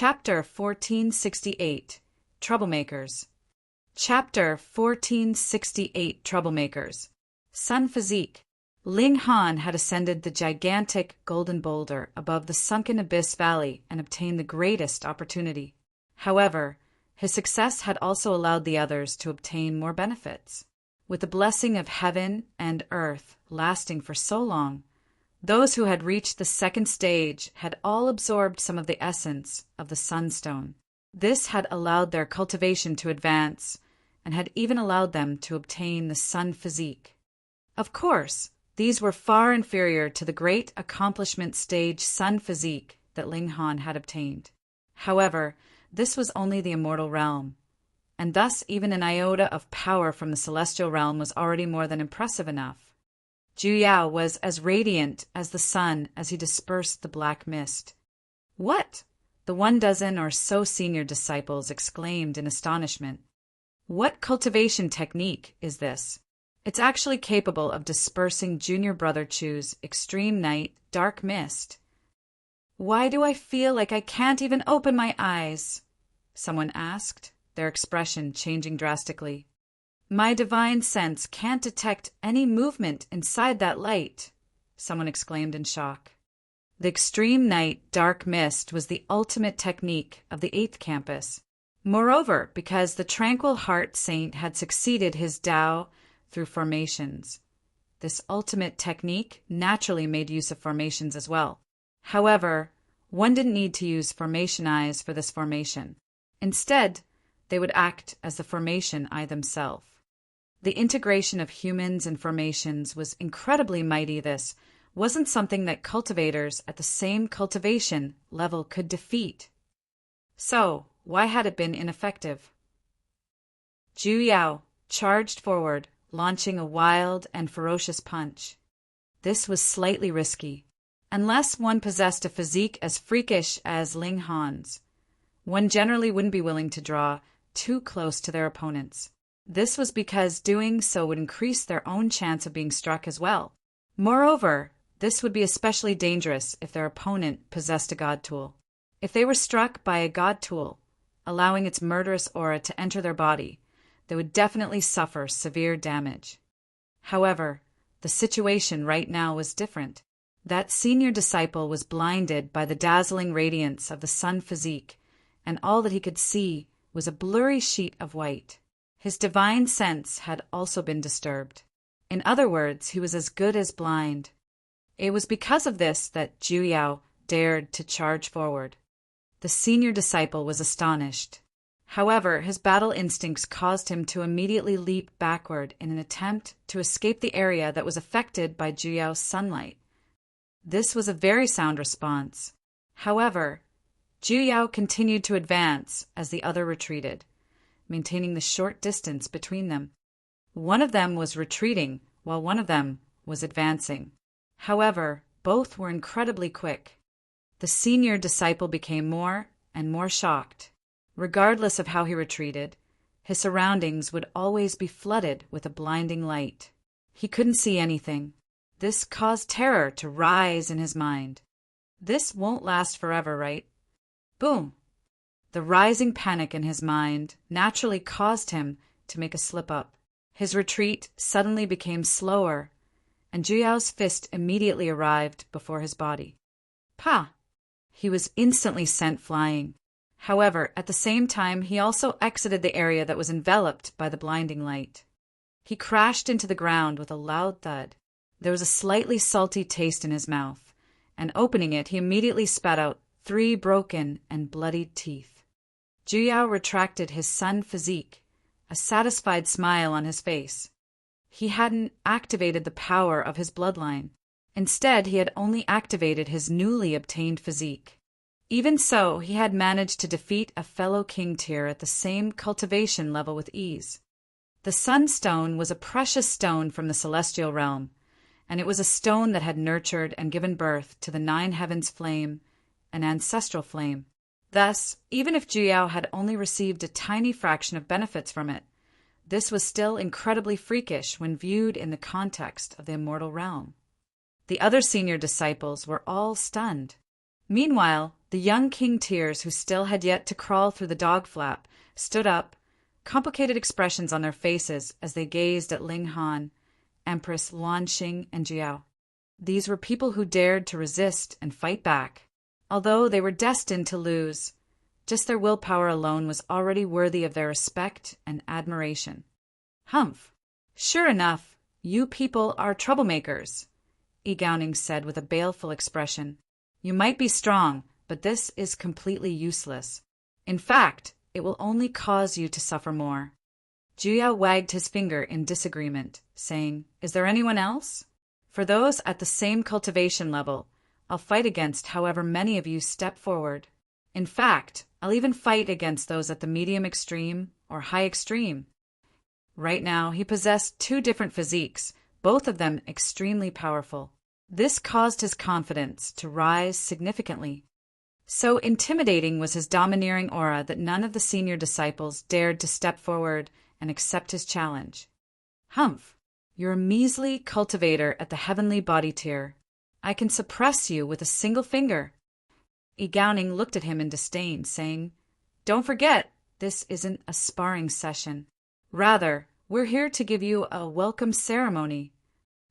Chapter 1468 Troublemakers. Chapter 1468 Troublemakers. Sun Physique. Ling Han had ascended the gigantic golden boulder above the sunken abyss valley and obtained the greatest opportunity. However, his success had also allowed the others to obtain more benefits. With the blessing of heaven and earth lasting for so long, those who had reached the second stage had all absorbed some of the essence of the sunstone. This had allowed their cultivation to advance and had even allowed them to obtain the sun physique. Of course, these were far inferior to the great accomplishment stage sun physique that Ling Han had obtained. However, this was only the immortal realm, and thus even an iota of power from the celestial realm was already more than impressive enough. Zhu Yao was as radiant as the sun as he dispersed the black mist. "What?" the 12 or so senior disciples exclaimed in astonishment. "What cultivation technique is this? It's actually capable of dispersing Junior Brother Chu's extreme night dark mist." "Why do I feel like I can't even open my eyes?" someone asked, their expression changing drastically. "My divine sense can't detect any movement inside that light," someone exclaimed in shock. The extreme night dark mist was the ultimate technique of the 8th campus. Moreover, because the tranquil heart saint had succeeded his Tao through formations, this ultimate technique naturally made use of formations as well. However, one didn't need to use formation eyes for this formation. Instead, they would act as the formation eye themselves. The integration of humans and formations was incredibly mighty. This wasn't something that cultivators at the same cultivation level could defeat. So, why had it been ineffective? Zhu Yao charged forward, launching a wild and ferocious punch. This was slightly risky. Unless one possessed a physique as freakish as Ling Han's, one generally wouldn't be willing to draw too close to their opponents. This was because doing so would increase their own chance of being struck as well. Moreover, this would be especially dangerous if their opponent possessed a god tool. If they were struck by a god tool, allowing its murderous aura to enter their body, they would definitely suffer severe damage. However, the situation right now was different. That senior disciple was blinded by the dazzling radiance of the sun physique, and all that he could see was a blurry sheet of white. His divine sense had also been disturbed. In other words, he was as good as blind. It was because of this that Zhu Yao dared to charge forward. The senior disciple was astonished. However, his battle instincts caused him to immediately leap backward in an attempt to escape the area that was affected by Zhu Yao's sunlight. This was a very sound response. However, Zhu Yao continued to advance as the other retreated, maintaining the short distance between them. One of them was retreating, while one of them was advancing. However, both were incredibly quick. The senior disciple became more and more shocked. Regardless of how he retreated, his surroundings would always be flooded with a blinding light. He couldn't see anything. This caused terror to rise in his mind. This won't last forever, right? Boom! The rising panic in his mind naturally caused him to make a slip-up. His retreat suddenly became slower, and Zhu Yao's fist immediately arrived before his body. Pa! He was instantly sent flying. However, at the same time, he also exited the area that was enveloped by the blinding light. He crashed into the ground with a loud thud. There was a slightly salty taste in his mouth, and opening it, he immediately spat out 3 broken and bloodied teeth. Zhu Yao retracted his sun physique, a satisfied smile on his face. He hadn't activated the power of his bloodline. Instead, he had only activated his newly obtained physique. Even so, he had managed to defeat a fellow king tier at the same cultivation level with ease. The sunstone was a precious stone from the celestial realm, and it was a stone that had nurtured and given birth to the 9 heavens flame, an ancestral flame. Thus, even if Zhu Yao had only received a tiny fraction of benefits from it, this was still incredibly freakish when viewed in the context of the immortal realm. The other senior disciples were all stunned. Meanwhile, The young king tiers, who still had yet to crawl through the dog flap, stood up, complicated expressions on their faces as they gazed at Ling Han, Empress Luanxing, and Jiao. These were people who dared to resist and fight back. Although they were destined to lose, just their willpower alone was already worthy of their respect and admiration. Humph! Sure enough, you people are troublemakers, Yi Gaoning said with a baleful expression. You might be strong, but this is completely useless. In fact, it will only cause you to suffer more. Jiao wagged his finger in disagreement, saying, Is there anyone else? For those at the same cultivation level, I'll fight against however many of you step forward. In fact, I'll even fight against those at the medium extreme or high extreme. Right now, he possessed two different physiques, both of them extremely powerful. This caused his confidence to rise significantly. So intimidating was his domineering aura that none of the senior disciples dared to step forward and accept his challenge. Humph! You're a measly cultivator at the heavenly body tier. I can suppress you with a single finger. Yi Gaoning looked at him in disdain, saying, Don't forget, this isn't a sparring session. Rather, we're here to give you a welcome ceremony.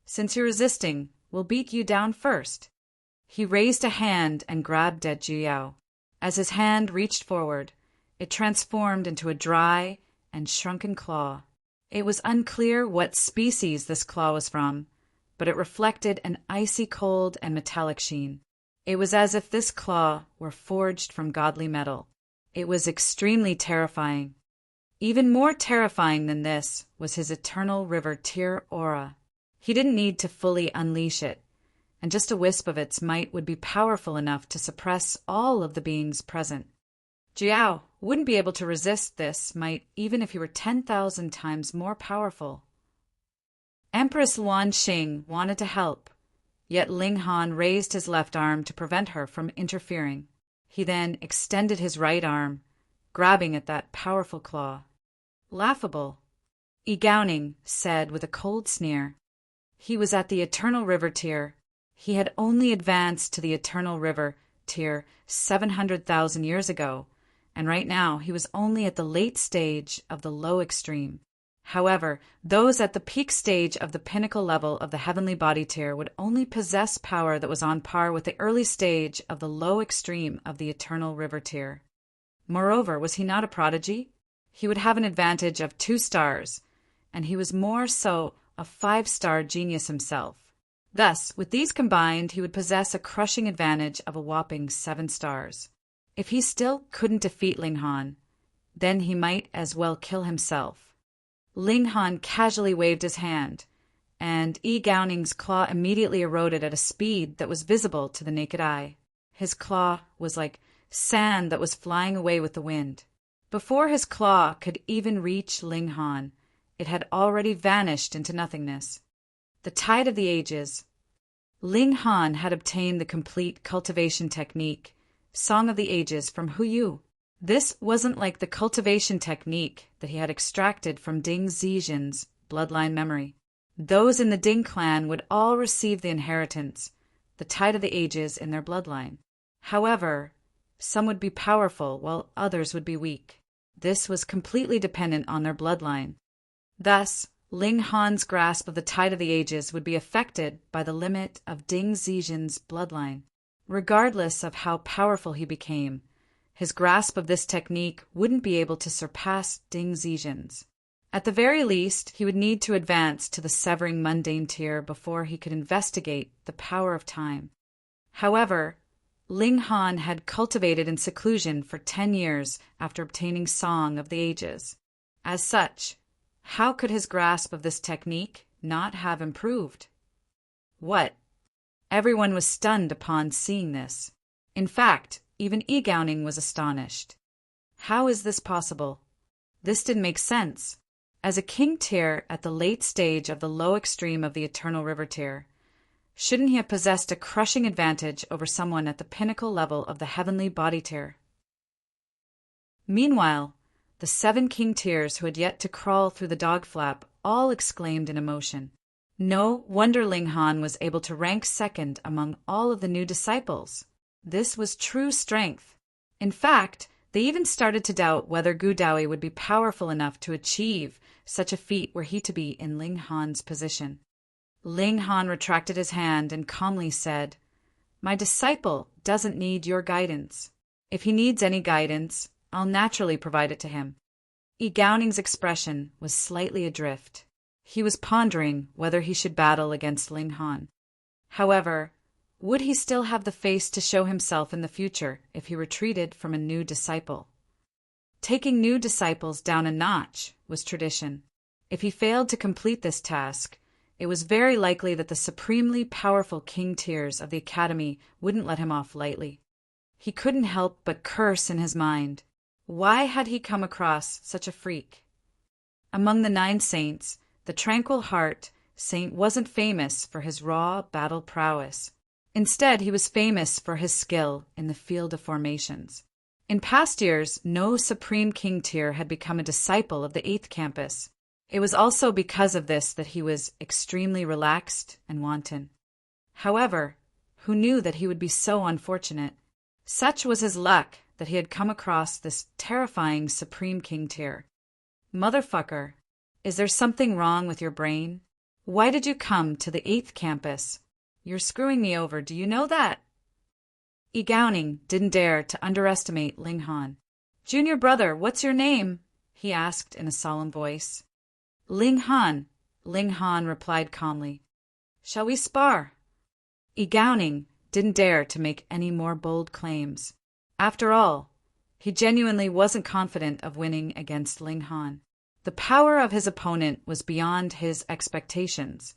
Since you're resisting, we'll beat you down first. He raised a hand and grabbed at Jiao. As his hand reached forward, it transformed into a dry and shrunken claw. It was unclear what species this claw was from, but it reflected an icy cold and metallic sheen. It was as if this claw were forged from godly metal. It was extremely terrifying. Even more terrifying than this was his eternal river tier aura. He didn't need to fully unleash it, and just a wisp of its might would be powerful enough to suppress all of the beings present. Jiao wouldn't be able to resist this might even if he were 10,000 times more powerful. Empress Luanxing wanted to help, yet Ling Han raised his left arm to prevent her from interfering. He then extended his right arm, grabbing at that powerful claw. Laughable, Yi Gaoning said with a cold sneer. He was at the Eternal River tier. He had only advanced to the Eternal River tier 700,000 years ago, and right now he was only at the late stage of the low extreme. However, those at the peak stage of the pinnacle level of the heavenly body tier would only possess power that was on par with the early stage of the low extreme of the Eternal River tier. Moreover, was he not a prodigy? He would have an advantage of 2 stars, and he was more so a 5-star genius himself. Thus, with these combined, he would possess a crushing advantage of a whopping 7 stars. If he still couldn't defeat Ling Han, then he might as well kill himself. Ling Han casually waved his hand, and Yi Gaoning's claw immediately eroded at a speed that was visible to the naked eye. His claw was like sand that was flying away with the wind. Before his claw could even reach Ling Han, it had already vanished into nothingness. The Tide of the Ages. Ling Han had obtained the complete cultivation technique, Song of the Ages, from Hu Yu. This wasn't like the cultivation technique that he had extracted from Ding Zijin's bloodline memory. Those in the Ding clan would all receive the inheritance, the Tide of the Ages, in their bloodline. However, some would be powerful while others would be weak. This was completely dependent on their bloodline. Thus, Ling Han's grasp of the Tide of the Ages would be affected by the limit of Ding Zijin's bloodline. Regardless of how powerful he became, his grasp of this technique wouldn't be able to surpass Ding Zijin's. At the very least, he would need to advance to the severing mundane tier before he could investigate the power of time. However, Ling Han had cultivated in seclusion for 10 years after obtaining Song of the Ages. As such, how could his grasp of this technique not have improved? What? Everyone was stunned upon seeing this. In fact, even Yi Gaoning was astonished. How is this possible? This didn't make sense. As a king tier at the late stage of the low extreme of the Eternal River tier, shouldn't he have possessed a crushing advantage over someone at the pinnacle level of the heavenly body tier? Meanwhile, the 7 king tiers who had yet to crawl through the dog flap all exclaimed in emotion. No wonder Ling Han was able to rank second among all of the new disciples. This was true strength. In fact, they even started to doubt whether Gu Daoyi would be powerful enough to achieve such a feat were he to be in Ling Han's position. Ling Han retracted his hand and calmly said, "My disciple doesn't need your guidance. If he needs any guidance, I'll naturally provide it to him." Yi Gaoning's expression was slightly adrift. He was pondering whether he should battle against Ling Han. However, would he still have the face to show himself in the future if he retreated from a new disciple? Taking new disciples down a notch was tradition. If he failed to complete this task, it was very likely that the supremely powerful king tiers of the academy wouldn't let him off lightly. He couldn't help but curse in his mind. Why had he come across such a freak? Among the 9 saints, the Tranquil Heart saint wasn't famous for his raw battle prowess. Instead, he was famous for his skill in the field of formations. In past years, no Supreme King tier had become a disciple of the 8th campus. It was also because of this that he was extremely relaxed and wanton. However, who knew that he would be so unfortunate? Such was his luck that he had come across this terrifying Supreme King tier. "Motherfucker, is there something wrong with your brain? Why did you come to the 8th campus? You're screwing me over, do you know that?" Yi Gaoning didn't dare to underestimate Ling Han. "Junior brother, what's your name?" he asked in a solemn voice. "Ling Han," Ling Han replied calmly. "Shall we spar?" Yi Gaoning didn't dare to make any more bold claims. After all, he genuinely wasn't confident of winning against Ling Han. The power of his opponent was beyond his expectations.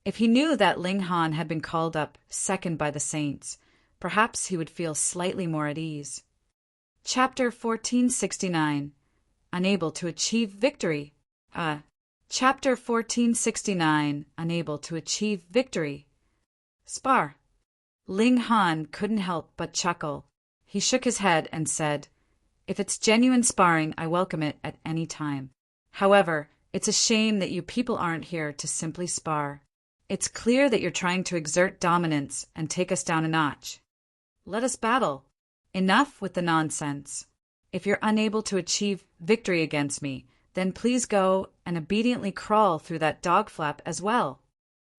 If he knew that Ling Han had been called up second by the saints, perhaps he would feel slightly more at ease. Chapter 1469. Unable to achieve victory. Chapter 1469. Unable to achieve victory. Spar. Ling Han couldn't help but chuckle. He shook his head and said, "If it's genuine sparring, I welcome it at any time. However, it's a shame that you people aren't here to simply spar. It's clear that you're trying to exert dominance and take us down a notch. Let us battle. Enough with the nonsense. If you're unable to achieve victory against me, then please go and obediently crawl through that dog flap as well."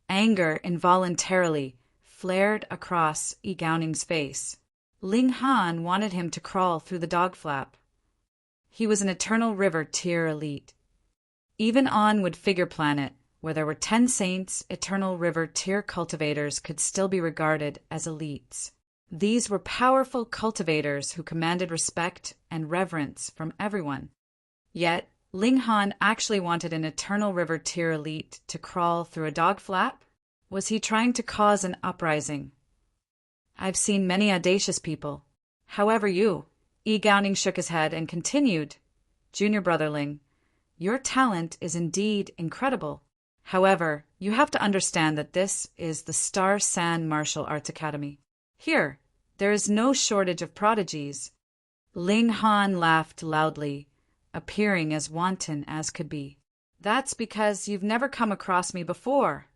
Anger involuntarily flared across Yi Gaoning's face. Ling Han wanted him to crawl through the dog flap. He was an Eternal River tier elite. Even on Wood Figure Planet, where there were 10 saints, Eternal River tier cultivators could still be regarded as elites. These were powerful cultivators who commanded respect and reverence from everyone. Yet, Ling Han actually wanted an Eternal River tier elite to crawl through a dog flap? Was he trying to cause an uprising? "I've seen many audacious people. However, Yi Gaoning shook his head and continued, "Junior brother Ling, your talent is indeed incredible. However, you have to understand that this is the Star San Martial Arts Academy. Here, there is no shortage of prodigies." Ling Han laughed loudly, appearing as wanton as could be. "That's because you've never come across me before."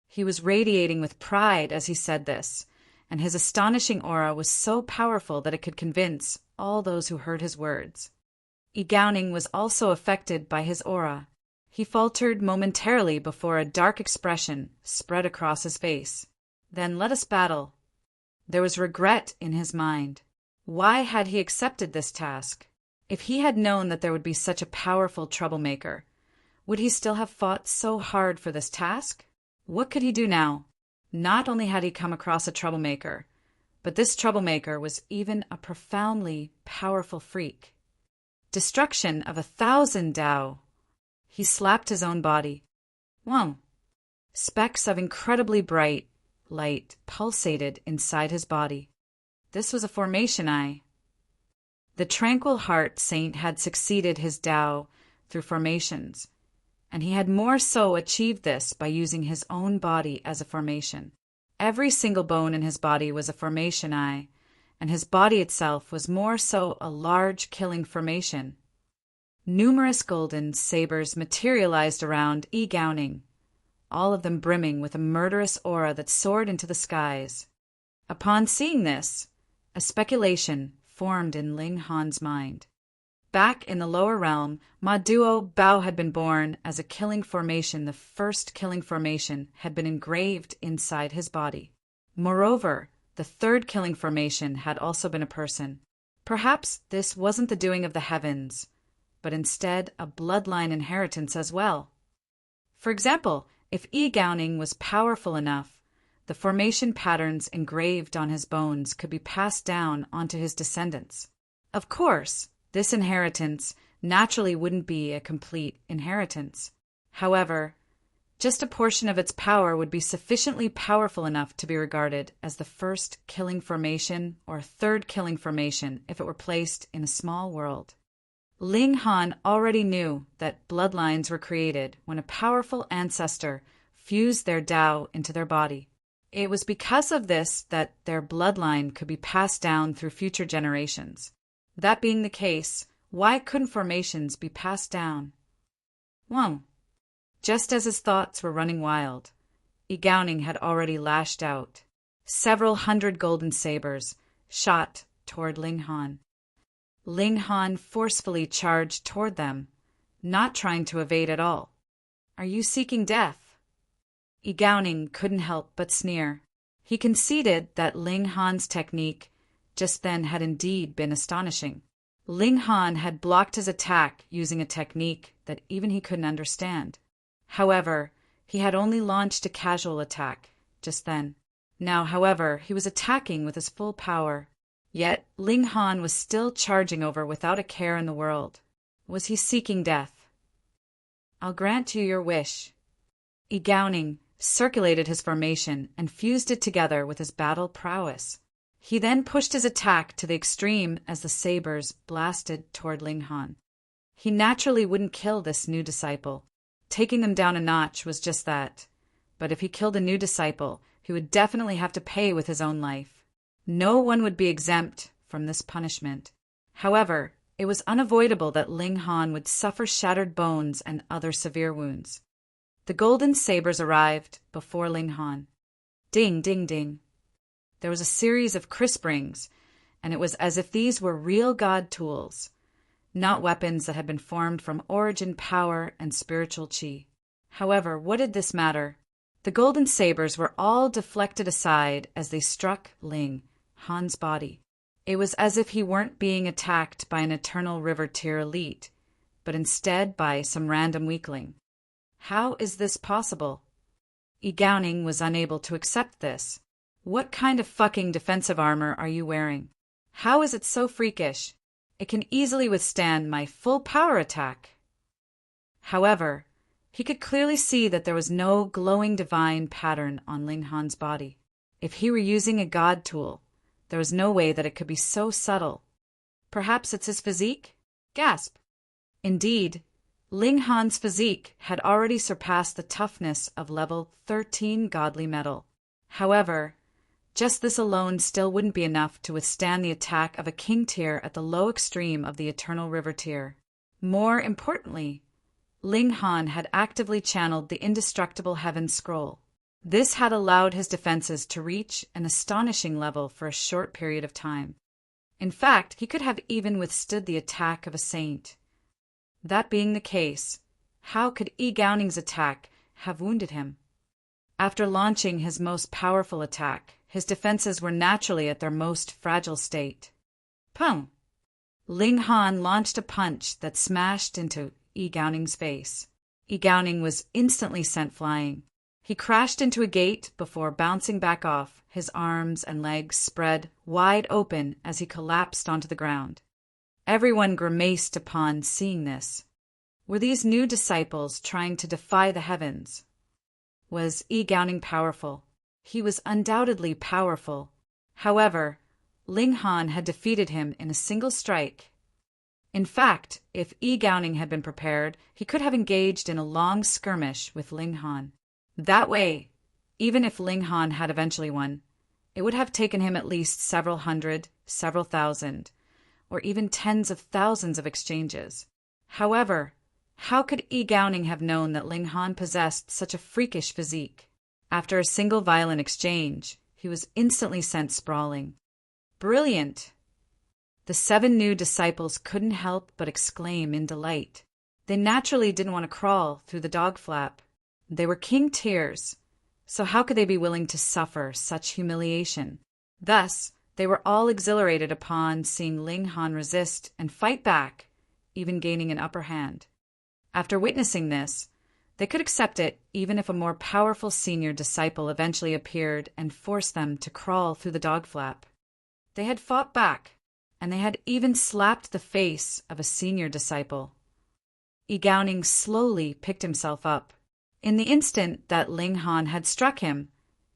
He was radiating with pride as he said this, and his astonishing aura was so powerful that it could convince all those who heard his words. Yi Gaoning was also affected by his aura. He faltered momentarily before a dark expression spread across his face. "Then let us battle." There was regret in his mind. Why had he accepted this task? If he had known that there would be such a powerful troublemaker, would he still have fought so hard for this task? What could he do now? Not only had he come across a troublemaker, but this troublemaker was even a profoundly powerful freak. Destruction of 1,000 Dao. He slapped his own body. Whoa! Specks of incredibly bright light pulsated inside his body. This was a formation eye. The Tranquil Heart Saint had succeeded his Dao through formations, and he had more so achieved this by using his own body as a formation. Every single bone in his body was a formation eye, and his body itself was more so a large killing formation. Numerous golden sabers materialized around Yi Gaoning, all of them brimming with a murderous aura that soared into the skies. Upon seeing this, a speculation formed in Ling Han's mind. Back in the lower realm, Ma Duo Bao had been born as a killing formation. The first killing formation had been engraved inside his body. Moreover, the third killing formation had also been a person. Perhaps this wasn't the doing of the heavens, but instead a bloodline inheritance as well. For example, if Yi Gaoning was powerful enough, the formation patterns engraved on his bones could be passed down onto his descendants. Of course, this inheritance naturally wouldn't be a complete inheritance. However, just a portion of its power would be sufficiently powerful enough to be regarded as the first killing formation or third killing formation if it were placed in a small world. Ling Han already knew that bloodlines were created when a powerful ancestor fused their Tao into their body. It was because of this that their bloodline could be passed down through future generations. That being the case, why couldn't formations be passed down? Well, just as his thoughts were running wild, Yi Gaoning had already lashed out. Several hundred golden sabers shot toward Ling Han. Ling Han forcefully charged toward them, not trying to evade at all. "Are you seeking death?" Yi Gaoning couldn't help but sneer. He conceded that Ling Han's technique just then had indeed been astonishing. Ling Han had blocked his attack using a technique that even he couldn't understand. However, he had only launched a casual attack just then. Now, however, he was attacking with his full power. Yet Ling Han was still charging over without a care in the world. Was he seeking death? "I'll grant you your wish." Yi Gaoning circulated his formation and fused it together with his battle prowess. He then pushed his attack to the extreme as the sabers blasted toward Ling Han. He naturally wouldn't kill this new disciple. Taking them down a notch was just that. But if he killed a new disciple, he would definitely have to pay with his own life. No one would be exempt from this punishment. However, it was unavoidable that Ling Han would suffer shattered bones and other severe wounds. The golden sabers arrived before Ling Han. Ding, ding, ding. There was a series of crisp rings, and it was as if these were real god tools, not weapons that had been formed from origin power and spiritual qi. However, what did this matter? The golden sabers were all deflected aside as they struck Ling Han's body. It was as if he weren't being attacked by an eternal river tier elite, but instead by some random weakling. How is this possible? Yi Gaoning was unable to accept this. What kind of fucking defensive armor are you wearing? How is it so freakish? It can easily withstand my full power attack. However, he could clearly see that there was no glowing divine pattern on Ling Han's body. If he were using a god tool, there was no way that it could be so subtle. Perhaps it's his physique? Gasp. Indeed, Ling Han's physique had already surpassed the toughness of level 13 godly metal. However, just this alone still wouldn't be enough to withstand the attack of a king tier at the low extreme of the eternal river tier. More importantly, Ling Han had actively channeled the indestructible heaven scroll. This had allowed his defenses to reach an astonishing level for a short period of time. In fact, he could have even withstood the attack of a saint. That being the case, how could Yi Gaoning's attack have wounded him? After launching his most powerful attack, his defenses were naturally at their most fragile state. Pum! Ling Han launched a punch that smashed into Yi Gaoning's face. Yi Gaoning was instantly sent flying. He crashed into a gate before bouncing back off, his arms and legs spread wide open as he collapsed onto the ground. Everyone grimaced upon seeing this. Were these new disciples trying to defy the heavens? Was Yi Gaoning powerful? He was undoubtedly powerful. However, Ling Han had defeated him in a single strike. In fact, if Yi Gaoning had been prepared, he could have engaged in a long skirmish with Ling Han. That way, even if Ling Han had eventually won, it would have taken him at least several hundred, several thousand, or even tens of thousands of exchanges. However, how could Yi Gaoning have known that Ling Han possessed such a freakish physique? After a single violent exchange, he he was instantly sent sprawling. Brilliant! The 7 new disciples couldn't help but exclaim in delight. They naturally didn't want to crawl through the dog flap. They were king tiers, so how could they be willing to suffer such humiliation? Thus, they were all exhilarated upon seeing Ling Han resist and fight back, even gaining an upper hand. After witnessing this, they could accept it even if a more powerful senior disciple eventually appeared and forced them to crawl through the dog flap. They had fought back, and they had even slapped the face of a senior disciple. Yi Gaoning slowly picked himself up. In the instant that Ling Han had struck him,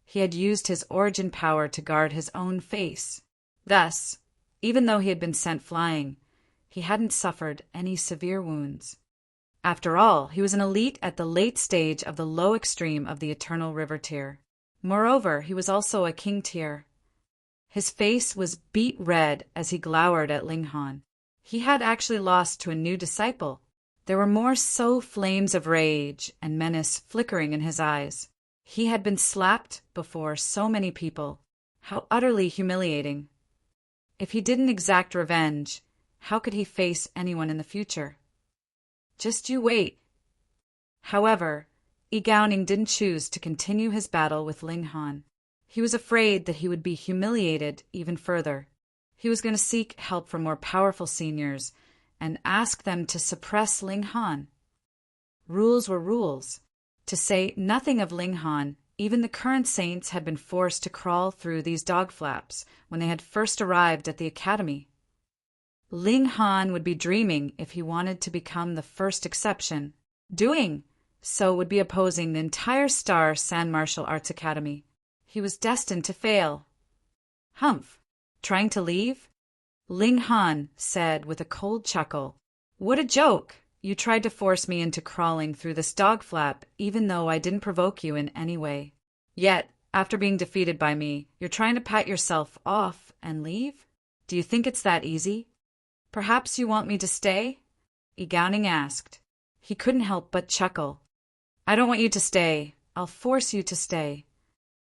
he had used his origin power to guard his own face. Thus, even though he had been sent flying, he hadn't suffered any severe wounds. After all, he was an elite at the late stage of the low extreme of the Eternal River tier. Moreover, he was also a king tier. His face was beet red as he glowered at Ling Han. He had actually lost to a new disciple. There were more flames of rage and menace flickering in his eyes. He had been slapped before so many people. How utterly humiliating. If he didn't exact revenge, how could he face anyone in the future? Just you wait. However, Yi Gaoning didn't choose to continue his battle with Ling Han. He was afraid that he would be humiliated even further. He was going to seek help from more powerful seniors and ask them to suppress Ling Han. Rules were rules. To say nothing of Ling Han, even the current saints had been forced to crawl through these dog flaps when they had first arrived at the academy. Ling Han would be dreaming if he wanted to become the first exception. Doing so would be opposing the entire Star San Martial Arts Academy. He was destined to fail. Humph! Trying to leave? Ling Han said with a cold chuckle. What a joke! You tried to force me into crawling through this dog flap even though I didn't provoke you in any way. Yet, after being defeated by me, you're trying to pat yourself off and leave? Do you think it's that easy? Perhaps you want me to stay? Yi Gaoning asked. He couldn't help but chuckle. I don't want you to stay. I'll force you to stay.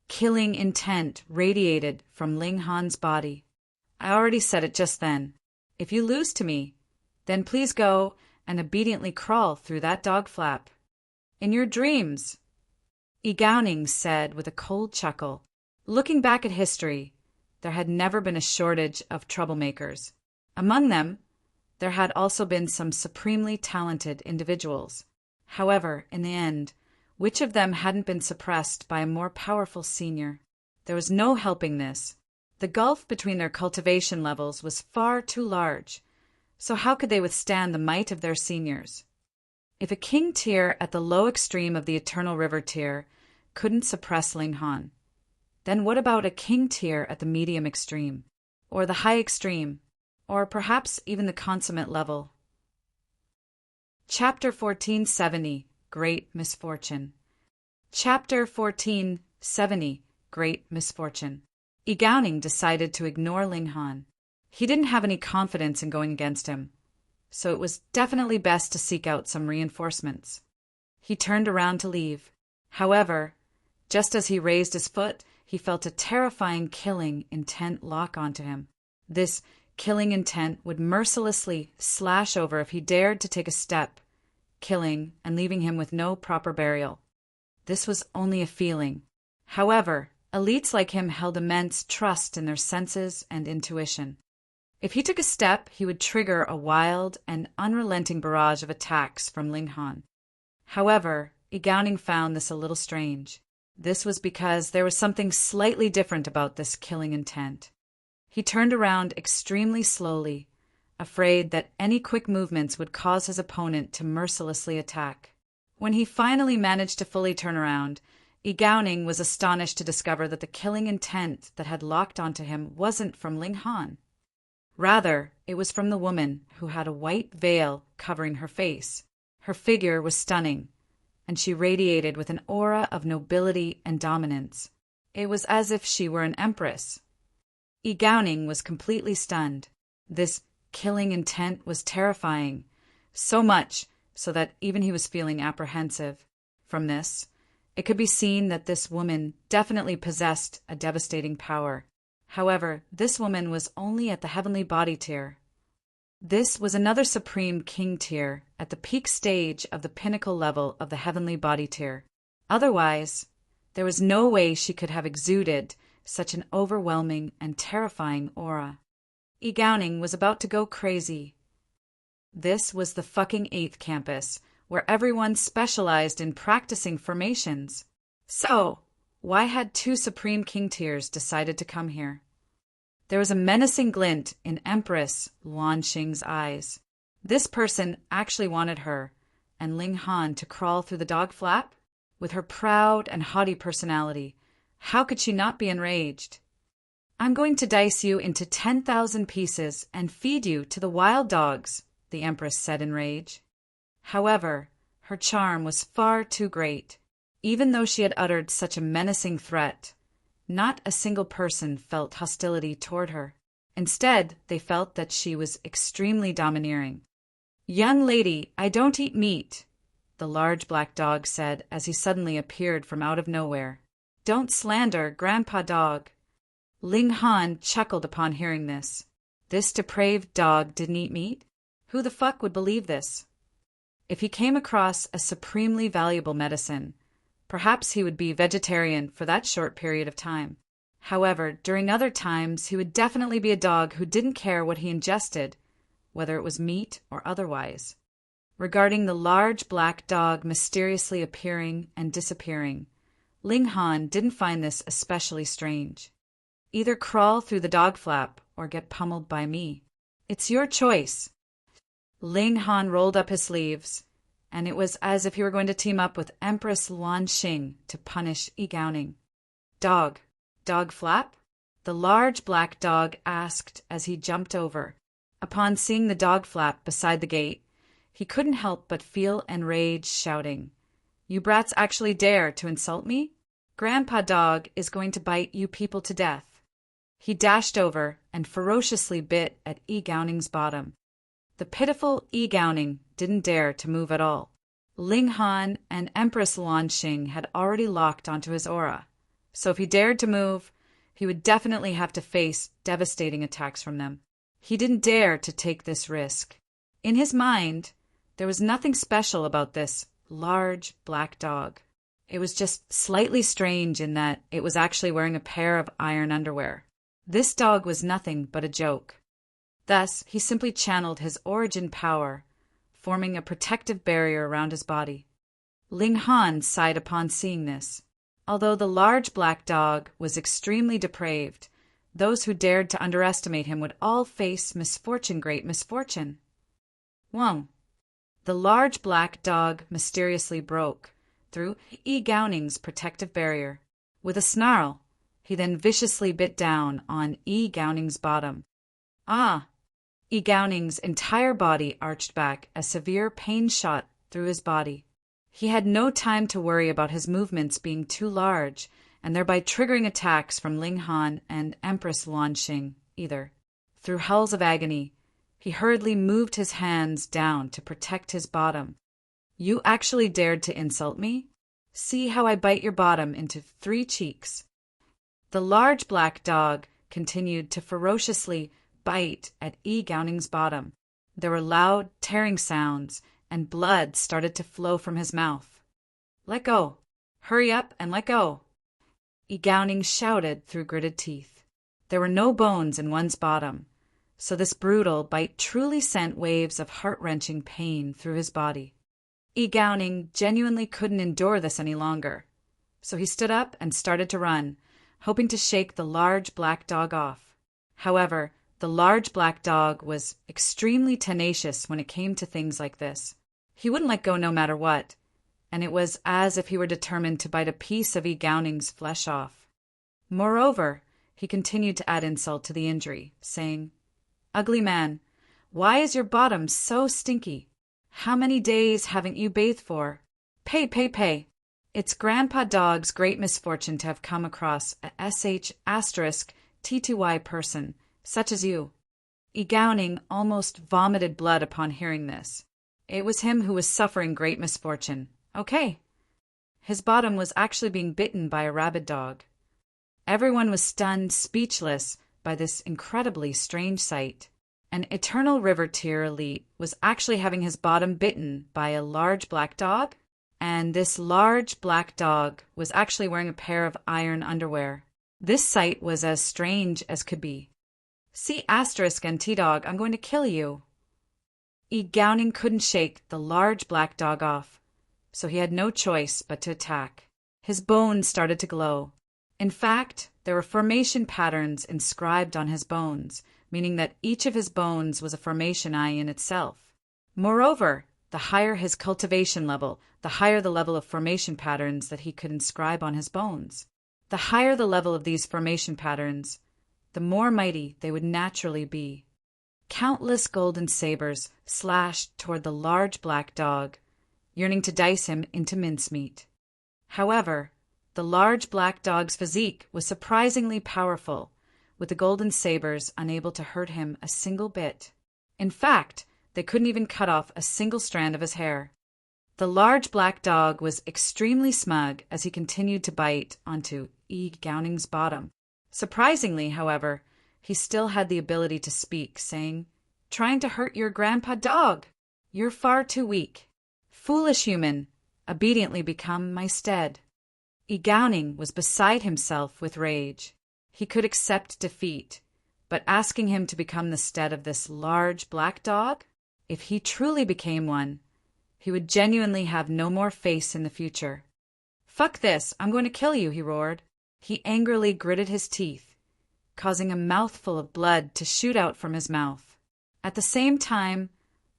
Killing intent radiated from Ling Han's body. I already said it just then. If you lose to me, then please go and obediently crawl through that dog flap. In your dreams, Yi Gaoning said with a cold chuckle. Looking back at history, there had never been a shortage of troublemakers. Among them, there had also been some supremely talented individuals. However, in the end, which of them hadn't been suppressed by a more powerful senior? There was no helping this. The gulf between their cultivation levels was far too large, so how could they withstand the might of their seniors? If a king tier at the low extreme of the Eternal River tier couldn't suppress Ling Han, then what about a king tier at the medium extreme, or the high extreme, or perhaps even the consummate level? Chapter 1470, Great Misfortune. Chapter 1470, Great Misfortune. Yi Gaoning decided to ignore Ling Han. He didn't have any confidence in going against him, so it was definitely best to seek out some reinforcements. He turned around to leave. However, just as he raised his foot, he felt a terrifying killing intent lock onto him. This killing intent would mercilessly slash over if he dared to take a step, killing and leaving him with no proper burial. This was only a feeling. However, elites like him held immense trust in their senses and intuition. If he took a step, he would trigger a wild and unrelenting barrage of attacks from Ling Han. However, Yi Gaoning found this a little strange. This was because there was something slightly different about this killing intent. He turned around extremely slowly, afraid that any quick movements would cause his opponent to mercilessly attack. When he finally managed to fully turn around, Yi Gaoning was astonished to discover that the killing intent that had locked onto him wasn't from Ling Han. Rather, it was from the woman who had a white veil covering her face. Her figure was stunning, and she radiated with an aura of nobility and dominance. It was as if she were an empress. Yi Gaoning was completely stunned. This killing intent was terrifying, so much so that even he was feeling apprehensive. From this, It could be seen that this woman definitely possessed a devastating power. However, this woman was only at the heavenly body tier. This was another supreme king tier at the peak stage of the pinnacle level of the heavenly body tier. Otherwise, there was no way she could have exuded such an overwhelming and terrifying aura. Gowning was about to go crazy. This was the fucking 8th campus, where everyone specialized in practicing formations. So, why had 2 supreme king tiers decided to come here? There was a menacing glint in Empress Luanxing's eyes. This person actually wanted her and Ling Han to crawl through the dog flap? With her proud and haughty personality, how could she not be enraged? I'm going to dice you into 10,000 pieces and feed you to the wild dogs, the Empress said in rage. However, her charm was far too great. Even though she had uttered such a menacing threat, not a single person felt hostility toward her. Instead, they felt that she was extremely domineering. Young lady, I don't eat meat, the large black dog said as he suddenly appeared from out of nowhere. Don't slander Grandpa Dog. Ling Han chuckled upon hearing this. This depraved dog didn't eat meat? Who the fuck would believe this? If he came across a supremely valuable medicine, perhaps he would be vegetarian for that short period of time. However, during other times, he would definitely be a dog who didn't care what he ingested, whether it was meat or otherwise. Regarding the large black dog mysteriously appearing and disappearing, Ling Han didn't find this especially strange. Either crawl through the dog flap or get pummeled by me. It's your choice. Ling Han rolled up his sleeves, and it was as if he were going to team up with Empress Luanxing to punish Gowning. Dog flap? The large black dog asked as he jumped over. Upon seeing the dog flap beside the gate, he couldn't help but feel enraged, shouting, You brats actually dare to insult me? Grandpa Dog is going to bite you people to death. He dashed over and ferociously bit at Gowning's bottom. The pitiful Gowning didn't dare to move at all. Ling Han and Empress Luanxing had already locked onto his aura, so if he dared to move, he would definitely have to face devastating attacks from them. He didn't dare to take this risk. In his mind, there was nothing special about this large black dog. It was just slightly strange in that it was actually wearing a pair of iron underwear. This dog was nothing but a joke. Thus, he simply channeled his origin power, forming a protective barrier around his body. Ling Han sighed upon seeing this. Although the large black dog was extremely depraved, those who dared to underestimate him would all face misfortune, great misfortune. Whoa. The large black dog mysteriously broke through Gowning's protective barrier. With a snarl, he then viciously bit down on Gowning's bottom. Gowning's entire body arched back as severe pain shot through his body. He had no time to worry about his movements being too large and thereby triggering attacks from Ling Han and Empress Luanxing either. Through howls of agony, he hurriedly moved his hands down to protect his bottom. You actually dared to insult me? See how I bite your bottom into 3 cheeks. The large black dog continued to ferociously bite at Gowning's bottom. There were loud, tearing sounds, and blood started to flow from his mouth. Let go. Hurry up and let go. Gowning shouted through gritted teeth. There were no bones in one's bottom, so this brutal bite truly sent waves of heart-wrenching pain through his body. Gowning genuinely couldn't endure this any longer, so he stood up and started to run, hoping to shake the large black dog off. However, the large black dog was extremely tenacious when it came to things like this. He wouldn't let go no matter what, and it was as if he were determined to bite a piece of Gowning's flesh off. Moreover, he continued to add insult to the injury, saying, Ugly man, why is your bottom so stinky? How many days haven't you bathed for? Pay. It's Grandpa Dog's great misfortune to have come across a sh*TTY person, such as you. Gowning almost vomited blood upon hearing this. It was him who was suffering great misfortune. Okay. His bottom was actually being bitten by a rabid dog. Everyone was stunned, speechless by this incredibly strange sight. An eternal river tier elite was actually having his bottom bitten by a large black dog, and this large black dog was actually wearing a pair of iron underwear. This sight was as strange as could be. "See asterisk and T-Dog, I'm going to kill you." Gowning couldn't shake the large black dog off, so he had no choice but to attack. His bones started to glow. In fact, there were formation patterns inscribed on his bones, meaning that each of his bones was a formation eye in itself. Moreover, the higher his cultivation level, the higher the level of formation patterns that he could inscribe on his bones. The higher the level of these formation patterns, the more mighty they would naturally be. Countless golden sabers slashed toward the large black dog, yearning to dice him into mincemeat. However, the large black dog's physique was surprisingly powerful, with the golden sabers unable to hurt him a single bit. In fact, they couldn't even cut off a single strand of his hair. The large black dog was extremely smug as he continued to bite onto Gowning's bottom. Surprisingly, however, he still had the ability to speak, saying, "Trying to hurt your grandpa dog? You're far too weak. Foolish human, obediently become my stead." Gowning was beside himself with rage. He could accept defeat, but asking him to become the stead of this large black dog? If he truly became one, he would genuinely have no more face in the future. "Fuck this, I'm going to kill you," he roared. He angrily gritted his teeth, causing a mouthful of blood to shoot out from his mouth. At the same time,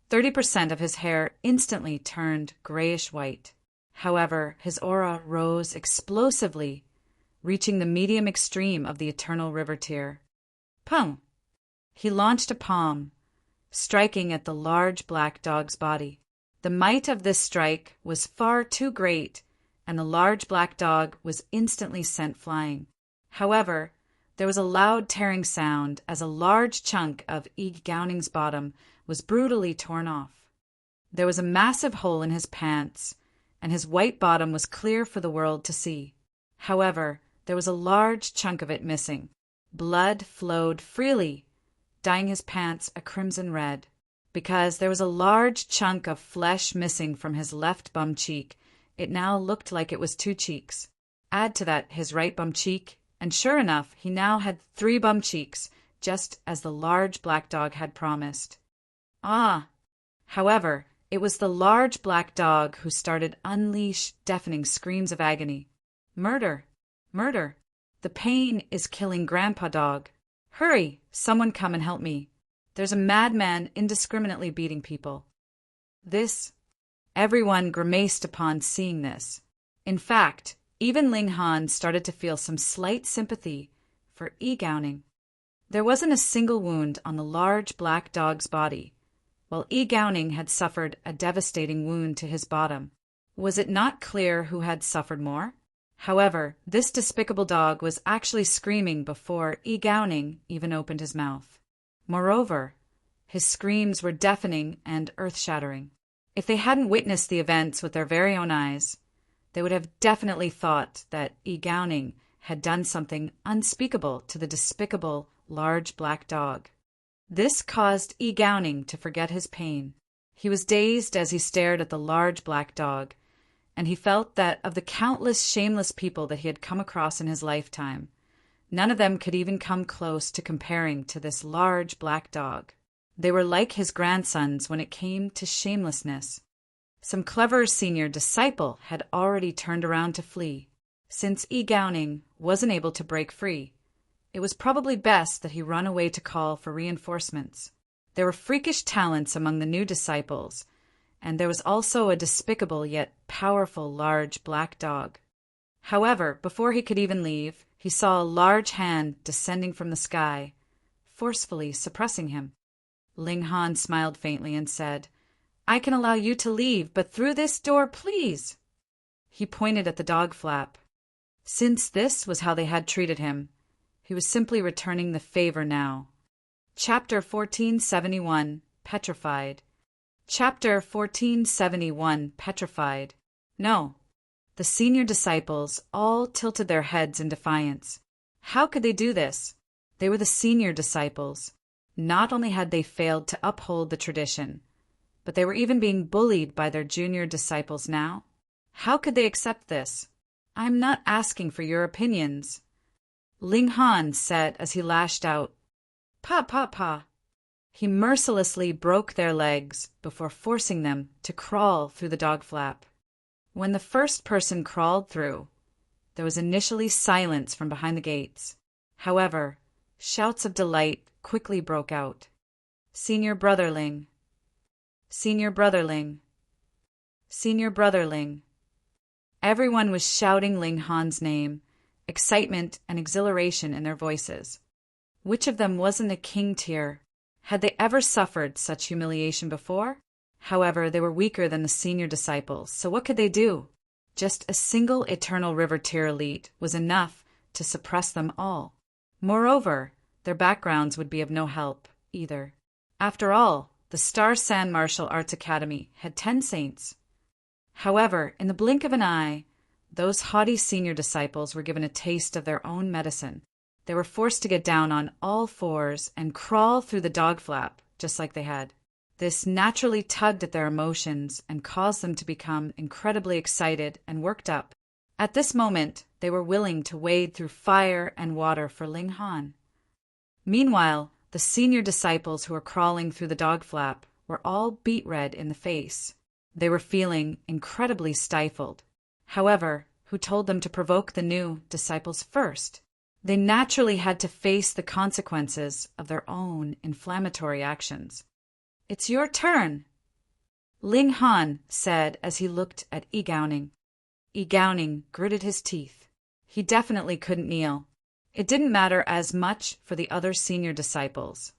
30% of his hair instantly turned grayish-white. However, his aura rose explosively, reaching the medium extreme of the eternal river tier. Pum! He launched a palm, striking at the large black dog's body. The might of this strike was far too great, and the large black dog was instantly sent flying. However, there was a loud tearing sound as a large chunk of Gowning's bottom was brutally torn off. There was a massive hole in his pants, and his white bottom was clear for the world to see. However, there was a large chunk of it missing. Blood flowed freely, dyeing his pants a crimson red. Because there was a large chunk of flesh missing from his left bum cheek, it now looked like it was two cheeks. Add to that his right bum cheek, and sure enough, he now had 3 bum cheeks, just as the large black dog had promised. However, it was the large black dog who started unleash deafening screams of agony. "Murder! Murder! The pain is killing Grandpa Dog. Hurry! Someone come and help me. There's a madman indiscriminately beating people." Everyone grimaced upon seeing this. In fact, even Ling Han started to feel some slight sympathy for Gowning. There wasn't a single wound on the large black dog's body, while Gowning had suffered a devastating wound to his bottom. Was it not clear who had suffered more? However, this despicable dog was actually screaming before Gowning even opened his mouth. Moreover, his screams were deafening and earth-shattering. If they hadn't witnessed the events with their very own eyes, they would have definitely thought that Gowning had done something unspeakable to the despicable large black dog. This caused Gowning to forget his pain. He was dazed as he stared at the large black dog, and he felt that of the countless shameless people that he had come across in his lifetime, none of them could even come close to comparing to this large black dog. They were like his grandsons when it came to shamelessness. Some clever senior disciple had already turned around to flee. Since Gowning wasn't able to break free, it was probably best that he run away to call for reinforcements. There were freakish talents among the new disciples, and there was also a despicable yet powerful large black dog. However, before he could even leave, he saw a large hand descending from the sky, forcefully suppressing him. Ling Han smiled faintly and said, "I can allow you to leave, but through this door, please." He pointed at the dog flap. Since this was how they had treated him, he was simply returning the favor now. Chapter 1471, Petrified. Chapter 1471, Petrified. No, The senior disciples all tilted their heads in defiance. How could they do this? They were the senior disciples. Not only had they failed to uphold the tradition, but they were even being bullied by their junior disciples now. How could they accept this? I'm not asking for your opinions, Ling Han said as he lashed out. Pa, pa, pa. He mercilessly broke their legs before forcing them to crawl through the dog flap. When the first person crawled through, there was initially silence from behind the gates. However, shouts of delight quickly broke out. Senior Brotherling! Senior Brotherling! Senior Brotherling! Everyone was shouting Ling Han's name, excitement and exhilaration in their voices. Which of them wasn't a king tier? Had they ever suffered such humiliation before? However, they were weaker than the senior disciples, so what could they do? Just a single Eternal River tier elite was enough to suppress them all. Moreover, their backgrounds would be of no help, either. After all, the Star Sand Martial Arts Academy had 10 saints. However, in the blink of an eye, those haughty senior disciples were given a taste of their own medicine. They were forced to get down on all fours and crawl through the dog flap, just like they had. This naturally tugged at their emotions and caused them to become incredibly excited and worked up. At this moment, they were willing to wade through fire and water for Ling Han. Meanwhile, the senior disciples who were crawling through the dog flap were all beet red in the face. They were feeling incredibly stifled. However, who told them to provoke the new disciples first? They naturally had to face the consequences of their own inflammatory actions. It's your turn, Ling Han said as he looked at Yi Gaoning. Yi Gaoning gritted his teeth. He definitely couldn't kneel. It didn't matter as much for the other senior disciples,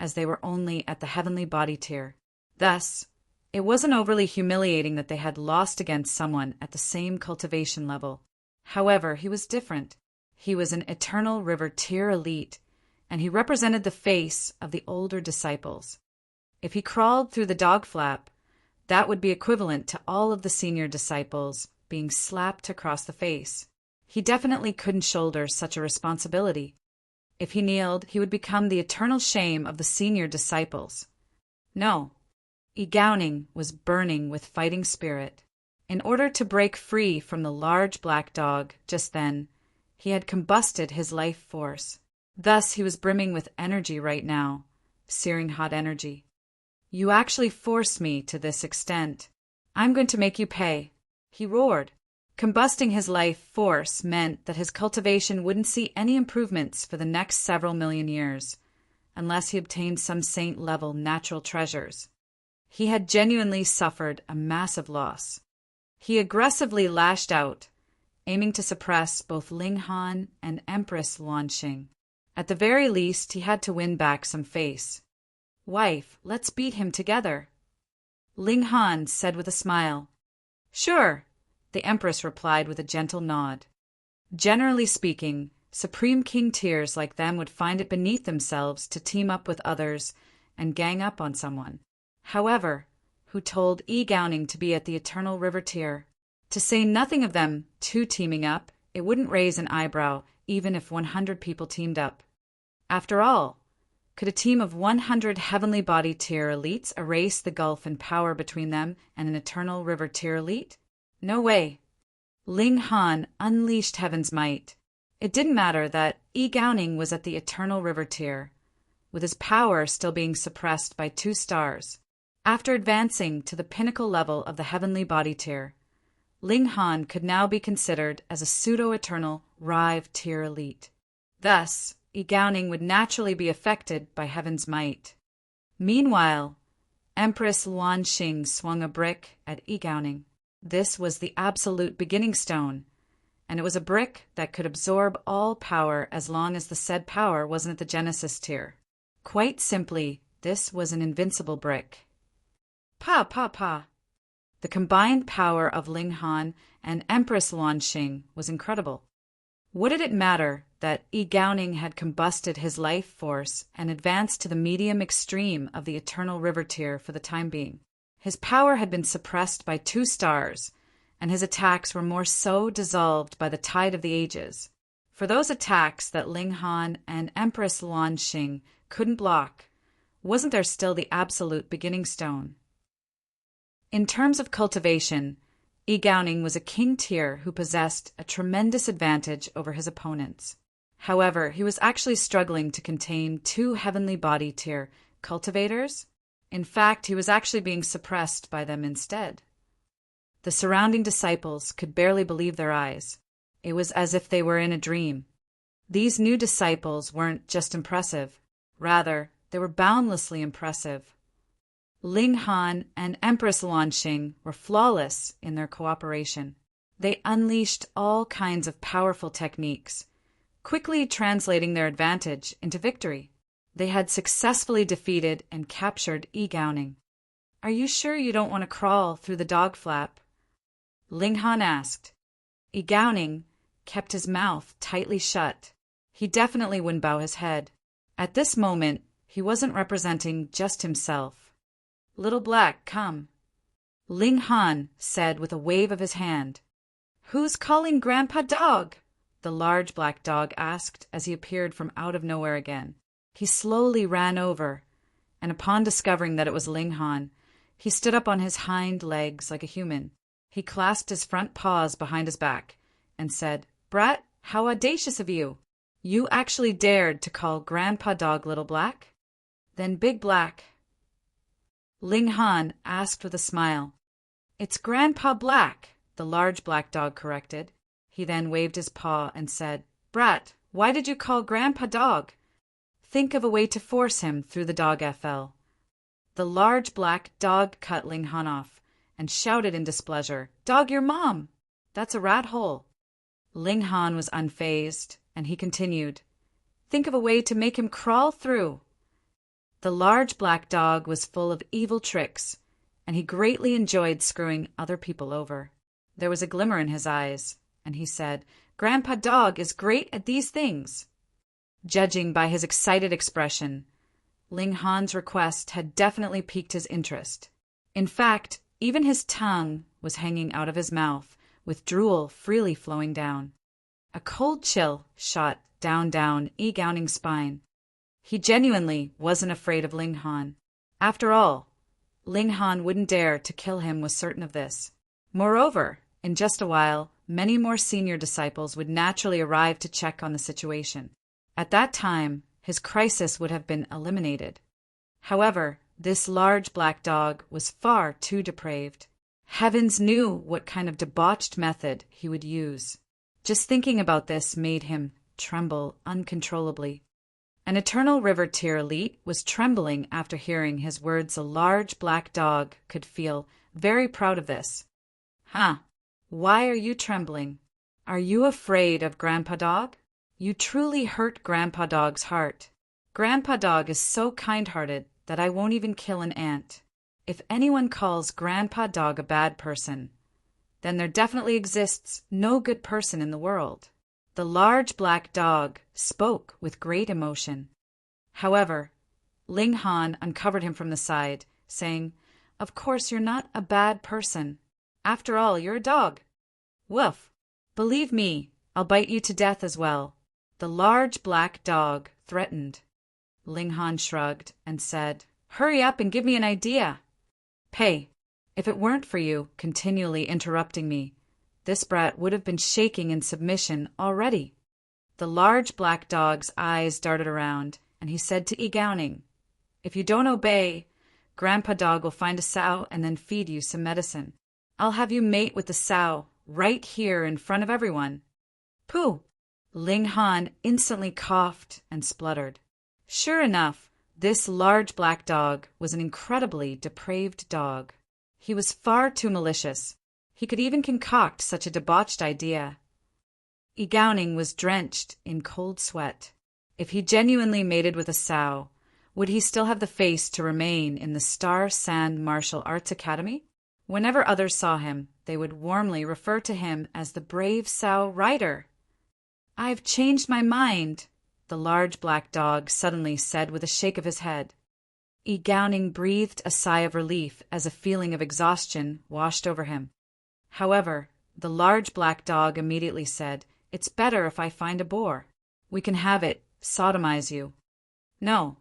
as they were only at the heavenly body tier. Thus, it wasn't overly humiliating that they had lost against someone at the same cultivation level. However, he was different. He was an Eternal River tier elite, and he represented the face of the older disciples. If he crawled through the dog flap, that would be equivalent to all of the senior disciples being slapped across the face. He definitely couldn't shoulder such a responsibility. If he kneeled, he would become the eternal shame of the senior disciples. No, Yi Gaoning was burning with fighting spirit. In order to break free from the large black dog just then, he had combusted his life force. Thus he was brimming with energy right now, searing hot energy. You actually forced me to this extent. I'm going to make you pay, he roared. Combusting his life force meant that his cultivation wouldn't see any improvements for the next several million years, unless he obtained some saint-level natural treasures. He had genuinely suffered a massive loss. He aggressively lashed out, aiming to suppress both Ling Han and Empress Luanxing. At the very least, he had to win back some face. Wife, let's beat him together, Ling Han said with a smile. Sure, the Empress replied with a gentle nod. Generally speaking, Supreme King tiers like them would find it beneath themselves to team up with others and gang up on someone. However, who told Yi Gaoning to be at the Eternal River tier? To say nothing of them two teaming up, it wouldn't raise an eyebrow even if 100 people teamed up. After all, could a team of 100 heavenly body tier elites erase the gulf in power between them and an Eternal River tier elite? No way. Ling Han unleashed heaven's might. It didn't matter that Yi Gaoning was at the Eternal River tier, with his power still being suppressed by 2 stars. After advancing to the pinnacle level of the heavenly body tier, Ling Han could now be considered as a pseudo-eternal Rive tier elite. Thus, Yi Gaoning would naturally be affected by heaven's might. Meanwhile, Empress Luanxing swung a brick at Yi Gaoning. This was the absolute beginning stone, and it was a brick that could absorb all power as long as the said power wasn't at the Genesis tier. Quite simply, this was an invincible brick. Pa, pa, pa. The combined power of Ling Han and Empress Luanxing was incredible. What did it matter that Yi Gaoning had combusted his life force and advanced to the medium extreme of the Eternal River tier for the time being? His power had been suppressed by 2 stars, and his attacks were more so dissolved by the tide of the ages. For those attacks that Ling Han and Empress Luanxing couldn't block, wasn't there still the absolute beginning stone? In terms of cultivation, Yi Gaoning was a king tier who possessed a tremendous advantage over his opponents. However, he was actually struggling to contain 2 heavenly body tier cultivators. In fact, he was actually being suppressed by them instead. The surrounding disciples could barely believe their eyes. It was as if they were in a dream. These new disciples weren't just impressive. Rather, they were boundlessly impressive. Ling Han and Empress Luanxing were flawless in their cooperation. They unleashed all kinds of powerful techniques, quickly translating their advantage into victory. They had successfully defeated and captured Yi Gaoning. "Are you sure you don't want to crawl through the dog flap?" Ling Han asked. Yi Gaoning kept his mouth tightly shut. He definitely wouldn't bow his head. At this moment, he wasn't representing just himself. "Little Black, come," Ling Han said with a wave of his hand. "Who's calling Grandpa Dog?" the large black dog asked as he appeared from out of nowhere again. He slowly ran over, and upon discovering that it was Ling Han, he stood up on his hind legs like a human. He clasped his front paws behind his back and said, "Brat, how audacious of you! You actually dared to call Grandpa Dog Little Black?" Then Big Black, Ling Han asked with a smile. "It's Grandpa Black," the large black dog corrected. He then waved his paw and said, "Brat, why did you call Grandpa Dog? Think of a way to force him through the dog FL." The large black dog cut Ling Han off and shouted in displeasure, "Dog your mom! That's a rat hole." Ling Han was unfazed, and he continued, "Think of a way to make him crawl through." The large black dog was full of evil tricks, and he greatly enjoyed screwing other people over. There was a glimmer in his eyes, and he said, "Grandpa Dog is great at these things." Judging by his excited expression, Ling Han's request had definitely piqued his interest. In fact, even his tongue was hanging out of his mouth, with drool freely flowing down. A cold chill shot down Yi Gaoning's spine. He genuinely wasn't afraid of Ling Han. After all, Ling Han wouldn't dare to kill him, was certain of this. Moreover, in just a while, many more senior disciples would naturally arrive to check on the situation. At that time, his crisis would have been eliminated. However, this large black dog was far too depraved. Heavens knew what kind of debauched method he would use. Just thinking about this made him tremble uncontrollably. An Eternal River Tier elite was trembling after hearing his words. A large black dog could feel very proud of this. "Huh? Why are you trembling? Are you afraid of Grandpa Dog? You truly hurt Grandpa Dog's heart. Grandpa Dog is so kind-hearted that I won't even kill an ant. If anyone calls Grandpa Dog a bad person, then there definitely exists no good person in the world." The large black dog spoke with great emotion. However, Ling Han uncovered him from the side, saying, "Of course you're not a bad person. After all, you're a dog. Woof! Believe me, I'll bite you to death as well." The large black dog threatened. Ling Han shrugged and said, "Hurry up and give me an idea." "Pay, if it weren't for you continually interrupting me, this brat would have been shaking in submission already." The large black dog's eyes darted around, and he said to Yi Gaoning, "If you don't obey, Grandpa Dog will find a sow and then feed you some medicine. I'll have you mate with the sow right here in front of everyone." "Pooh!" Ling Han instantly coughed and spluttered. Sure enough, this large black dog was an incredibly depraved dog. He was far too malicious. He could even concoct such a debauched idea. Yi Gaoning was drenched in cold sweat. If he genuinely mated with a sow, would he still have the face to remain in the Star Sand Martial Arts Academy? Whenever others saw him, they would warmly refer to him as the brave sow rider. "I've changed my mind," the large black dog suddenly said with a shake of his head. Yi Gaoning breathed a sigh of relief as a feeling of exhaustion washed over him. However, the large black dog immediately said, "It's better if I find a boar. We can have it, sodomize you." "No."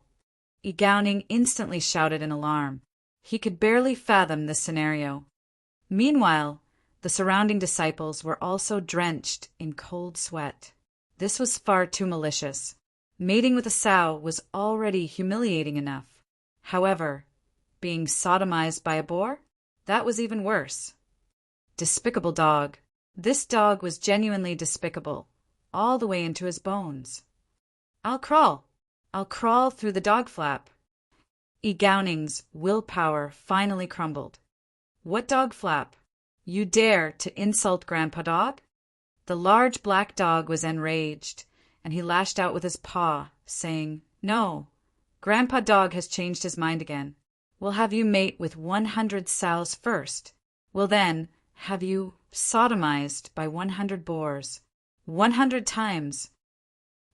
Gowning instantly shouted in alarm. He could barely fathom this scenario. Meanwhile, the surrounding disciples were also drenched in cold sweat. This was far too malicious. Mating with a sow was already humiliating enough. However, being sodomized by a boar? That was even worse. Despicable dog. This dog was genuinely despicable, all the way into his bones. I'll crawl through the dog flap." Gowning's willpower finally crumbled. "What dog flap? You dare to insult Grandpa Dog?" The large black dog was enraged, and he lashed out with his paw, saying, "No, Grandpa Dog has changed his mind again. We'll have you mate with 100 sows first. We'll then have you sodomized by 100 boars, 100 times."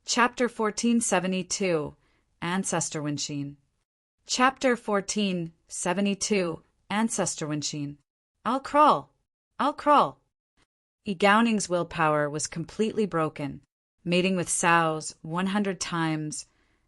Chapter 1472, Ancestor Winsheen. Chapter 1472, Ancestor Winsheen. I'll crawl. Gowning's willpower was completely broken, mating with sows 100 times,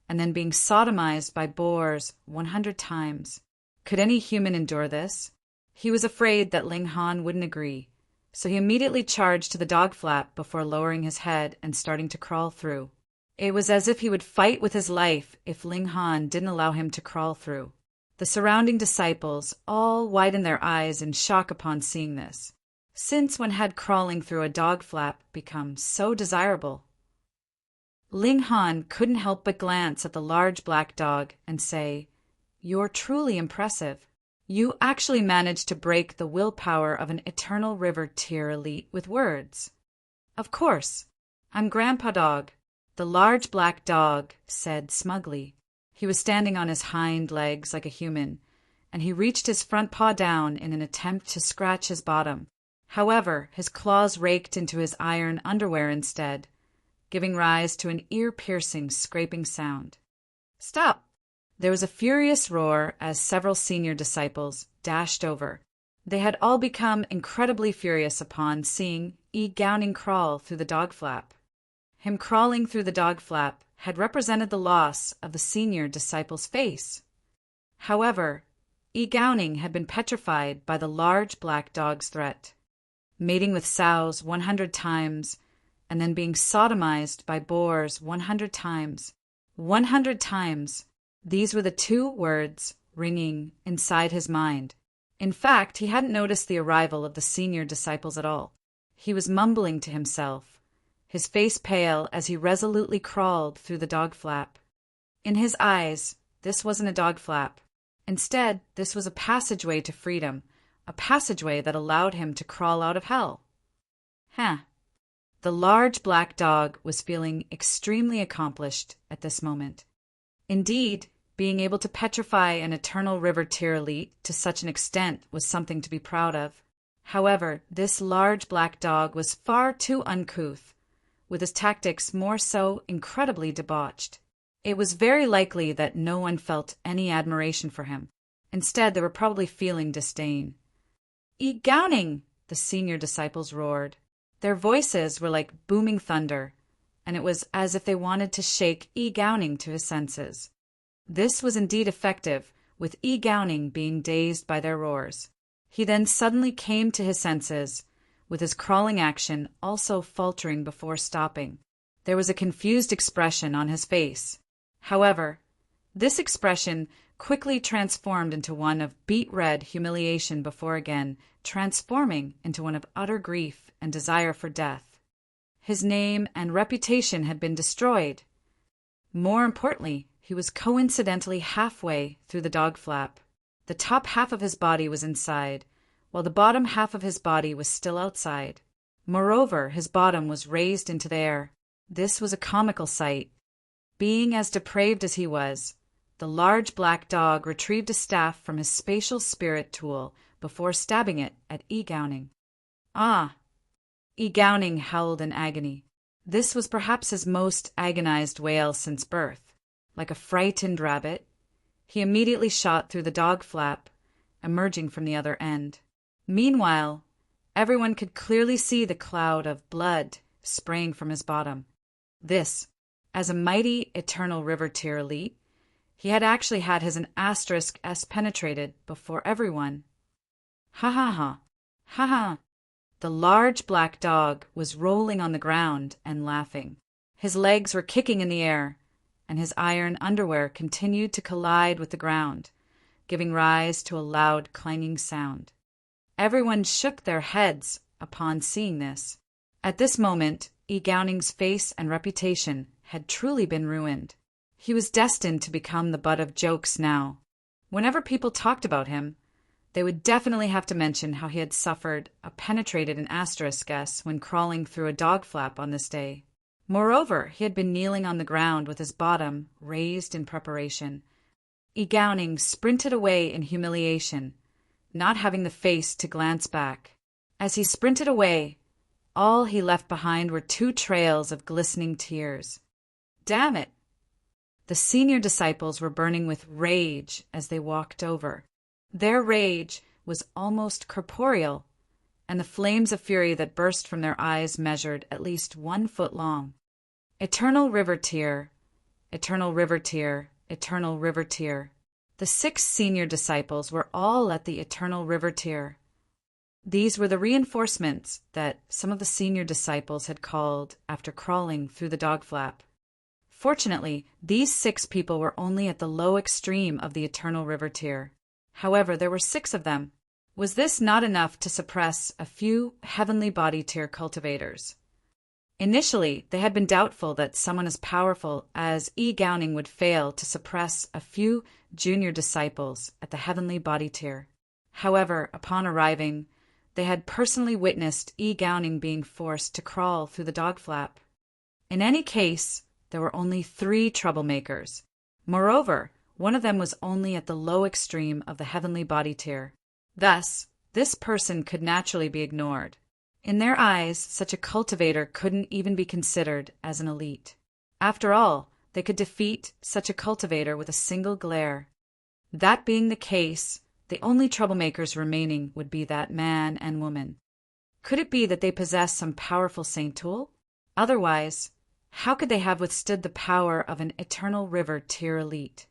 and then being sodomized by boars 100 times. Could any human endure this? He was afraid that Ling Han wouldn't agree, so he immediately charged to the dog flap before lowering his head and starting to crawl through. It was as if he would fight with his life if Ling Han didn't allow him to crawl through. The surrounding disciples all widened their eyes in shock upon seeing this. Since when had crawling through a dog flap become so desirable? Ling Han couldn't help but glance at the large black dog and say, "You're truly impressive. You actually managed to break the willpower of an Eternal River tier elite with words." "Of course, I'm Grandpa Dog," the large black dog said smugly. He was standing on his hind legs like a human, and he reached his front paw down in an attempt to scratch his bottom. However, his claws raked into his iron underwear instead, giving rise to an ear-piercing scraping sound. "Stop!" There was a furious roar as several senior disciples dashed over. They had all become incredibly furious upon seeing Gowning crawl through the dog flap. Him crawling through the dog flap had represented the loss of the senior disciple's face. However, Gowning had been petrified by the large black dog's threat. Mating with sows 100 times, and then being sodomized by boars 100 times. 100 times. These were the two words ringing inside his mind. In fact, he hadn't noticed the arrival of the senior disciples at all. He was mumbling to himself, his face pale as he resolutely crawled through the dog flap. In his eyes, this wasn't a dog flap. Instead, this was a passageway to freedom, a passageway that allowed him to crawl out of hell. The large black dog was feeling extremely accomplished at this moment. Indeed, being able to petrify an Eternal River tier elite to such an extent was something to be proud of. However, this large black dog was far too uncouth, with his tactics more so incredibly debauched. It was very likely that no one felt any admiration for him. Instead, they were probably feeling disdain. "Gowning!" the senior disciples roared. Their voices were like booming thunder, and it was as if they wanted to shake Gowning to his senses. This was indeed effective, with Gowning being dazed by their roars. He then suddenly came to his senses, with his crawling action also faltering before stopping. There was a confused expression on his face. However, this expression quickly transformed into one of beet-red humiliation before again transforming into one of utter grief and desire for death. His name and reputation had been destroyed. More importantly, he was coincidentally halfway through the dog flap. The top half of his body was inside, while the bottom half of his body was still outside. Moreover, his bottom was raised into the air. This was a comical sight. Being as depraved as he was, the large black dog retrieved a staff from his spatial spirit tool before stabbing it at Gowning. "Ah!" Gowning howled in agony. This was perhaps his most agonized wail since birth. Like a frightened rabbit, he immediately shot through the dog flap, emerging from the other end. Meanwhile, Everyone could clearly see the cloud of blood spraying from his bottom. This, as a mighty eternal river tier elite, he had actually had his asterisk S penetrated before everyone. Ha ha ha, ha ha. The large black dog was rolling on the ground and laughing. His legs were kicking in the air, and his iron underwear continued to collide with the ground, giving rise to a loud clanging sound. Everyone shook their heads upon seeing this. At this moment, E. Gowning's face and reputation had truly been ruined. He was destined to become the butt of jokes now. Whenever people talked about him, they would definitely have to mention how he had suffered a penetrated an asterisk S when crawling through a dog flap on this day. Moreover, he had been kneeling on the ground with his bottom raised in preparation. E. Gowning sprinted away in humiliation, not having the face to glance back. As he sprinted away, all he left behind were 2 trails of glistening tears. Damn it! The senior disciples were burning with rage as they walked over. Their rage was almost corporeal, and the flames of fury that burst from their eyes measured at least 1 foot long. Eternal river tier, eternal river tier, eternal river tier. The 6 senior disciples were all at the eternal river tier. These were the reinforcements that some of the senior disciples had called after crawling through the dog flap. Fortunately, these 6 people were only at the low extreme of the eternal river tier. However, there were 6 of them. Was this not enough to suppress a few heavenly body tier cultivators? Initially, they had been doubtful that someone as powerful as E. Gowning would fail to suppress a few junior disciples at the heavenly body tier. However, upon arriving, they had personally witnessed E. Gowning being forced to crawl through the dog flap. In any case, there were only 3 troublemakers. Moreover, one of them was only at the low extreme of the heavenly body tier. Thus, this person could naturally be ignored. In their eyes, such a cultivator couldn't even be considered as an elite. After all, they could defeat such a cultivator with a single glare. That being the case, the only troublemakers remaining would be that man and woman. Could it be that they possessed some powerful saint tool? Otherwise, how could they have withstood the power of an eternal river tier elite?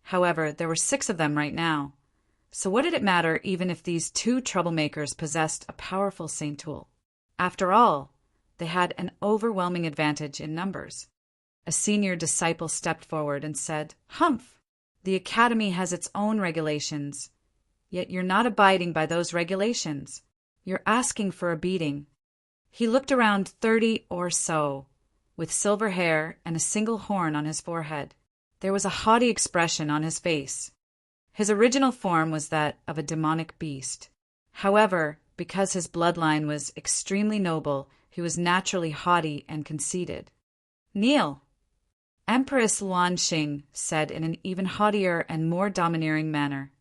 However, there were 6 of them right now. So what did it matter even if these 2 troublemakers possessed a powerful saint tool? After all, they had an overwhelming advantage in numbers. A senior disciple stepped forward and said, "Humph! The Academy has its own regulations, yet you're not abiding by those regulations. You're asking for a beating." He looked around 30 or so, with silver hair and a single horn on his forehead. There was a haughty expression on his face. His original form was that of a demonic beast. However, because his bloodline was extremely noble, he was naturally haughty and conceited. "Kneel," Empress Luanxing said in an even haughtier and more domineering manner.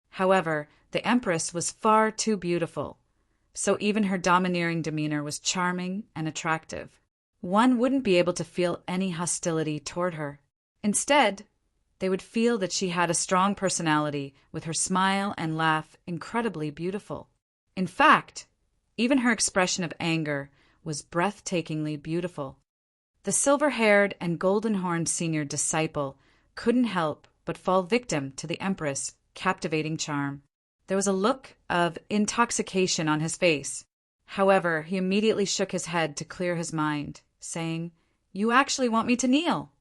However, the Empress was far too beautiful, so even her domineering demeanor was charming and attractive. One wouldn't be able to feel any hostility toward her. Instead, they would feel that she had a strong personality, with her smile and laugh incredibly beautiful. In fact, even her expression of anger was breathtakingly beautiful. The silver-haired and golden-horned senior disciple couldn't help but fall victim to the Empress' captivating charm. There was a look of intoxication on his face. However, he immediately shook his head to clear his mind, saying, "You actually want me to kneel?"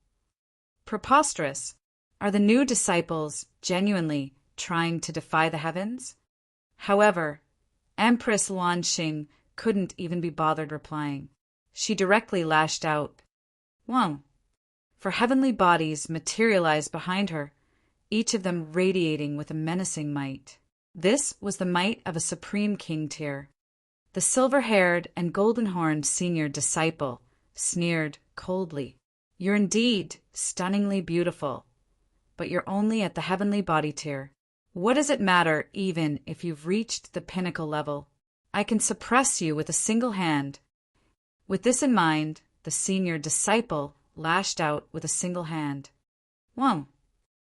Preposterous. Are the new disciples genuinely trying to defy the heavens? However, Empress Luanxing couldn't even be bothered replying. She directly lashed out. "Whoa!" For heavenly bodies materialized behind her, each of them radiating with a menacing might. This was the might of a supreme king tier. The silver-haired and golden-horned senior disciple sneered coldly. "You're indeed stunningly beautiful, but you're only at the heavenly body tier. What does it matter even if you've reached the pinnacle level? I can suppress you with a single hand." With this in mind, the senior disciple lashed out with a single hand. Whoa!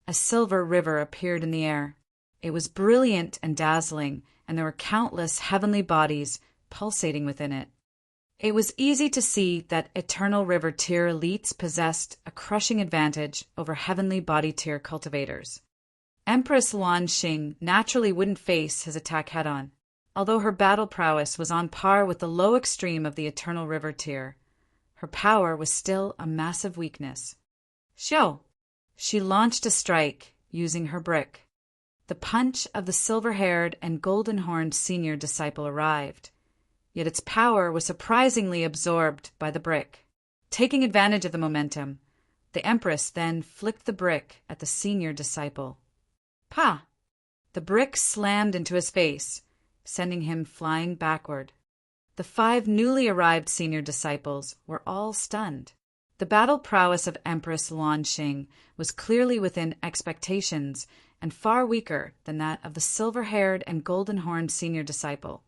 A silver river appeared in the air. It was brilliant and dazzling, and there were countless heavenly bodies pulsating within it. It was easy to see that Eternal River Tier elites possessed a crushing advantage over Heavenly Body Tier cultivators. Empress Luan Xing naturally wouldn't face his attack head-on. Although her battle prowess was on par with the low extreme of the Eternal River Tier, her power was still a massive weakness. Xiao! She launched a strike, using her brick. The punch of the silver-haired and golden-horned senior disciple arrived, yet its power was surprisingly absorbed by the brick. Taking advantage of the momentum, the Empress then flicked the brick at the senior disciple. Pa! The brick slammed into his face, sending him flying backward. The 5 newly arrived senior disciples were all stunned. The battle prowess of Empress Luan Xing was clearly within expectations and far weaker than that of the silver-haired and golden-horned senior disciple.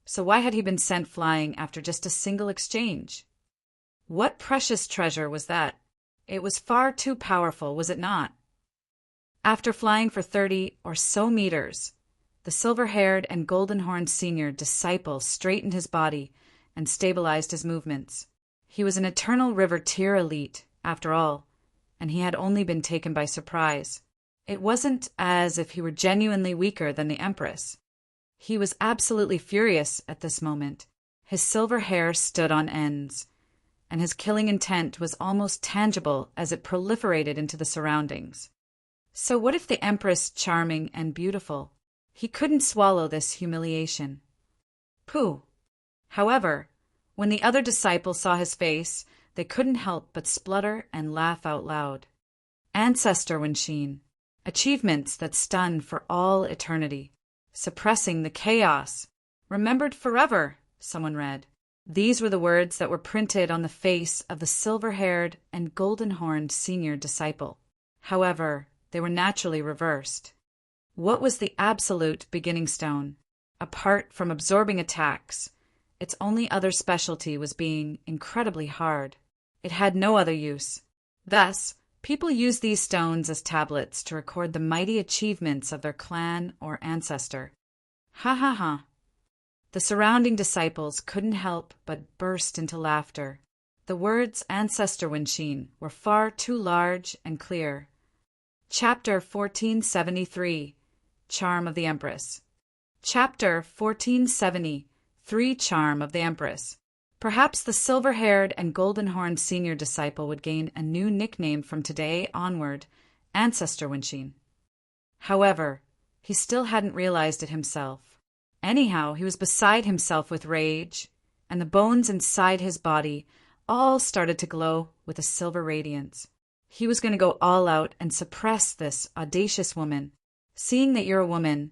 So why had he been sent flying after just a single exchange? What precious treasure was that? It was far too powerful, was it not? After flying for 30 or so meters, the silver-haired and golden-horned senior disciple straightened his body and stabilized his movements. He was an Eternal River Tier elite, after all, and he had only been taken by surprise. It wasn't as if he were genuinely weaker than the Empress. He was absolutely furious at this moment. His silver hair stood on ends, and his killing intent was almost tangible as it proliferated into the surroundings. So what if the Empress charming and beautiful? He couldn't swallow this humiliation. Pooh! However, when the other disciples saw his face, they couldn't help but splutter and laugh out loud. Ancestor Wenxin, achievements that stun for all eternity. Suppressing the chaos. Remembered forever, someone read. These were the words that were printed on the face of the silver-haired and golden-horned senior disciple. However, they were naturally reversed. What was the absolute beginning stone? Apart from absorbing attacks, its only other specialty was being incredibly hard. It had no other use. Thus, people used these stones as tablets to record the mighty achievements of their clan or ancestor. Ha ha ha. The surrounding disciples couldn't help but burst into laughter. The words Ancestor Wenxin were far too large and clear. Chapter 1473, Charm of the Empress. Chapter 1470, Charm of the Empress. Perhaps the silver-haired and golden-horned senior disciple would gain a new nickname from today onward, Ancestor Wenxin. However, he still hadn't realized it himself. Anyhow, he was beside himself with rage, and the bones inside his body all started to glow with a silver radiance. He was going to go all out and suppress this audacious woman. Seeing that you're a woman,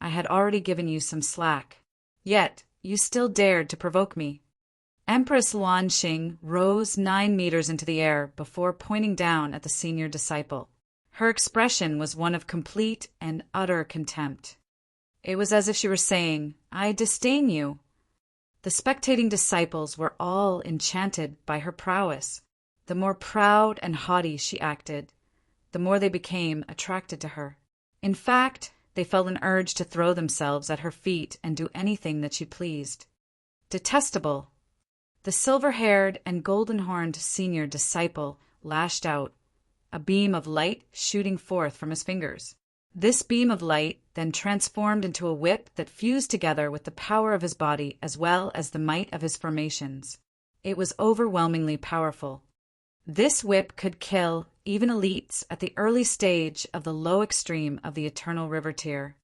I had already given you some slack. Yet, you still dared to provoke me. Empress Luan Xing rose 9 meters into the air before pointing down at the senior disciple. Her expression was one of complete and utter contempt. It was as if she were saying, I disdain you. The spectating disciples were all enchanted by her prowess. The more proud and haughty she acted, the more they became attracted to her. In fact, they felt an urge to throw themselves at her feet and do anything that she pleased. Detestable! The silver-haired and golden-horned senior disciple lashed out, a beam of light shooting forth from his fingers. This beam of light then transformed into a whip that fused together with the power of his body as well as the might of his formations. It was overwhelmingly powerful. This whip could kill even elites at the early stage of the low extreme of the Eternal River Tier.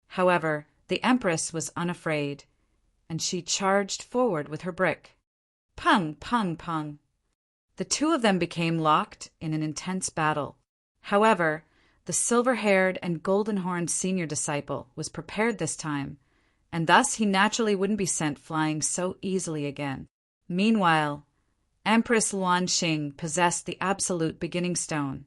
However, the Empress was unafraid, and she charged forward with her brick. Pung, pung, pung. The two of them became locked in an intense battle. However, the silver-haired and golden-horned senior disciple was prepared this time, and thus he naturally wouldn't be sent flying so easily again. Meanwhile, Empress Luan Xing possessed the absolute beginning stone,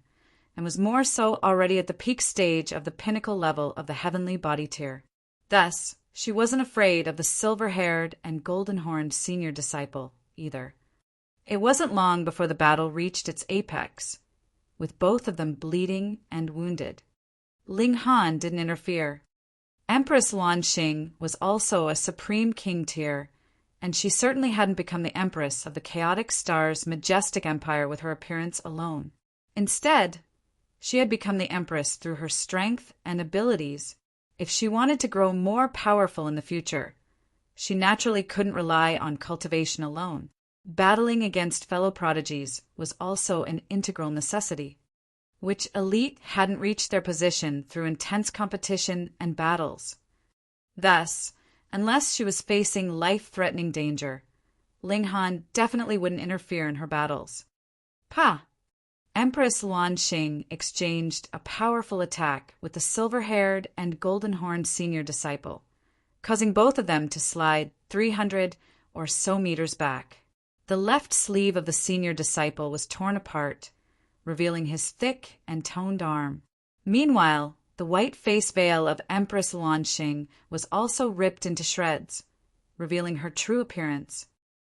and was more so already at the peak stage of the pinnacle level of the heavenly body tier. Thus, she wasn't afraid of the silver-haired and golden-horned senior disciple, either. It wasn't long before the battle reached its apex, with both of them bleeding and wounded. Ling Han didn't interfere. Empress Luan Xing was also a supreme king tier, and she certainly hadn't become the empress of the chaotic star's majestic empire with her appearance alone. Instead, she had become the empress through her strength and abilities. If she wanted to grow more powerful in the future, she naturally couldn't rely on cultivation alone. Battling against fellow prodigies was also an integral necessity, which elite hadn't reached their position through intense competition and battles. Thus, unless she was facing life-threatening danger, Ling Han definitely wouldn't interfere in her battles. Pa! Empress Luanxing exchanged a powerful attack with the silver-haired and golden-horned senior disciple, causing both of them to slide 300 or so meters back. The left sleeve of the senior disciple was torn apart, revealing his thick and toned arm. Meanwhile, the white face veil of Empress Luanxing was also ripped into shreds, revealing her true appearance.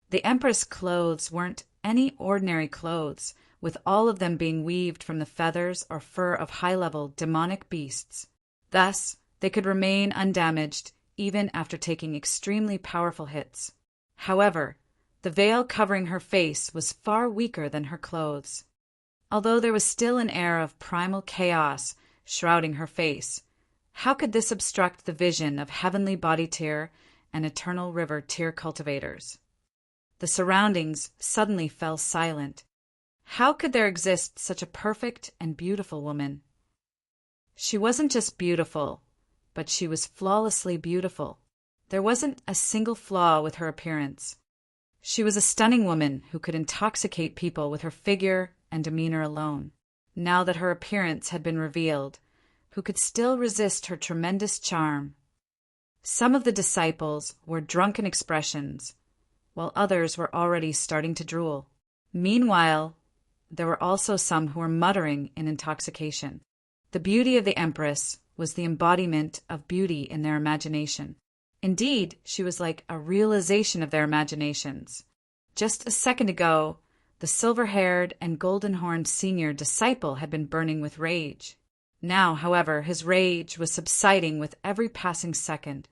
The Empress' clothes weren't any ordinary clothes, with all of them being weaved from the feathers or fur of high-level demonic beasts. Thus, they could remain undamaged even after taking extremely powerful hits. However, the veil covering her face was far weaker than her clothes. Although there was still an air of primal chaos shrouding her face, how could this obstruct the vision of heavenly body tier and eternal river tier cultivators? The surroundings suddenly fell silent. How could there exist such a perfect and beautiful woman? She wasn't just beautiful, but she was flawlessly beautiful. There wasn't a single flaw with her appearance. She was a stunning woman who could intoxicate people with her figure and demeanor alone. Now that her appearance had been revealed, who could still resist her tremendous charm? Some of the disciples were drunk in expressions, while others were already starting to drool. Meanwhile, there were also some who were muttering in intoxication. The beauty of the Empress was the embodiment of beauty in their imagination. Indeed, she was like a realization of their imaginations. Just a second ago, the silver-haired and golden-horned senior disciple had been burning with rage. Now, however, his rage was subsiding with every passing second.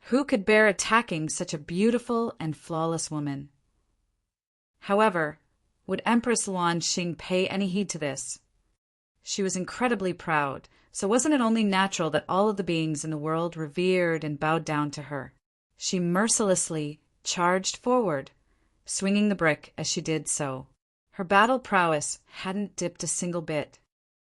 Who could bear attacking such a beautiful and flawless woman? However, would Empress Luanxing pay any heed to this? She was incredibly proud, so wasn't it only natural that all of the beings in the world revered and bowed down to her? She mercilessly charged forward, swinging the brick as she did so. Her battle prowess hadn't dipped a single bit.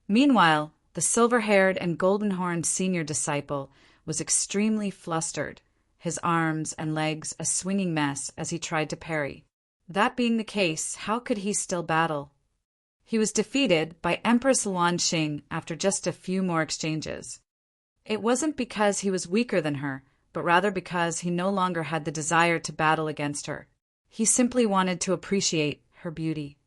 Meanwhile, the silver-haired and golden-horned senior disciple was extremely flustered, his arms and legs a swinging mess as he tried to parry. That being the case, how could he still battle? He was defeated by Empress Luanxing after just a few more exchanges. It wasn't because he was weaker than her, but rather because he no longer had the desire to battle against her. He simply wanted to appreciate her beauty.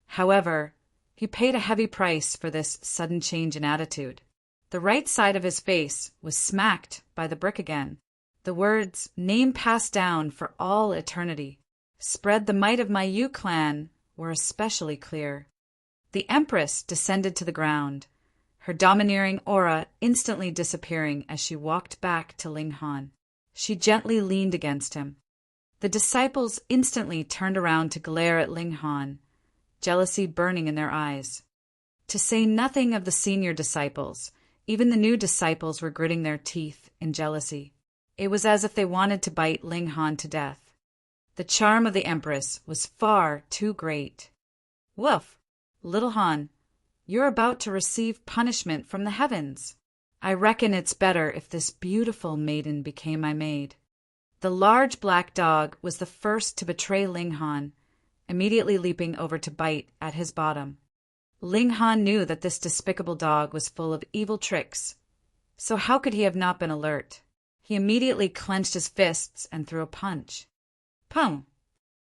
However, he paid a heavy price for this sudden change in attitude. The right side of his face was smacked by the brick again. The words, "Name passed down for all eternity. Spread the might of my Yu clan," were especially clear. The Empress descended to the ground, her domineering aura instantly disappearing as she walked back to Ling Han. She gently leaned against him. The disciples instantly turned around to glare at Ling Han, jealousy burning in their eyes. To say nothing of the senior disciples, even the new disciples were gritting their teeth in jealousy. It was as if they wanted to bite Ling Han to death. The charm of the Empress was far too great. "Woof! Little Han, you're about to receive punishment from the heavens. I reckon it's better if this beautiful maiden became my maid." The large black dog was the first to betray Ling Han, immediately leaping over to bite at his bottom. Ling Han knew that this despicable dog was full of evil tricks, so how could he have not been alert? He immediately clenched his fists and threw a punch. Pum!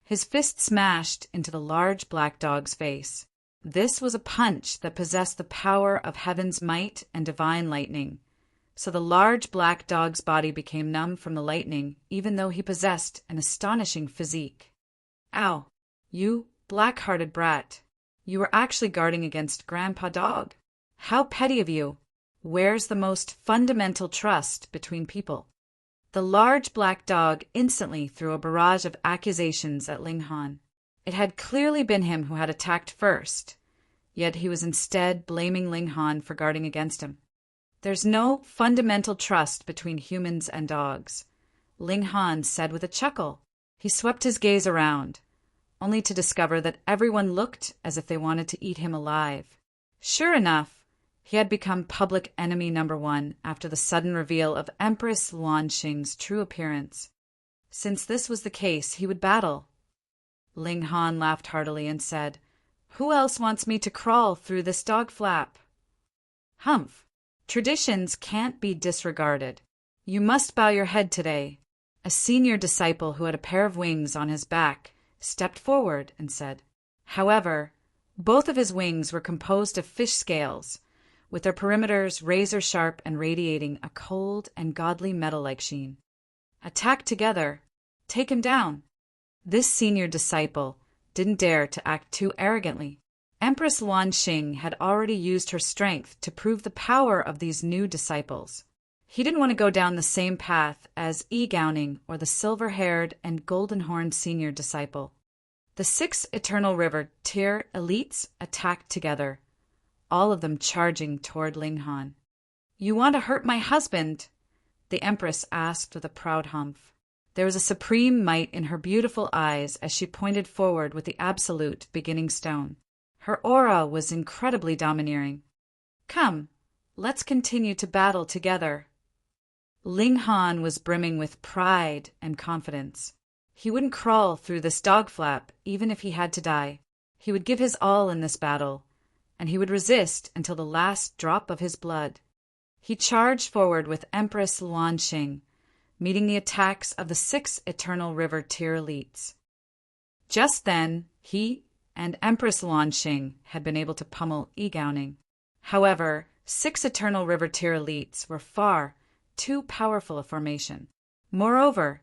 His fist smashed into the large black dog's face. This was a punch that possessed the power of heaven's might and divine lightning, so the large black dog's body became numb from the lightning, even though he possessed an astonishing physique. Ow! You black-hearted brat! You were actually guarding against Grandpa Dog. How petty of you! Where's the most fundamental trust between people? The large black dog instantly threw a barrage of accusations at Ling Han. It had clearly been him who had attacked first, yet he was instead blaming Ling Han for guarding against him. There's no fundamental trust between humans and dogs, Ling Han said with a chuckle. He swept his gaze around, only to discover that everyone looked as if they wanted to eat him alive. Sure enough, he had become public enemy number one after the sudden reveal of Empress Luanxing's true appearance. Since this was the case, he would battle. Ling Han laughed heartily and said, "Who else wants me to crawl through this dog flap?" "Humph! Traditions can't be disregarded. You must bow your head today." A senior disciple who had a pair of wings on his back stepped forward and said. However, both of his wings were composed of fish scales, with their perimeters razor-sharp and radiating a cold and godly metal-like sheen. "Attack together. Take him down." This senior disciple didn't dare to act too arrogantly. Empress Luanxing had already used her strength to prove the power of these new disciples. He didn't want to go down the same path as Yi-Gowning or the silver-haired and golden-horned senior disciple. The 6 Eternal River tier elites attacked together, all of them charging toward Ling Han. "You want to hurt my husband?" the Empress asked with a proud humph. There was a supreme might in her beautiful eyes as she pointed forward with the absolute beginning stone. Her aura was incredibly domineering. "Come, let's continue to battle together." Ling Han was brimming with pride and confidence. He wouldn't crawl through this dog flap even if he had to die. He would give his all in this battle, and he would resist until the last drop of his blood. He charged forward with Empress Luanxing, meeting the attacks of the 6 Eternal River tier elites. Just then, he and Empress Luanxing had been able to pummel Yi-Gowning. However, 6 Eternal River tier elites were far too powerful a formation. Moreover,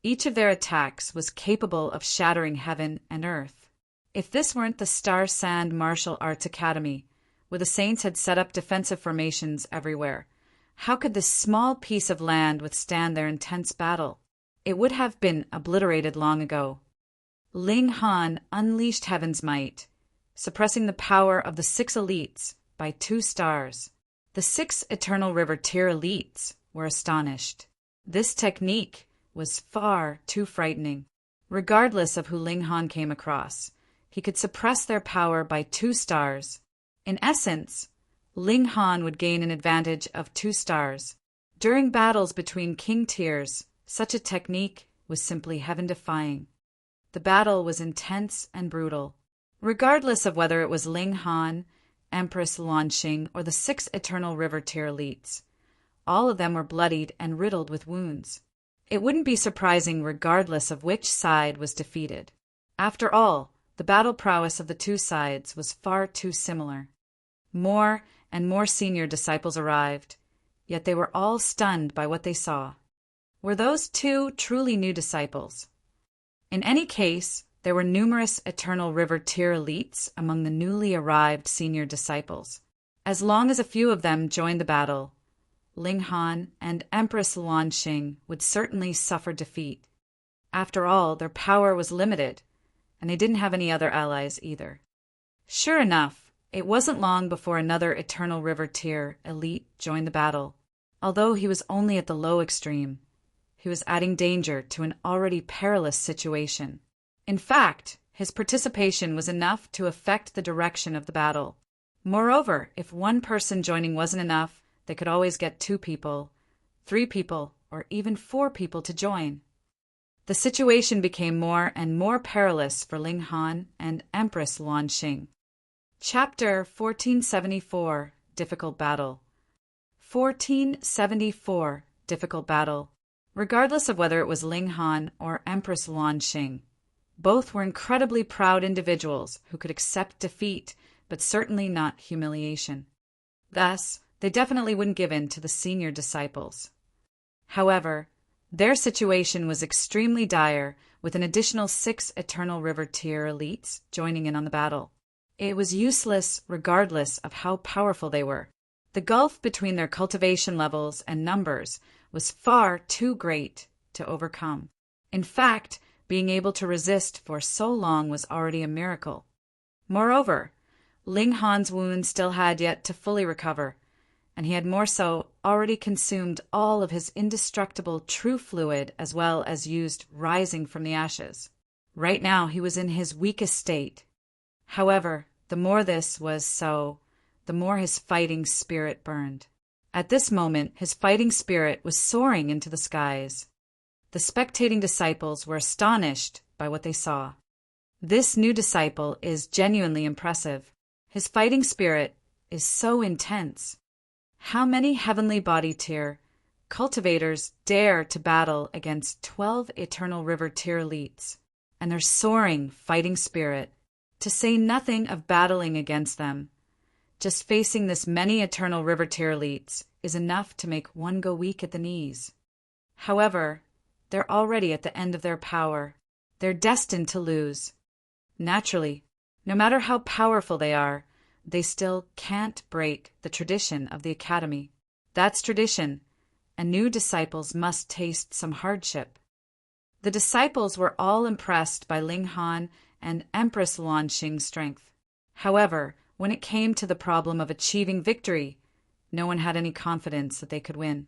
each of their attacks was capable of shattering heaven and earth. If this weren't the Star Sand Martial Arts Academy, where the saints had set up defensive formations everywhere, how could this small piece of land withstand their intense battle? It would have been obliterated long ago. Ling Han unleashed heaven's might, suppressing the power of the 6 elites by 2 stars. The 6 Eternal River tier elites were astonished. This technique was far too frightening. Regardless of who Ling Han came across, he could suppress their power by 2 stars. In essence, Ling Han would gain an advantage of 2 stars. During battles between king tiers, such a technique was simply heaven-defying. The battle was intense and brutal. Regardless of whether it was Ling Han, Empress Luanxing, or the 6 Eternal River tier elites, all of them were bloodied and riddled with wounds. It wouldn't be surprising regardless of which side was defeated. After all, the battle prowess of the 2 sides was far too similar. More and more senior disciples arrived, yet they were all stunned by what they saw. Were those 2 truly new disciples? In any case, there were numerous Eternal River tier elites among the newly arrived senior disciples. As long as a few of them joined the battle, Ling Han and Empress Luanxing would certainly suffer defeat. After all, their power was limited, and they didn't have any other allies either. Sure enough, it wasn't long before another Eternal River tier elite joined the battle. Although he was only at the low extreme, he was adding danger to an already perilous situation. In fact, his participation was enough to affect the direction of the battle. Moreover, if one person joining wasn't enough, they could always get 2 people, 3 people, or even 4 people to join. The situation became more and more perilous for Ling Han and Empress Luanxing. Chapter 1474, Difficult Battle. 1474, Difficult Battle. Regardless of whether it was Ling Han or Empress Luanxing, both were incredibly proud individuals who could accept defeat, but certainly not humiliation. Thus, they definitely wouldn't give in to the senior disciples. However, their situation was extremely dire, with an additional 6 Eternal River tier elites joining in on the battle. It was useless regardless of how powerful they were. The gulf between their cultivation levels and numbers was far too great to overcome. In fact, being able to resist for so long was already a miracle. Moreover, Ling Han's wound still had yet to fully recover, and he had more so already consumed all of his indestructible true fluid as well as used rising from the ashes. Right now he was in his weakest state. However, the more this was so, the more his fighting spirit burned. At this moment, his fighting spirit was soaring into the skies. The spectating disciples were astonished by what they saw. This new disciple is genuinely impressive. His fighting spirit is so intense. How many heavenly body tier cultivators dare to battle against 12 eternal river tier elites and their soaring fighting spirit, to say nothing of battling against them? Just facing this many eternal river tier elites is enough to make one go weak at the knees. However, they're already at the end of their power. They're destined to lose. Naturally, no matter how powerful they are, they still can't break the tradition of the Academy. That's tradition, and new disciples must taste some hardship. The disciples were all impressed by Ling Han and Empress Luanxing's strength. However, when it came to the problem of achieving victory, no one had any confidence that they could win.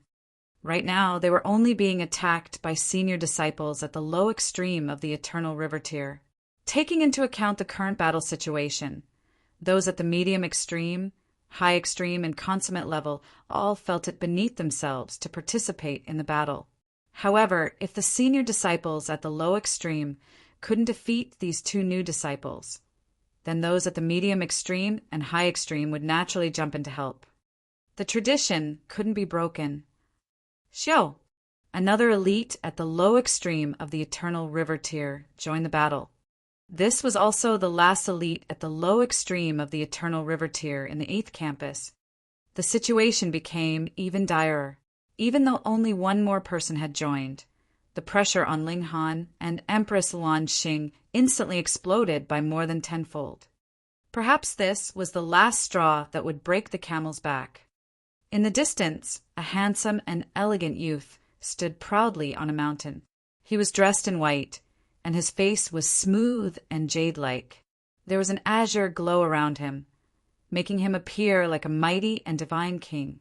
Right now, they were only being attacked by senior disciples at the low extreme of the Eternal River tier. Taking into account the current battle situation, those at the medium extreme, high extreme, and consummate level all felt it beneath themselves to participate in the battle. However, if the senior disciples at the low extreme couldn't defeat these two new disciples, then those at the medium extreme and high extreme would naturally jump in to help. The tradition couldn't be broken. Xiao, another elite at the low extreme of the Eternal River tier, joined the battle. This was also the last elite at the low extreme of the Eternal River tier in the 8th campus. The situation became even direr. Even though only one more person had joined, the pressure on Ling Han and Empress Luanxing instantly exploded by more than tenfold. Perhaps this was the last straw that would break the camel's back. In the distance, a handsome and elegant youth stood proudly on a mountain. He was dressed in white, and his face was smooth and jade-like. There was an azure glow around him, making him appear like a mighty and divine king.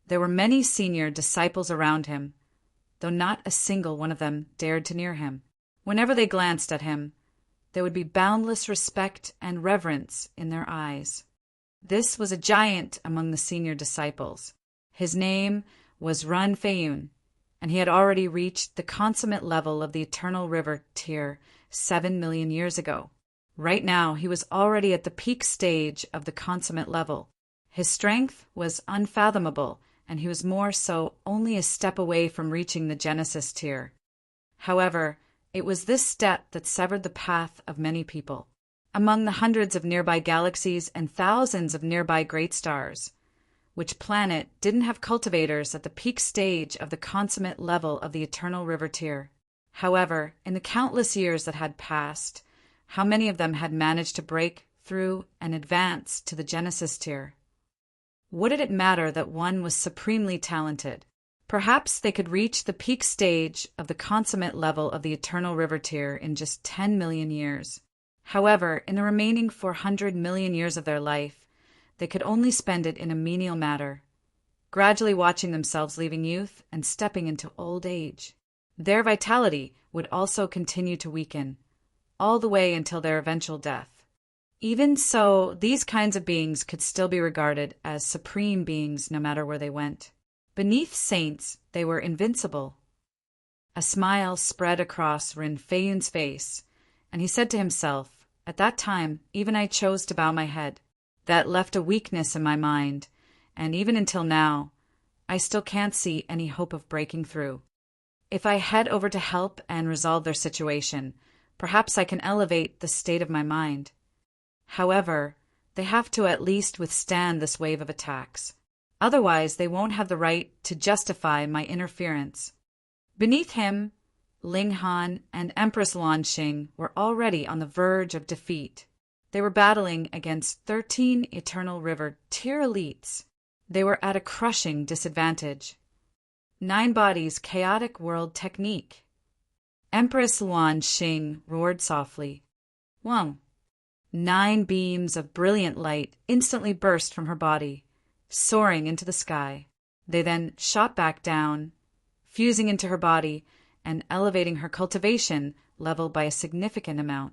There were many senior disciples around him, though not a single one of them dared to near him. Whenever they glanced at him, there would be boundless respect and reverence in their eyes. This was a giant among the senior disciples. His name was Run Feiyun, and he had already reached the consummate level of the Eternal River tier 7 million years ago. Right now, he was already at the peak stage of the consummate level. His strength was unfathomable, and he was more so only a step away from reaching the Genesis tier. However, it was this step that severed the path of many people. Among the hundreds of nearby galaxies and thousands of nearby great stars, which planet didn't have cultivators at the peak stage of the consummate level of the Eternal River tier? However, in the countless years that had passed, how many of them had managed to break through and advance to the Genesis tier? What did it matter that one was supremely talented? Perhaps they could reach the peak stage of the consummate level of the Eternal River tier in just 10 million years. However, in the remaining 400 million years of their life, they could only spend it in a menial matter, gradually watching themselves leaving youth and stepping into old age. Their vitality would also continue to weaken, all the way until their eventual death. Even so, these kinds of beings could still be regarded as supreme beings no matter where they went. Beneath saints, they were invincible. A smile spread across Ren Feiyun's face, and he said to himself, "At that time, even I chose to bow my head. That left a weakness in my mind, and even until now, I still can't see any hope of breaking through. If I head over to help and resolve their situation, perhaps I can elevate the state of my mind. However, they have to at least withstand this wave of attacks. Otherwise, they won't have the right to justify my interference." Beneath him, Ling Han and Empress Luanxing were already on the verge of defeat. They were battling against 13 Eternal River tier elites. They were at a crushing disadvantage. Nine Bodies Chaotic World Technique. Empress Luan Xing roared softly. Wang. 9 beams of brilliant light instantly burst from her body, soaring into the sky. They then shot back down, fusing into her body and elevating her cultivation level by a significant amount.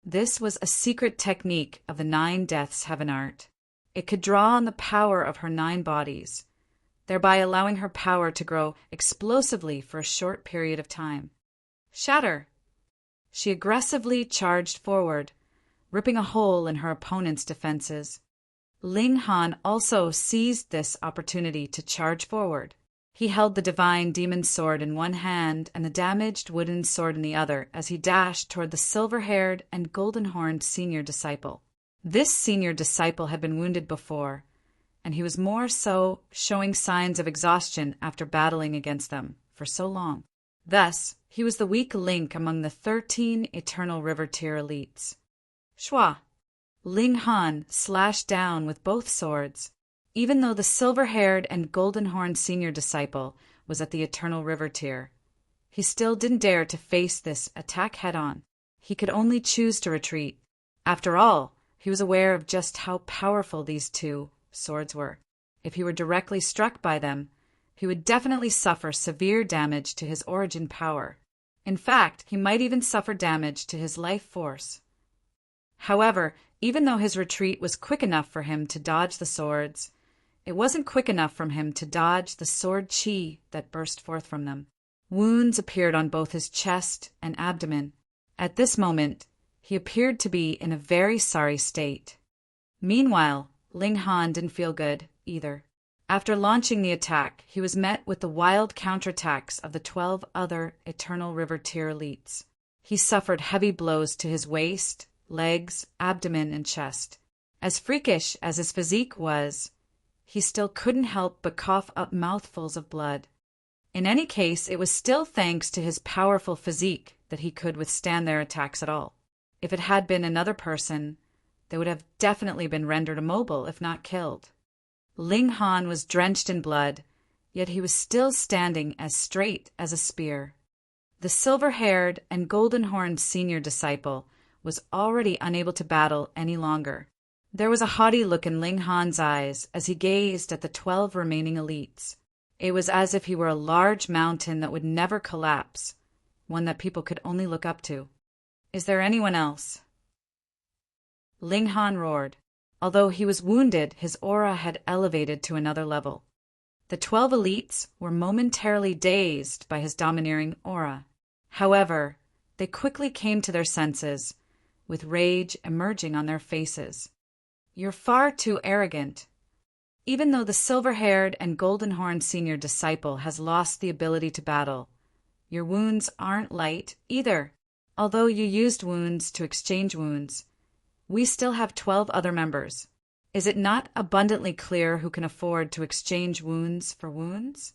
This was a secret technique of the 9 Deaths Heaven art. It could draw on the power of her 9 bodies, thereby allowing her power to grow explosively for a short period of time. Shatter! She aggressively charged forward, ripping a hole in her opponent's defenses. Ling Han also seized this opportunity to charge forward. He held the divine demon sword in one hand and the damaged wooden sword in the other as he dashed toward the silver-haired and golden-horned senior disciple. This senior disciple had been wounded before, and he was more so showing signs of exhaustion after battling against them for so long. Thus, he was the weak link among the 13 Eternal River Tier elites. Shua! Ling Han slashed down with both swords. Even though the silver-haired and golden-horned senior disciple was at the Eternal River Tier, he still didn't dare to face this attack head-on. He could only choose to retreat. After all, he was aware of just how powerful these 2 swords were. If he were directly struck by them, he would definitely suffer severe damage to his origin power. In fact, he might even suffer damage to his life force. However, even though his retreat was quick enough for him to dodge the swords, it wasn't quick enough from him to dodge the sword chi that burst forth from them. Wounds appeared on both his chest and abdomen. At this moment, he appeared to be in a very sorry state. Meanwhile, Ling Han didn't feel good either. After launching the attack, he was met with the wild counterattacks of the 12 other Eternal River Tier elites. He suffered heavy blows to his waist, legs, abdomen, and chest. As freakish as his physique was, he still couldn't help but cough up mouthfuls of blood. In any case, it was still thanks to his powerful physique that he could withstand their attacks at all. If it had been another person, they would have definitely been rendered immobile, if not killed. Ling Han was drenched in blood, yet he was still standing as straight as a spear. The silver-haired and golden-horned senior disciple was already unable to battle any longer. There was a haughty look in Ling Han's eyes as he gazed at the 12 remaining elites. It was as if he were a large mountain that would never collapse, one that people could only look up to. Is there anyone else? Ling Han roared. Although he was wounded, his aura had elevated to another level. The 12 elites were momentarily dazed by his domineering aura. However, they quickly came to their senses, with rage emerging on their faces. You're far too arrogant. Even though the silver-haired and golden-horned senior disciple has lost the ability to battle, your wounds aren't light either. Although you used wounds to exchange wounds, we still have 12 other members. Is it not abundantly clear who can afford to exchange wounds for wounds?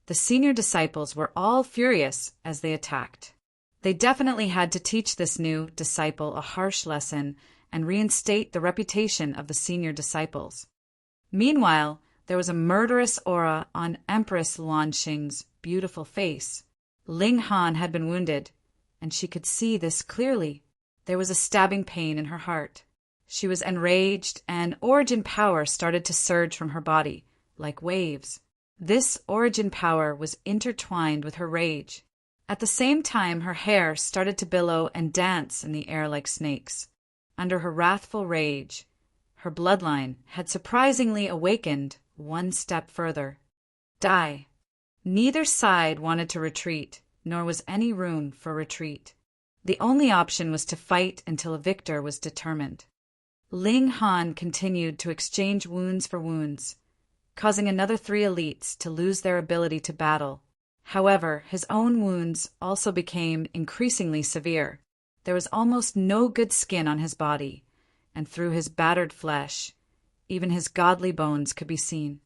The senior disciples were all furious as they attacked. They definitely had to teach this new disciple a harsh lesson and reinstate the reputation of the senior disciples. Meanwhile, there was a murderous aura on Empress Luanxing's beautiful face. Ling Han had been wounded, and she could see this clearly. There was a stabbing pain in her heart. She was enraged, and origin power started to surge from her body, like waves. This origin power was intertwined with her rage. At the same time, her hair started to billow and dance in the air like snakes. Under her wrathful rage, her bloodline had surprisingly awakened one step further. Die. Neither side wanted to retreat, nor was any room for retreat. The only option was to fight until a victor was determined. Ling Han continued to exchange wounds for wounds, causing another 3 elites to lose their ability to battle. However, his own wounds also became increasingly severe. There was almost no good skin on his body, and through his battered flesh, even his godly bones could be seen.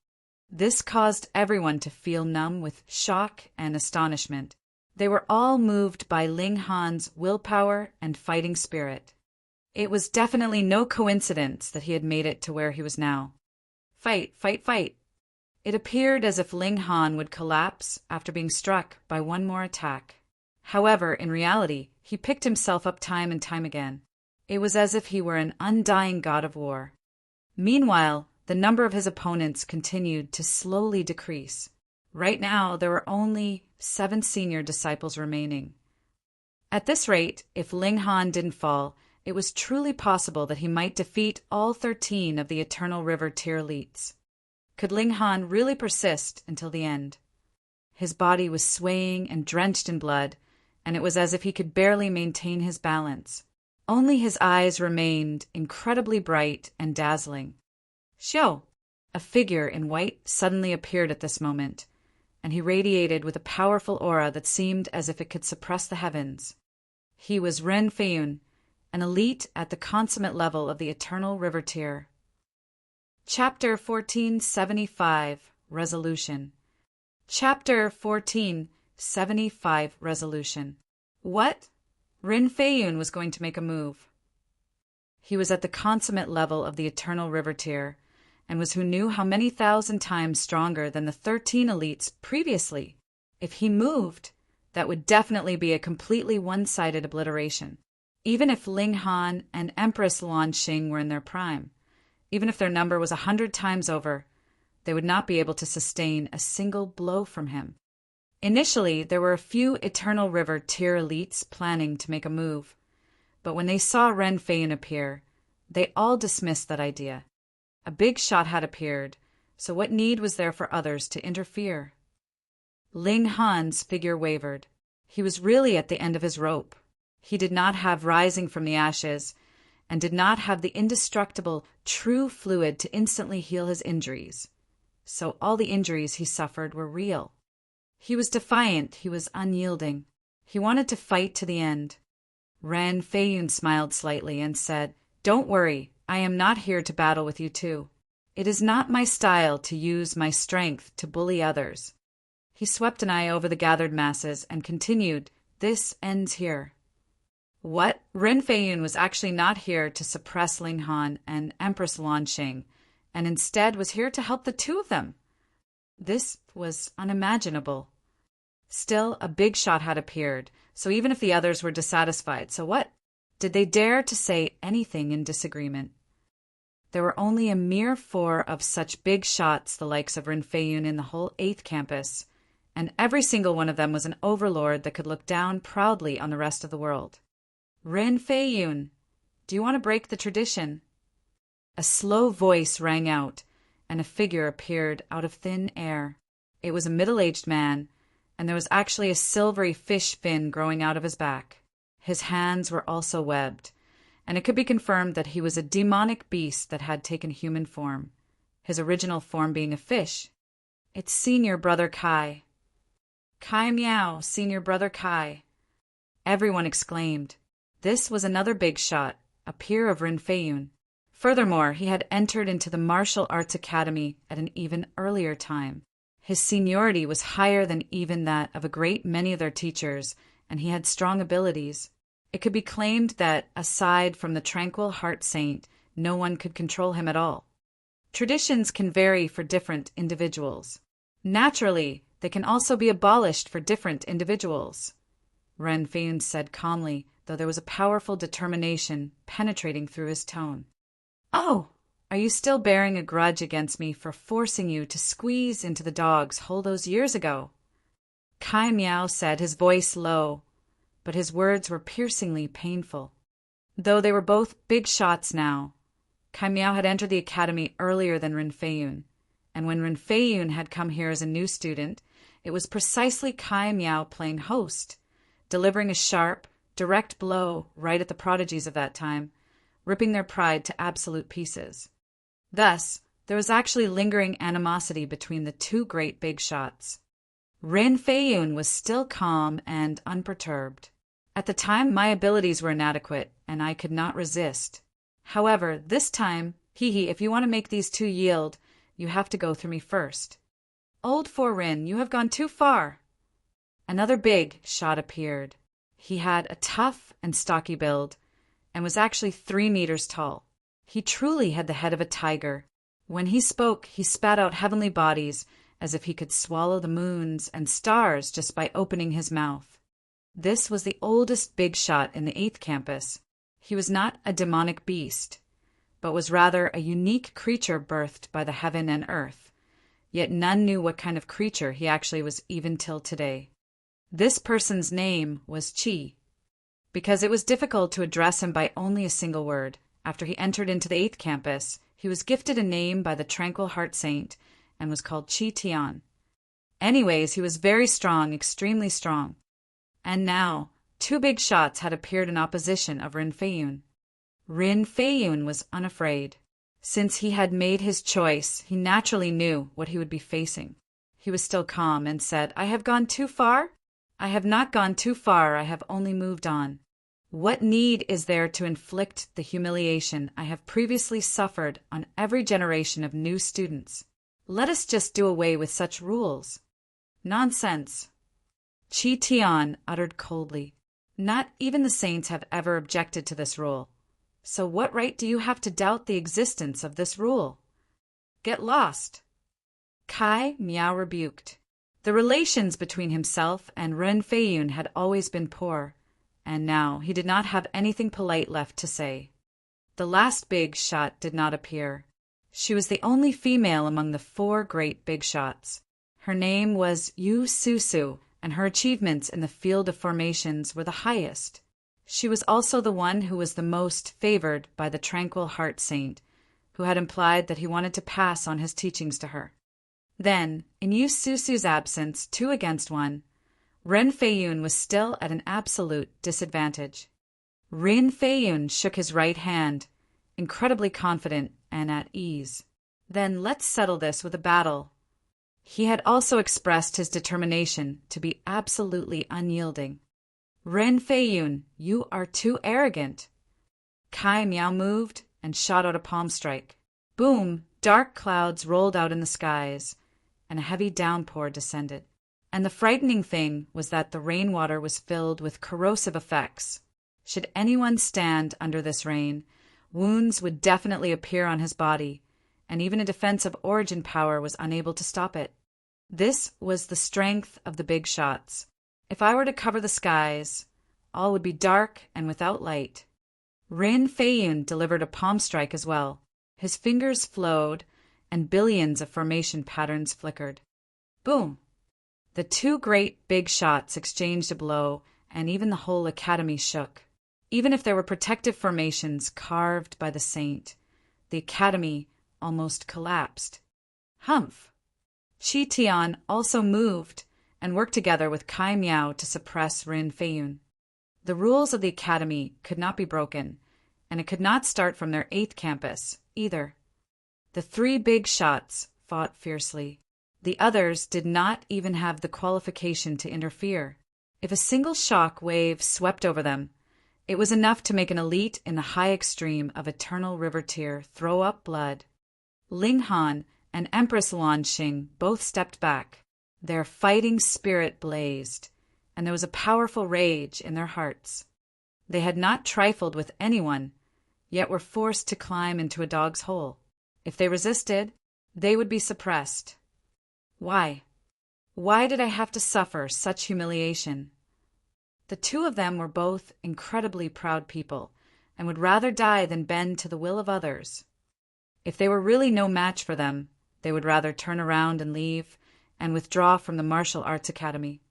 This caused everyone to feel numb with shock and astonishment. They were all moved by Ling Han's willpower and fighting spirit. It was definitely no coincidence that he had made it to where he was now. Fight, fight, fight. It appeared as if Ling Han would collapse after being struck by one more attack. However, in reality, he picked himself up time and time again. It was as if he were an undying god of war. Meanwhile, the number of his opponents continued to slowly decrease. Right now, there were only 7 senior disciples remaining. At this rate, if Ling Han didn't fall, it was truly possible that he might defeat all 13 of the Eternal River tier elites. Could Ling Han really persist until the end? His body was swaying and drenched in blood, and it was as if he could barely maintain his balance. Only his eyes remained incredibly bright and dazzling. Xiao! A figure in white suddenly appeared at this moment, and he radiated with a powerful aura that seemed as if it could suppress the heavens. He was Ren Feiyun, an elite at the consummate level of the Eternal River tier. Chapter 1475 Resolution. Chapter 1475 Resolution. What? Ren Feiyun was going to make a move. He was at the consummate level of the Eternal River tier, and was who knew how many thousand times stronger than the 13 elites previously. If he moved, that would definitely be a completely one-sided obliteration. Even if Ling Han and Empress Luan Xing were in their prime, even if their number was 100 times over, they would not be able to sustain a single blow from him. Initially, there were a few Eternal River tier elites planning to make a move, but when they saw Ren Feiyun appear, they all dismissed that idea. A big shot had appeared, so what need was there for others to interfere? Ling Han's figure wavered. He was really at the end of his rope. He did not have rising from the ashes, and did not have the indestructible, true fluid to instantly heal his injuries. So all the injuries he suffered were real. He was defiant, he was unyielding. He wanted to fight to the end. Ren Feiyun smiled slightly and said, "Don't worry, I am not here to battle with you too. It is not my style to use my strength to bully others." He swept an eye over the gathered masses and continued, "This ends here." What? Ren Feiyun was actually not here to suppress Ling Han and Empress Luan Xing, and instead was here to help the two of them. This was unimaginable. Still, a big shot had appeared, so even if the others were dissatisfied, so what? Did they dare to say anything in disagreement? There were only a mere 4 of such big shots, the likes of Ren Feiyun in the whole 8th campus, and every single one of them was an overlord that could look down proudly on the rest of the world. Ren Feiyun, do you want to break the tradition? A slow voice rang out, and a figure appeared out of thin air. It was a middle-aged man, and there was actually a silvery fish fin growing out of his back. His hands were also webbed, and it could be confirmed that he was a demonic beast that had taken human form, his original form being a fish. It's Senior Brother Kai. Kai Miao, Senior Brother Kai. Everyone exclaimed. This was another big shot, a peer of Ren Feiyun. Furthermore, he had entered into the martial arts academy at an even earlier time. His seniority was higher than even that of a great many of their teachers, and he had strong abilities. It could be claimed that, aside from the Tranquil Heart Saint, no one could control him at all. Traditions can vary for different individuals. Naturally, they can also be abolished for different individuals, Ren Feiyun said calmly, though there was a powerful determination penetrating through his tone. "Oh, are you still bearing a grudge against me for forcing you to squeeze into the dog's hole those years ago?" Kai Miao said, his voice low, but his words were piercingly painful. Though they were both big shots now, Kai Miao had entered the academy earlier than Ren Feiyun, and when Ren Feiyun had come here as a new student, it was precisely Kai Miao playing host, delivering a sharp, direct blow right at the prodigies of that time, ripping their pride to absolute pieces. Thus, there was actually lingering animosity between the two great big shots. Ren Feiyun was still calm and unperturbed. At the time, my abilities were inadequate, and I could not resist. However, this time, if you want to make these two yield, you have to go through me first. Old Ren, you have gone too far. Another big shot appeared. He had a tough and stocky build, and was actually 3 meters tall. He truly had the head of a tiger. When he spoke, he spat out heavenly bodies as if he could swallow the moons and stars just by opening his mouth. This was the oldest big shot in the 8th campus. He was not a demonic beast, but was rather a unique creature birthed by the heaven and earth. Yet none knew what kind of creature he actually was even till today. This person's name was Chi. Because it was difficult to address him by only a single word, after he entered into the 8th campus, he was gifted a name by the Tranquil Heart Saint and was called Chi Tian. Anyways, he was very strong, extremely strong. And now, 2 big shots had appeared in opposition of Rin Feiyun. Rin Feiyun was unafraid. Since he had made his choice, he naturally knew what he would be facing. He was still calm and said, "I have gone too far? I have not gone too far, I have only moved on. What need is there to inflict the humiliation I have previously suffered on every generation of new students? Let us just do away with such rules." "Nonsense," Chi Tian uttered coldly. "Not even the saints have ever objected to this rule. So what right do you have to doubt the existence of this rule? Get lost." Kai Miao rebuked. The relations between himself and Ren Feiyun had always been poor, and now he did not have anything polite left to say. The last big shot did not appear. She was the only female among the 4 great big shots. Her name was Yu Susu, and her achievements in the field of formations were the highest. She was also the one who was the most favored by the Tranquil Heart Saint, who had implied that he wanted to pass on his teachings to her. Then, in Yu Susu's absence, 2 against 1, Ren Feiyun was still at an absolute disadvantage. Ren Feiyun shook his right hand, incredibly confident and at ease. "Then let's settle this with a battle." He had also expressed his determination to be absolutely unyielding. "Ren Feiyun, you are too arrogant." Kai Miao moved and shot out a palm strike. Boom! Dark clouds rolled out in the skies, and a heavy downpour descended. And the frightening thing was that the rainwater was filled with corrosive effects. Should anyone stand under this rain, wounds would definitely appear on his body, and even a defensive origin power was unable to stop it. This was the strength of the big shots. If I were to cover the skies, all would be dark and without light. Ren Feiyun delivered a palm strike as well. His fingers flowed, and billions of formation patterns flickered. Boom! The 2 great big shots exchanged a blow, and even the whole academy shook. Even if there were protective formations carved by the saint, the academy almost collapsed. Humph! Chi Tian also moved and worked together with Kai Miao to suppress Ren Feiyun. The rules of the academy could not be broken, and it could not start from their 8th campus, either. The 3 big shots fought fiercely. The others did not even have the qualification to interfere. If a single shock wave swept over them, it was enough to make an elite in the high extreme of eternal river tear throw up blood. Ling Han and Empress Luanxing both stepped back. Their fighting spirit blazed, and there was a powerful rage in their hearts. They had not trifled with anyone, yet were forced to climb into a dog's hole. If they resisted, they would be suppressed. Why? Why did I have to suffer such humiliation? The 2 of them were both incredibly proud people, and would rather die than bend to the will of others. If they were really no match for them, they would rather turn around and leave, and withdraw from the martial arts academy.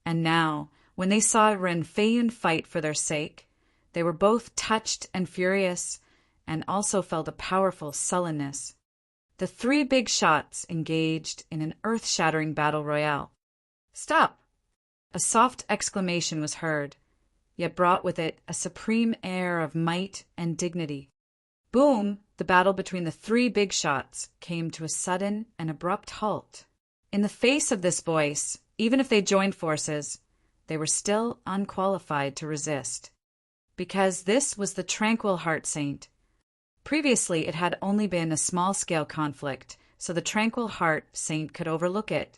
And now, when they saw Ren Feiyun fight for their sake, they were both touched and furious, and also felt a powerful sullenness. The 3 big shots engaged in an earth-shattering battle royale. "Stop!" A soft exclamation was heard, yet brought with it a supreme air of might and dignity. Boom! The battle between the 3 big shots came to a sudden and abrupt halt. In the face of this voice, even if they joined forces, they were still unqualified to resist. Because this was the Tranquil Heart Saint. Previously, it had only been a small-scale conflict, so the Tranquil Heart Saint could overlook it.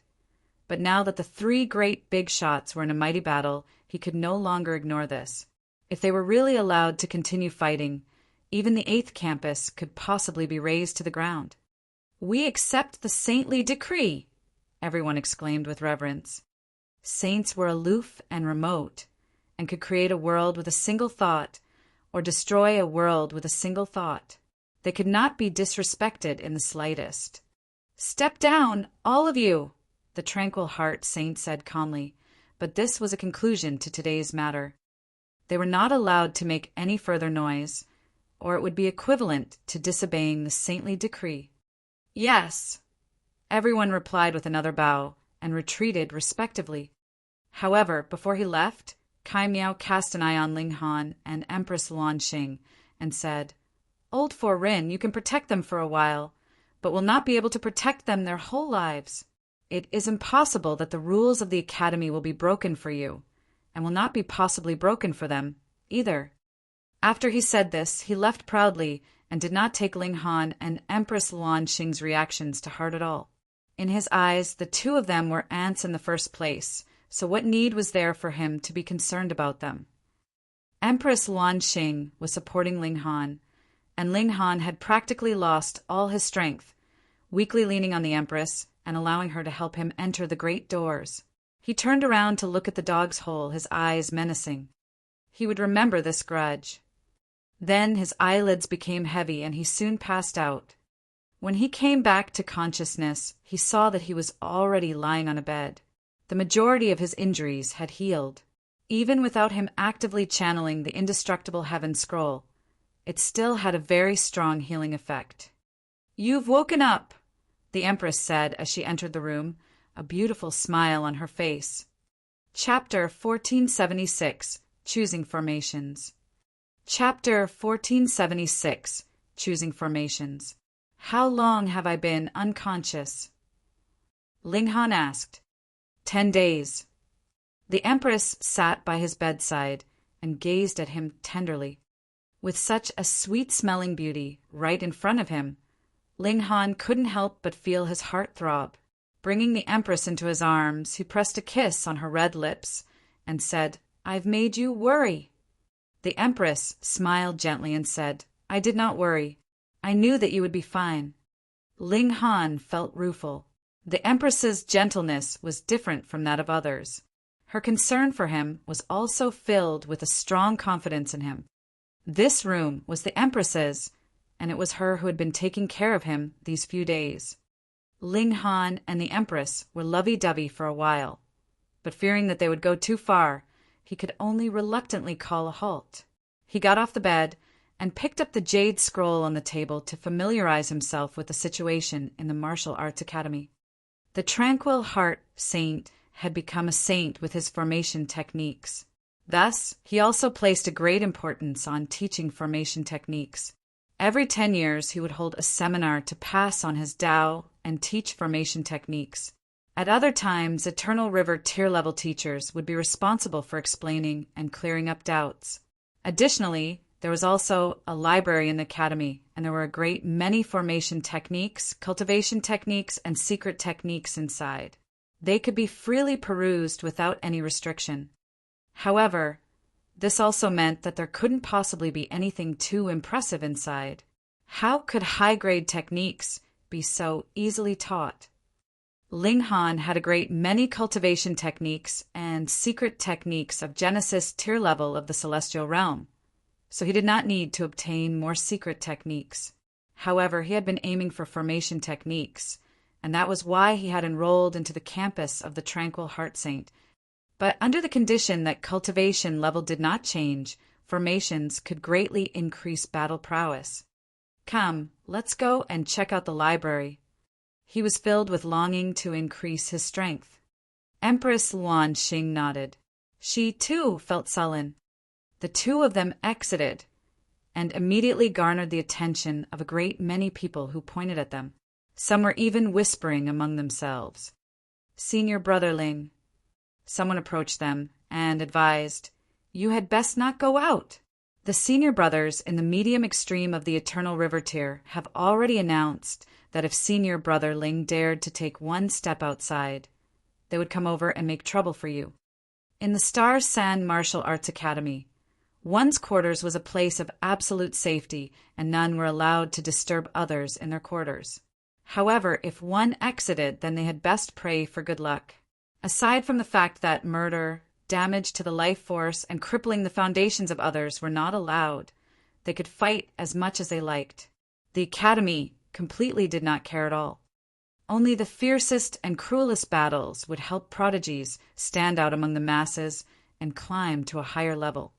But now that the 3 great big shots were in a mighty battle, he could no longer ignore this. If they were really allowed to continue fighting, even the 8th campus could possibly be razed to the ground. "We accept the saintly decree," everyone exclaimed with reverence. Saints were aloof and remote, and could create a world with a single thought, or destroy a world with a single thought. They could not be disrespected in the slightest. "Step down, all of you," the tranquil heart saint said calmly, but this was a conclusion to today's matter. They were not allowed to make any further noise, or it would be equivalent to disobeying the saintly decree. "Yes," everyone replied with another bow, and retreated respectively. However, before he left, Kai Miao cast an eye on Ling Han and Empress Luan Xing and said, "Old Four Rin, you can protect them for a while, but will not be able to protect them their whole lives. It is impossible that the rules of the academy will be broken for you, and will not be possibly broken for them, either." After he said this, he left proudly and did not take Ling Han and Empress Luan Xing's reactions to heart at all. In his eyes, the two of them were ants in the first place, so what need was there for him to be concerned about them? Empress Luan Xing was supporting Ling Han, and Ling Han had practically lost all his strength, weakly leaning on the Empress and allowing her to help him enter the great doors. He turned around to look at the dog's hole, his eyes menacing. He would remember this grudge. Then his eyelids became heavy and he soon passed out. When he came back to consciousness, he saw that he was already lying on a bed. The majority of his injuries had healed. Even without him actively channeling the indestructible heaven scroll, it still had a very strong healing effect. "You've woken up," the Empress said as she entered the room, a beautiful smile on her face. Chapter 1476, Choosing Formations. Chapter 1476, Choosing Formations. "How long have I been unconscious?" Ling Han asked. 10 days. The Empress sat by his bedside and gazed at him tenderly. With such a sweet-smelling beauty right in front of him, Ling Han couldn't help but feel his heart throb. Bringing the Empress into his arms, he pressed a kiss on her red lips and said, "I've made you worry." The Empress smiled gently and said, "I did not worry. I knew that you would be fine." Ling Han felt rueful. The Empress's gentleness was different from that of others. Her concern for him was also filled with a strong confidence in him. This room was the Empress's, and it was her who had been taking care of him these few days. Ling Han and the Empress were lovey-dovey for a while, but fearing that they would go too far, he could only reluctantly call a halt. He got off the bed and picked up the jade scroll on the table to familiarize himself with the situation in the martial arts academy. The tranquil heart saint had become a saint with his formation techniques. Thus, he also placed a great importance on teaching formation techniques. Every 10 years, he would hold a seminar to pass on his Tao and teach formation techniques. At other times, Eternal River tier-level teachers would be responsible for explaining and clearing up doubts. Additionally, there was also a library in the academy, and there were a great many formation techniques, cultivation techniques, and secret techniques inside. They could be freely perused without any restriction. However, this also meant that there couldn't possibly be anything too impressive inside. How could high-grade techniques be so easily taught? Ling Han had a great many cultivation techniques and secret techniques of Genesis tier level of the celestial realm, so he did not need to obtain more secret techniques. However, he had been aiming for formation techniques, and that was why he had enrolled into the campus of the Tranquil Heart Saint. But under the condition that cultivation level did not change, formations could greatly increase battle prowess. "Come, let's go and check out the library." He was filled with longing to increase his strength. Empress Luan Xing nodded. She, too, felt sullen. The two of them exited, and immediately garnered the attention of a great many people who pointed at them. Some were even whispering among themselves. "Senior Brother Ling." Someone approached them and advised, "You had best not go out." The senior brothers in the medium extreme of the Eternal River tier have already announced that if Senior Brother Ling dared to take one step outside, they would come over and make trouble for you. In the Star Sand Martial Arts Academy, one's quarters was a place of absolute safety, and none were allowed to disturb others in their quarters. However, if one exited, then they had best pray for good luck. Aside from the fact that murder, damage to the life force, and crippling the foundations of others were not allowed, they could fight as much as they liked. The Academy completely did not care at all. Only the fiercest and cruelest battles would help prodigies stand out among the masses and climb to a higher level.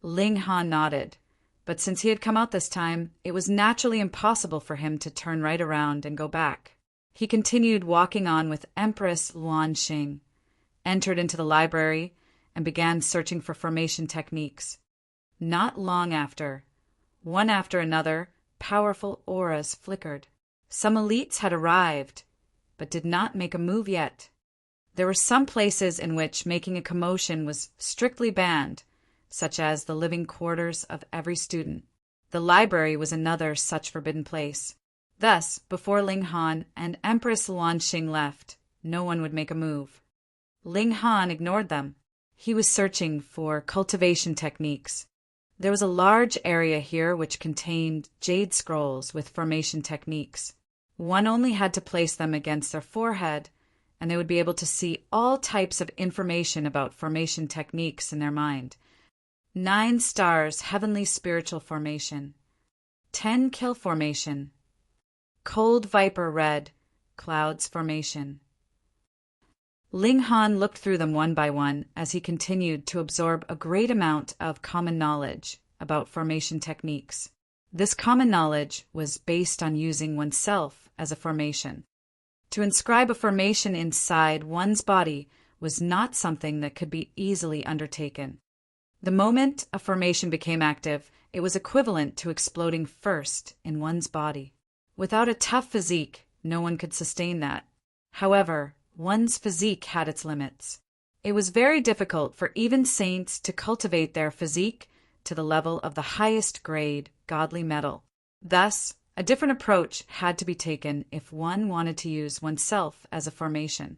Ling Han nodded, but since he had come out this time, it was naturally impossible for him to turn right around and go back. He continued walking on with Empress Luanxing, entered into the library, and began searching for formation techniques. Not long after, one after another, powerful auras flickered. Some elites had arrived, but did not make a move yet. There were some places in which making a commotion was strictly banned, such as the living quarters of every student. The library was another such forbidden place. Thus, before Ling Han and Empress Luanxing left, no one would make a move. Ling Han ignored them. He was searching for cultivation techniques. There was a large area here which contained jade scrolls with formation techniques. One only had to place them against their forehead, and they would be able to see all types of information about formation techniques in their mind. 9 stars heavenly spiritual formation, 10 kill formation, cold viper red, clouds formation. Ling Han looked through them one by one as he continued to absorb a great amount of common knowledge about formation techniques. This common knowledge was based on using oneself as a formation. To inscribe a formation inside one's body was not something that could be easily undertaken. The moment a formation became active, it was equivalent to exploding first in one's body. Without a tough physique, no one could sustain that. However, one's physique had its limits. It was very difficult for even saints to cultivate their physique to the level of the highest grade godly metal. Thus, a different approach had to be taken if one wanted to use oneself as a formation.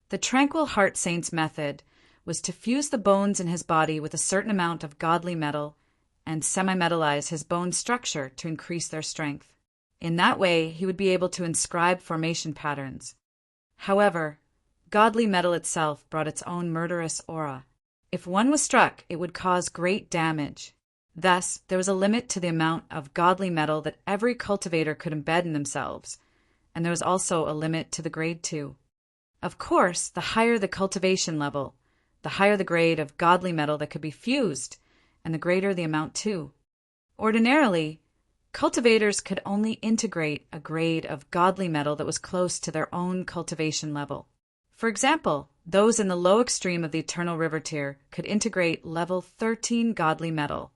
The Tranquil Heart Saint's method was to fuse the bones in his body with a certain amount of godly metal and semi-metallize his bone structure to increase their strength. In that way, he would be able to inscribe formation patterns. However, godly metal itself brought its own murderous aura. If one was struck, it would cause great damage. Thus, there was a limit to the amount of godly metal that every cultivator could embed in themselves, and there was also a limit to the grade too. Of course, the higher the cultivation level, the higher the grade of godly metal that could be fused, and the greater the amount too. Ordinarily, cultivators could only integrate a grade of godly metal that was close to their own cultivation level. For example, those in the low extreme of the Eternal River tier could integrate level 13 godly metal,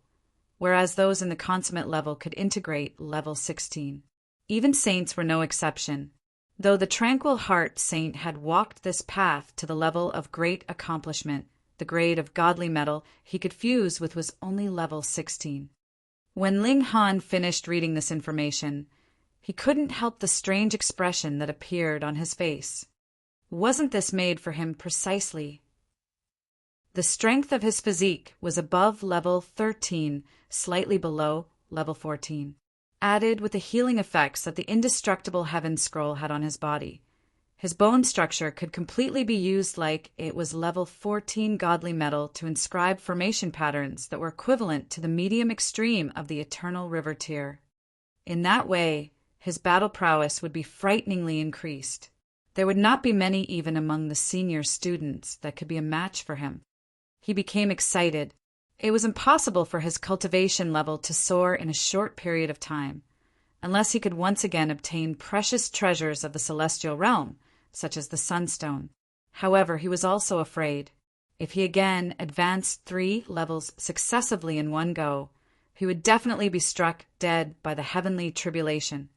whereas those in the consummate level could integrate level 16. Even saints were no exception. Though the Tranquil Heart Saint had walked this path to the level of great accomplishment, the grade of godly metal he could fuse with was only level 16. When Ling Han finished reading this information, he couldn't help the strange expression that appeared on his face. Wasn't this made for him precisely? The strength of his physique was above level 13, slightly below level 14, added with the healing effects that the indestructible Heaven Scroll had on his body. His bone structure could completely be used like it was level 14 godly metal to inscribe formation patterns that were equivalent to the medium extreme of the Eternal River tier. In that way, his battle prowess would be frighteningly increased. There would not be many even among the senior students that could be a match for him. He became excited. It was impossible for his cultivation level to soar in a short period of time, unless he could once again obtain precious treasures of the celestial realm, such as the Sunstone. However, he was also afraid. If he again advanced 3 levels successively in one go, he would definitely be struck dead by the heavenly tribulation.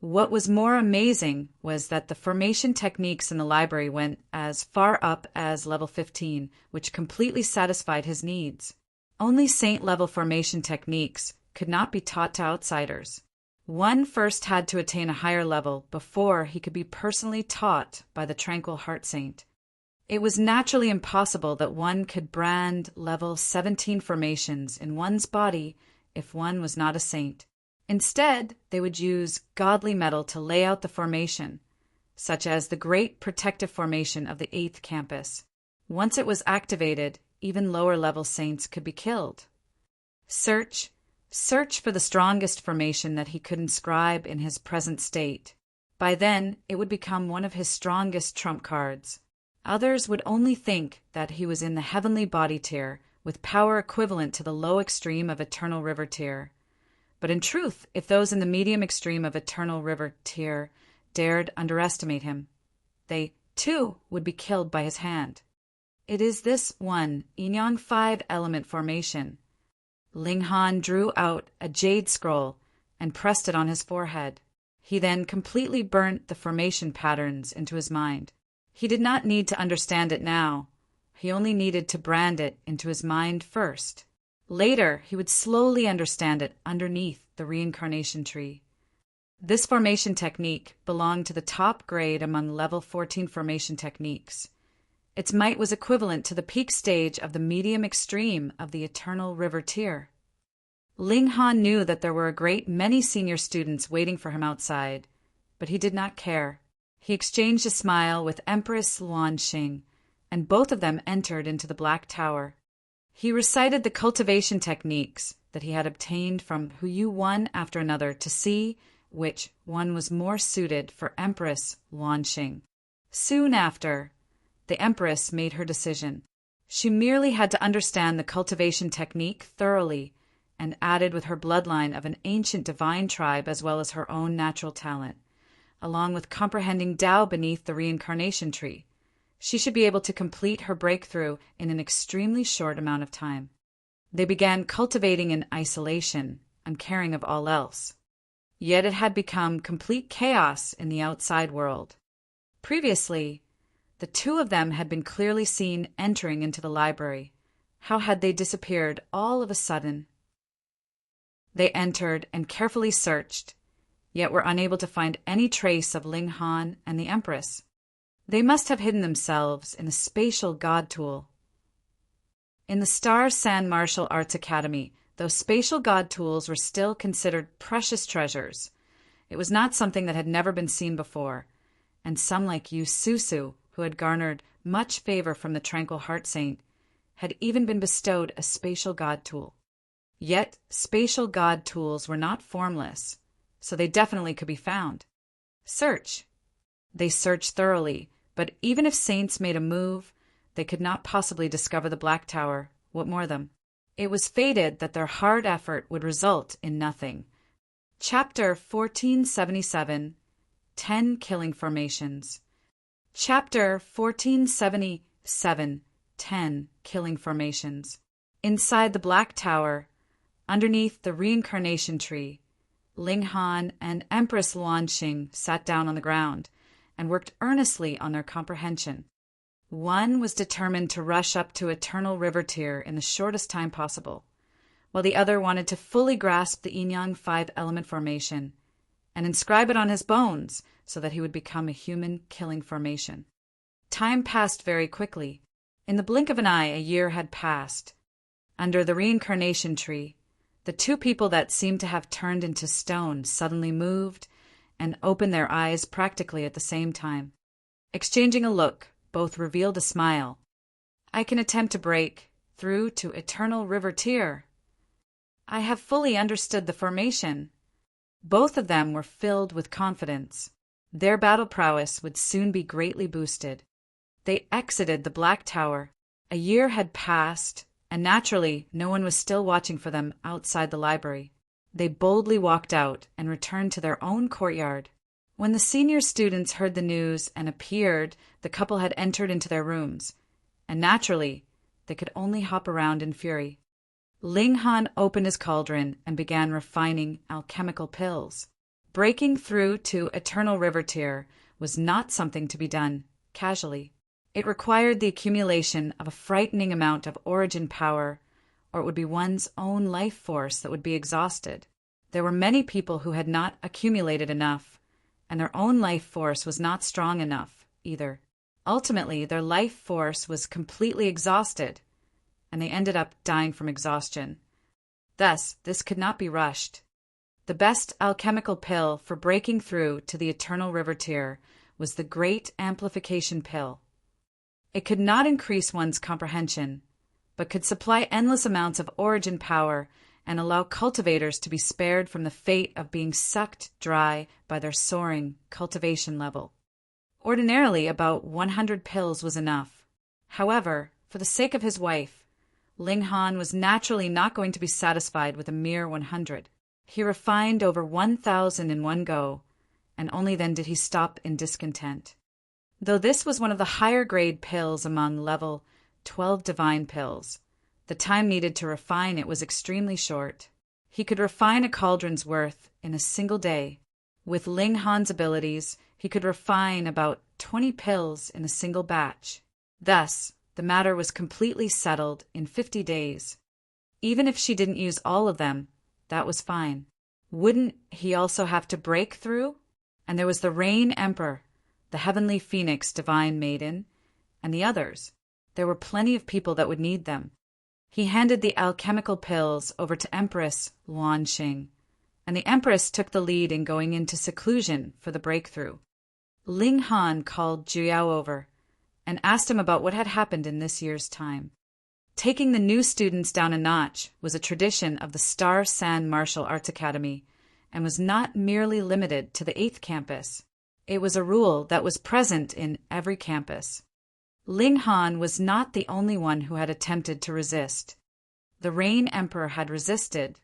What was more amazing was that the formation techniques in the library went as far up as level 15, which completely satisfied his needs. Only saint-level formation techniques could not be taught to outsiders. One first had to attain a higher level before he could be personally taught by the Tranquil Heart Saint. It was naturally impossible that one could brand level 17 formations in one's body if one was not a saint. Instead, they would use godly metal to lay out the formation, such as the Great Protective Formation of the 8th campus. Once it was activated, even lower-level saints could be killed. Search for the strongest formation that he could inscribe in his present state. By then, it would become one of his strongest trump cards. Others would only think that he was in the heavenly body tier, with power equivalent to the low extreme of Eternal River tier. But in truth, if those in the medium extreme of Eternal River tier dared underestimate him, they, too, would be killed by his hand. It is this one Yin-Yang 5 element formation. Ling Han drew out a jade scroll and pressed it on his forehead. He then completely burnt the formation patterns into his mind. He did not need to understand it now. He only needed to brand it into his mind first. Later, he would slowly understand it underneath the reincarnation tree. This formation technique belonged to the top grade among level 14 formation techniques. Its might was equivalent to the peak stage of the medium extreme of the Eternal River tier. Ling Han knew that there were a great many senior students waiting for him outside, but he did not care. He exchanged a smile with Empress Luanxing, and both of them entered into the Black Tower. He recited the cultivation techniques that he had obtained from Huyu one after another to see which one was more suited for Empress Luanxing. Soon after, the Empress made her decision. She merely had to understand the cultivation technique thoroughly and added with her bloodline of an ancient divine tribe as well as her own natural talent, along with comprehending Tao beneath the reincarnation tree. She should be able to complete her breakthrough in an extremely short amount of time. They began cultivating in isolation, uncaring of all else. Yet it had become complete chaos in the outside world. Previously, the two of them had been clearly seen entering into the library. How had they disappeared all of a sudden? They entered and carefully searched, yet were unable to find any trace of Ling Han and the Empress. They must have hidden themselves in a spatial god tool. In the Star San Martial Arts Academy, those spatial god tools were still considered precious treasures. It was not something that had never been seen before, and some like Yu Susu, who had garnered much favor from the Tranquil Heart Saint, had even been bestowed a spatial god tool. Yet spatial god tools were not formless, so they definitely could be found. Search. They searched thoroughly, but even if saints made a move, they could not possibly discover the Black Tower. What more them? It was fated that their hard effort would result in nothing. Chapter 1477, 10 Killing Formations. Chapter 1477, 10 Killing Formations. Inside the Black Tower, underneath the reincarnation tree, Ling Han and Empress Luanxing sat down on the ground and worked earnestly on their comprehension. One was determined to rush up to Eternal River tier in the shortest time possible, while the other wanted to fully grasp the Yin-Yang 5 element formation and inscribe it on his bones so that he would become a human killing formation. Time passed very quickly. In the blink of an eye, a year had passed. Under the reincarnation tree, the two people that seemed to have turned into stone suddenly moved and opened their eyes practically at the same time. Exchanging a look, both revealed a smile. I can attempt to break through to Eternal River tier. I have fully understood the formation. Both of them were filled with confidence. Their battle prowess would soon be greatly boosted. They exited the Black Tower. A year had passed, and naturally no one was still watching for them outside the library. They boldly walked out and returned to their own courtyard. When the senior students heard the news and appeared, the couple had entered into their rooms, and naturally, they could only hop around in fury. Ling Han opened his cauldron and began refining alchemical pills. Breaking through to Eternal River tier was not something to be done casually. It required the accumulation of a frightening amount of origin power, or it would be one's own life force that would be exhausted. There were many people who had not accumulated enough, and their own life force was not strong enough either. Ultimately, their life force was completely exhausted, and they ended up dying from exhaustion. Thus, this could not be rushed. The best alchemical pill for breaking through to the eternal river tier was the Great Amplification Pill. It could not increase one's comprehension, but could supply endless amounts of origin power and allow cultivators to be spared from the fate of being sucked dry by their soaring cultivation level. Ordinarily, about 100 pills was enough. However, for the sake of his wife, Ling Han was naturally not going to be satisfied with a mere 100. He refined over 1,000 in one go, and only then did he stop in discontent. Though this was one of the higher-grade pills among level 12 divine pills, the time needed to refine it was extremely short. He could refine a cauldron's worth in a single day. With Ling Han's abilities, he could refine about 20 pills in a single batch. Thus, the matter was completely settled in 50 days. Even if she didn't use all of them, that was fine. Wouldn't he also have to break through? And there was the Rain Emperor, the Heavenly Phoenix Divine Maiden, and the others. There were plenty of people that would need them. He handed the alchemical pills over to Empress Luan Xing, and the Empress took the lead in going into seclusion for the breakthrough. Ling Han called Juyao over and asked him about what had happened in this year's time. Taking the new students down a notch was a tradition of the Star San Martial Arts Academy and was not merely limited to the 8th campus. It was a rule that was present in every campus. Ling Han was not the only one who had attempted to resist. The Rain Emperor had resisted,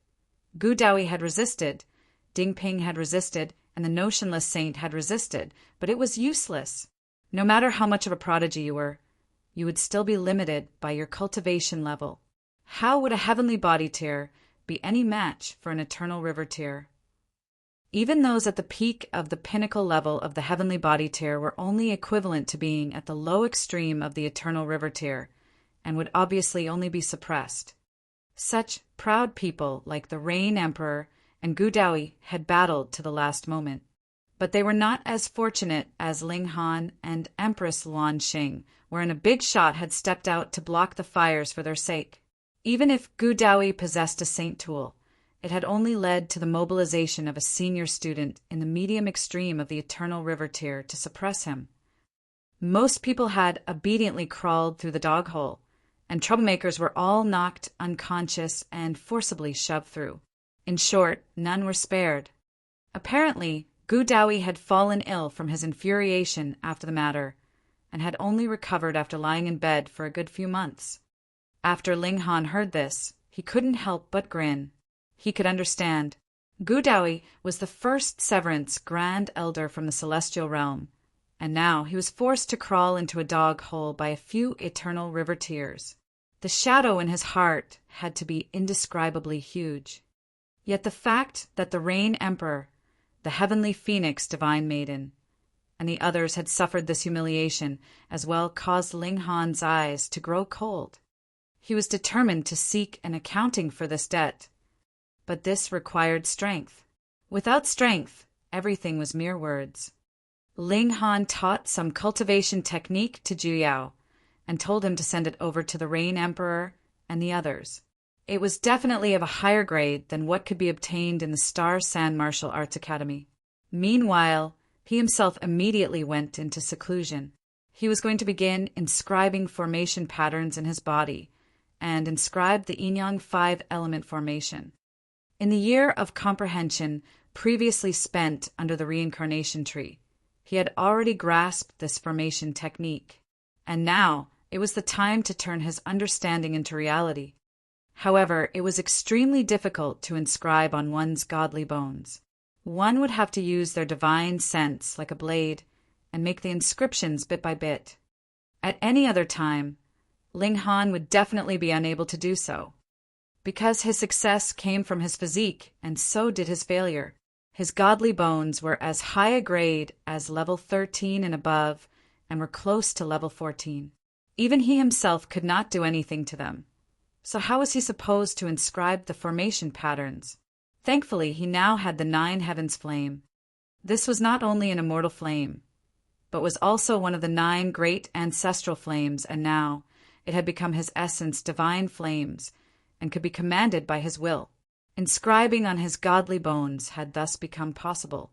Gu Daoyi had resisted, Ding Ping had resisted, and the Notionless Saint had resisted, but it was useless. No matter how much of a prodigy you were, you would still be limited by your cultivation level. How would a heavenly body tier be any match for an eternal river tier? Even those at the peak of the pinnacle level of the heavenly body tier were only equivalent to being at the low extreme of the eternal river tier, and would obviously only be suppressed. Such proud people like the Rain Emperor and Gu Daoyi had battled to the last moment, but they were not as fortunate as Ling Han and Empress Luan Xing, wherein a big shot had stepped out to block the fires for their sake. Even if Gu Daoyi possessed a saint tool, it had only led to the mobilization of a senior student in the medium extreme of the eternal river tier to suppress him. Most people had obediently crawled through the dog hole, and troublemakers were all knocked unconscious and forcibly shoved through. In short, none were spared. Apparently, Gu Daoyi had fallen ill from his infuriation after the matter, and had only recovered after lying in bed for a good few months. After Ling Han heard this, he couldn't help but grin. He could understand. Gu Daoyi was the first Severance Grand Elder from the Celestial Realm, and now he was forced to crawl into a dog hole by a few eternal river tears. The shadow in his heart had to be indescribably huge. Yet the fact that the Rain Emperor, the Heavenly Phoenix Divine Maiden, and the others had suffered this humiliation as well caused Ling Han's eyes to grow cold. He was determined to seek an accounting for this debt, but this required strength. Without strength, everything was mere words. Ling Han taught some cultivation technique to Juyao and told him to send it over to the Rain Emperor and the others. It was definitely of a higher grade than what could be obtained in the Star San Martial Arts Academy. Meanwhile, he himself immediately went into seclusion. He was going to begin inscribing formation patterns in his body and inscribe the Yin-Yang 5 element formation. In the year of comprehension previously spent under the reincarnation tree, he had already grasped this formation technique, and now it was the time to turn his understanding into reality. However, it was extremely difficult to inscribe on one's godly bones. One would have to use their divine sense like a blade and make the inscriptions bit by bit. At any other time, Ling Han would definitely be unable to do so. Because his success came from his physique, and so did his failure. His godly bones were as high a grade as level 13 and above, and were close to level 14. Even he himself could not do anything to them. So how was he supposed to inscribe the formation patterns? Thankfully, he now had the 9 heavens flame. This was not only an immortal flame, but was also one of the 9 great ancestral flames, and now it had become his essence divine flames, and could be commanded by his will. Inscribing on his godly bones had thus become possible.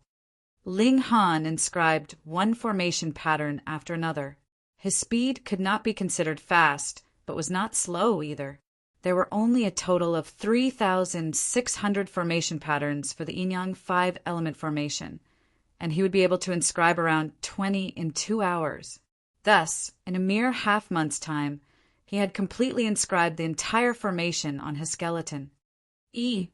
Ling Han inscribed one formation pattern after another. His speed could not be considered fast, but was not slow either. There were only a total of 3,600 formation patterns for the Yin-Yang 5-element formation, and he would be able to inscribe around 20 in 2 hours. Thus, in a mere half-month's time, he had completely inscribed the entire formation on his skeleton.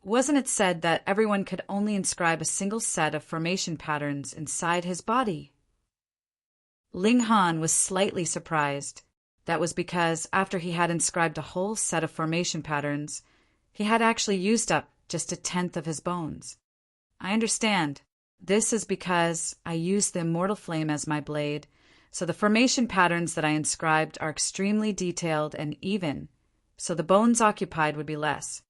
Wasn't it said that everyone could only inscribe a single set of formation patterns inside his body? Ling Han was slightly surprised. That was because after he had inscribed a whole set of formation patterns, he had actually used up just 1/10 of his bones. I understand. This is because I used the immortal flame as my blade, so the formation patterns that I inscribed are extremely detailed and even, so the bones occupied would be less.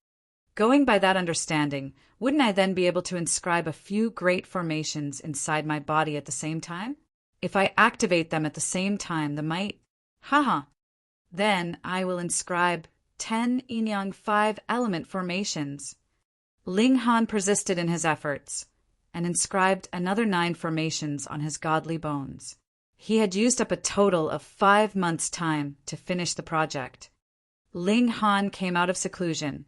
Going by that understanding, wouldn't I then be able to inscribe a few great formations inside my body at the same time? If I activate them at the same time, the might... Then I will inscribe 10 Yin-Yang 5-element formations. Ling Han persisted in his efforts and inscribed another 9 formations on his godly bones. He had used up a total of 5 months' time to finish the project. Ling Han came out of seclusion,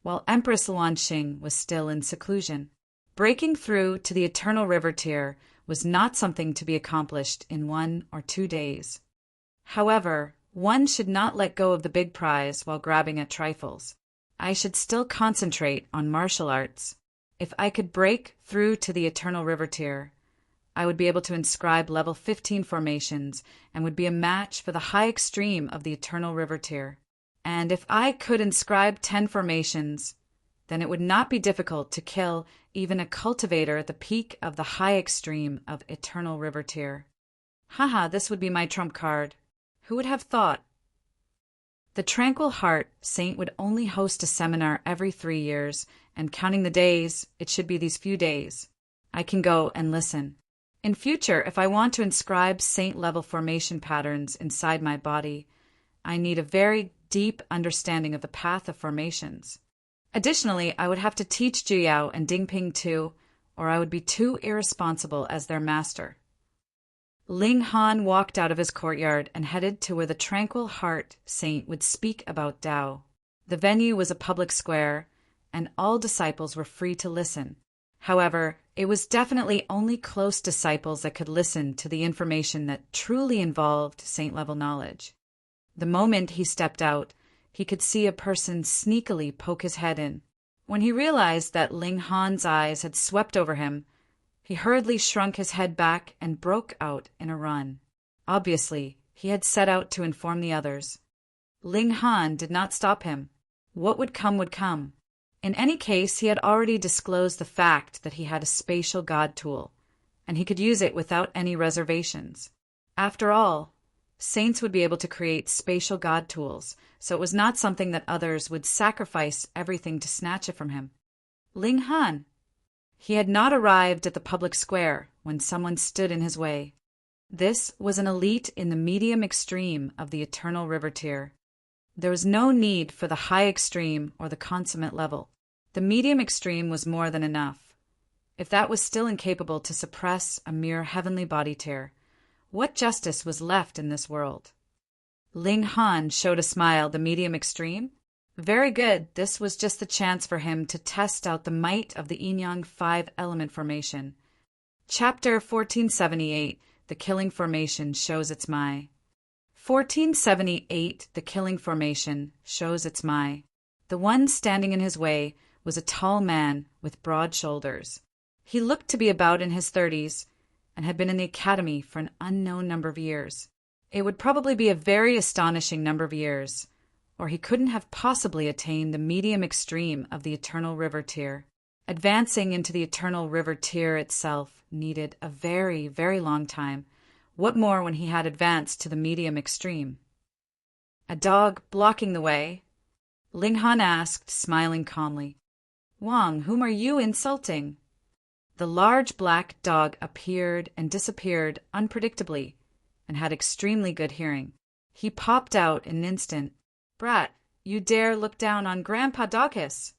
while Empress Luanxing was still in seclusion. Breaking through to the eternal river tier was not something to be accomplished in 1 or 2 days. However, one should not let go of the big prize while grabbing at trifles. I should still concentrate on martial arts. If I could break through to the eternal river tier, I would be able to inscribe level 15 formations and would be a match for the high extreme of the eternal river tier. And if I could inscribe 10 formations, then it would not be difficult to kill even a cultivator at the peak of the high extreme of eternal river tier. This would be my trump card. Who would have thought? The Tranquil Heart Saint would only host a seminar every 3 years, and counting the days, it should be these few days. I can go and listen. In future, if I want to inscribe saint-level formation patterns inside my body, I need a very deep understanding of the path of formations. Additionally, I would have to teach Juyao and Dingping too, or I would be too irresponsible as their master. Ling Han walked out of his courtyard and headed to where the Tranquil Heart Saint would speak about Tao. The venue was a public square, and all disciples were free to listen. However, it was definitely only close disciples that could listen to the information that truly involved saint-level knowledge. The moment he stepped out, he could see a person sneakily poke his head in. When he realized that Ling Han's eyes had swept over him, he hurriedly shrunk his head back and broke out in a run. Obviously, he had set out to inform the others. Ling Han did not stop him. What would come would come. In any case, he had already disclosed the fact that he had a spatial god tool, and he could use it without any reservations. After all, saints would be able to create spatial god tools, so it was not something that others would sacrifice everything to snatch it from him. Ling Han. He had not arrived at the public square when someone stood in his way. This was an elite in the medium extreme of the eternal river tier. There was no need for the high extreme or the consummate level. The medium extreme was more than enough. If that was still incapable to suppress a mere heavenly body tier, what justice was left in this world? Ling Han showed a smile. The medium extreme? Very good. This was just the chance for him to test out the might of the Yin-Yang 5-element formation. Chapter 1478, The Killing Formation Shows Its Mai. 1478, The Killing Formation Shows Its Mai. The one standing in his way was a tall man with broad shoulders. He looked to be about in his 30s and had been in the academy for an unknown number of years. It would probably be a very astonishing number of years, or he couldn't have possibly attained the medium extreme of the eternal river tier. Advancing into the eternal river tier itself needed a very, very long time. What more when he had advanced to the medium extreme? A dog blocking the way? Ling Han asked, smiling calmly. Wang, whom are you insulting? The large black dog appeared and disappeared unpredictably and had extremely good hearing. He popped out in an instant. Brat, you dare look down on Grandpa Doghiss?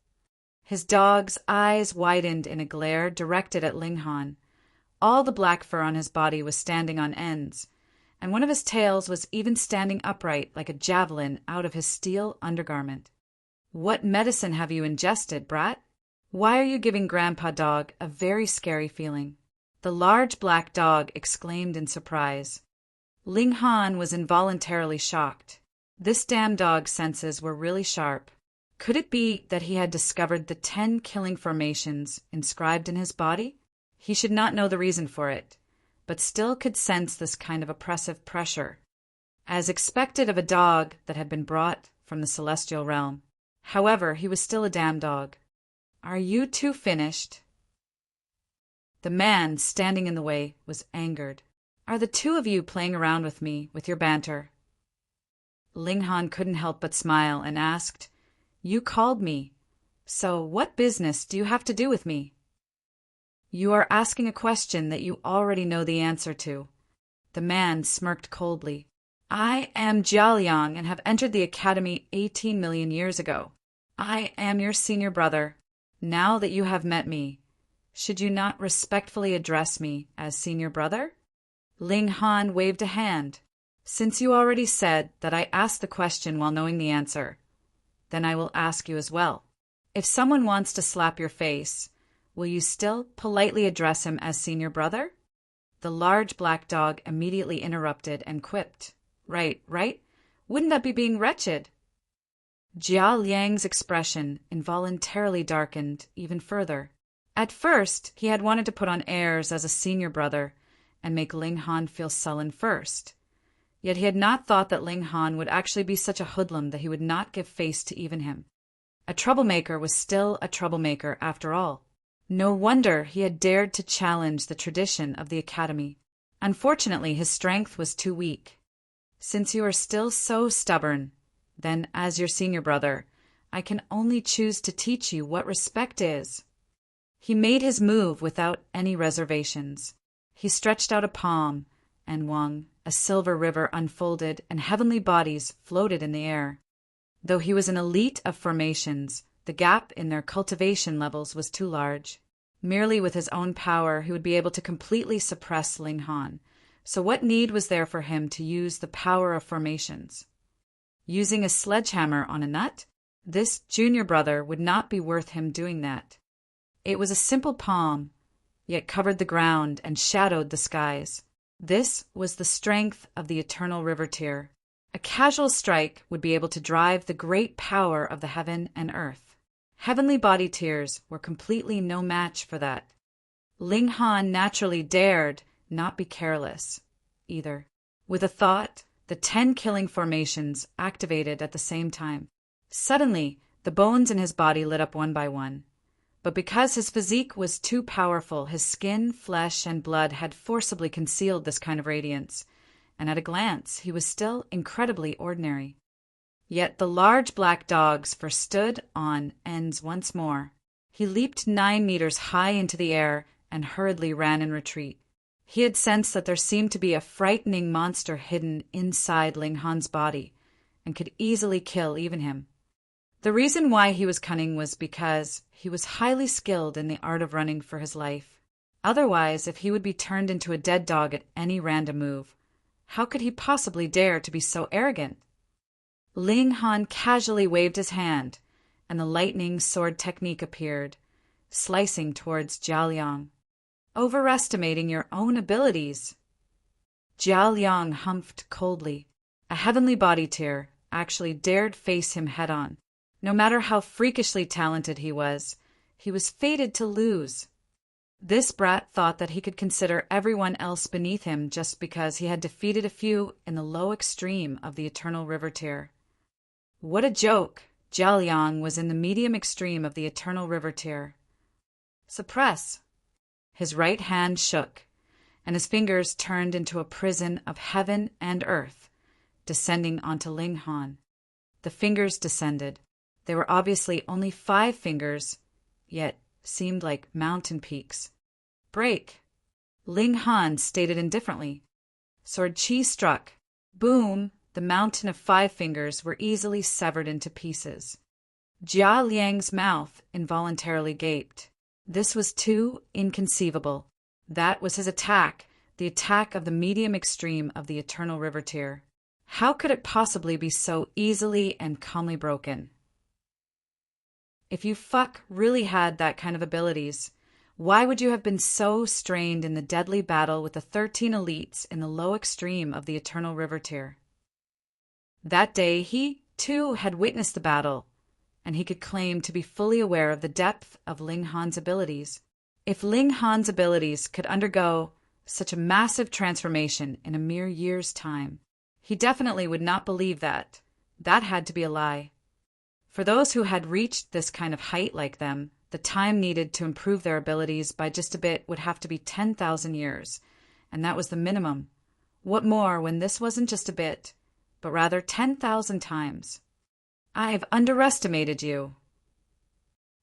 His dog's eyes widened in a glare directed at Ling Han. All the black fur on his body was standing on ends, and one of his tails was even standing upright like a javelin out of his steel undergarment. "What medicine have you ingested, brat? Why are you giving Grandpa Dog a very scary feeling?" The large black dog exclaimed in surprise. Ling Han was involuntarily shocked. This damn dog's senses were really sharp. Could it be that he had discovered the 10 killing formations inscribed in his body? He should not know the reason for it, but still could sense this kind of oppressive pressure, as expected of a dog that had been brought from the celestial realm. However, he was still a damn dog. "Are you two finished?" The man standing in the way was angered. "Are the two of you playing around with me with your banter?" Ling Han couldn't help but smile and asked, "You called me, so what business do you have to do with me?" "You are asking a question that you already know the answer to." The man smirked coldly. "I am Jiaoliang and have entered the academy 18 million years ago. I am your senior brother. Now that you have met me, should you not respectfully address me as senior brother?" Ling Han waved a hand. "Since you already said that I asked the question while knowing the answer, then I will ask you as well. If someone wants to slap your face, will you still politely address him as senior brother?" The large black dog immediately interrupted and quipped, Right. Wouldn't that be being wretched?" Jia Liang's expression involuntarily darkened even further. At first, he had wanted to put on airs as a senior brother and make Ling Han feel sullen first. Yet he had not thought that Ling Han would actually be such a hoodlum that he would not give face to even him. A troublemaker was still a troublemaker after all. No wonder he had dared to challenge the tradition of the academy. Unfortunately, his strength was too weak. "Since you are still so stubborn, then as your senior brother, I can only choose to teach you what respect is." He made his move without any reservations. He stretched out a palm, and Wang, a silver river unfolded and heavenly bodies floated in the air. Though he was an elite of formations, the gap in their cultivation levels was too large. Merely with his own power he would be able to completely suppress Ling Han, so what need was there for him to use the power of formations? Using a sledgehammer on a nut? This junior brother would not be worth him doing that. It was a simple palm, yet covered the ground and shadowed the skies. This was the strength of the eternal river tier. A casual strike would be able to drive the great power of the heaven and earth. Heavenly body tiers were completely no match for that. Ling Han naturally dared not be careless, either. With a thought, the 10 killing formations activated at the same time. Suddenly, the bones in his body lit up one by one. But because his physique was too powerful, his skin, flesh, and blood had forcibly concealed this kind of radiance, and at a glance he was still incredibly ordinary. Yet the large black dogs stood on ends once more. He leaped 9 meters high into the air and hurriedly ran in retreat. He had sensed that there seemed to be a frightening monster hidden inside Ling Han's body, and could easily kill even him. The reason why he was cunning was because he was highly skilled in the art of running for his life. Otherwise, if he would be turned into a dead dog at any random move, how could he possibly dare to be so arrogant? Ling Han casually waved his hand, and the lightning sword technique appeared, slicing towards Jiaoliang. "Overestimating your own abilities." Jiaoliang humphed coldly. A heavenly body tier actually dared face him head-on. No matter how freakishly talented he was fated to lose. This brat thought that he could consider everyone else beneath him just because he had defeated a few in the low extreme of the eternal river tier. What a joke! Jiaoliang was in the medium extreme of the eternal river tier. "Suppress." His right hand shook, and his fingers turned into a prison of heaven and earth, descending onto Ling Han. The fingers descended. They were obviously only 5 fingers, yet seemed like mountain peaks. "Break." Ling Han stated indifferently. Sword Chi struck. Boom! The mountain of 5 fingers were easily severed into pieces. Jia Liang's mouth involuntarily gaped. This was too inconceivable. That was his attack, the attack of the medium extreme of the Eternal River Tier. How could it possibly be so easily and calmly broken? If you really had that kind of abilities, why would you have been so strained in the deadly battle with the 13 elites in the low extreme of the Eternal River Tier? That day he, too, had witnessed the battle, and he could claim to be fully aware of the depth of Ling Han's abilities. If Ling Han's abilities could undergo such a massive transformation in a mere year's time, he definitely would not believe that. That had to be a lie. For those who had reached this kind of height like them, the time needed to improve their abilities by just a bit would have to be 10,000 years, and that was the minimum. What more when this wasn't just a bit, but rather 10,000 times? I've underestimated you.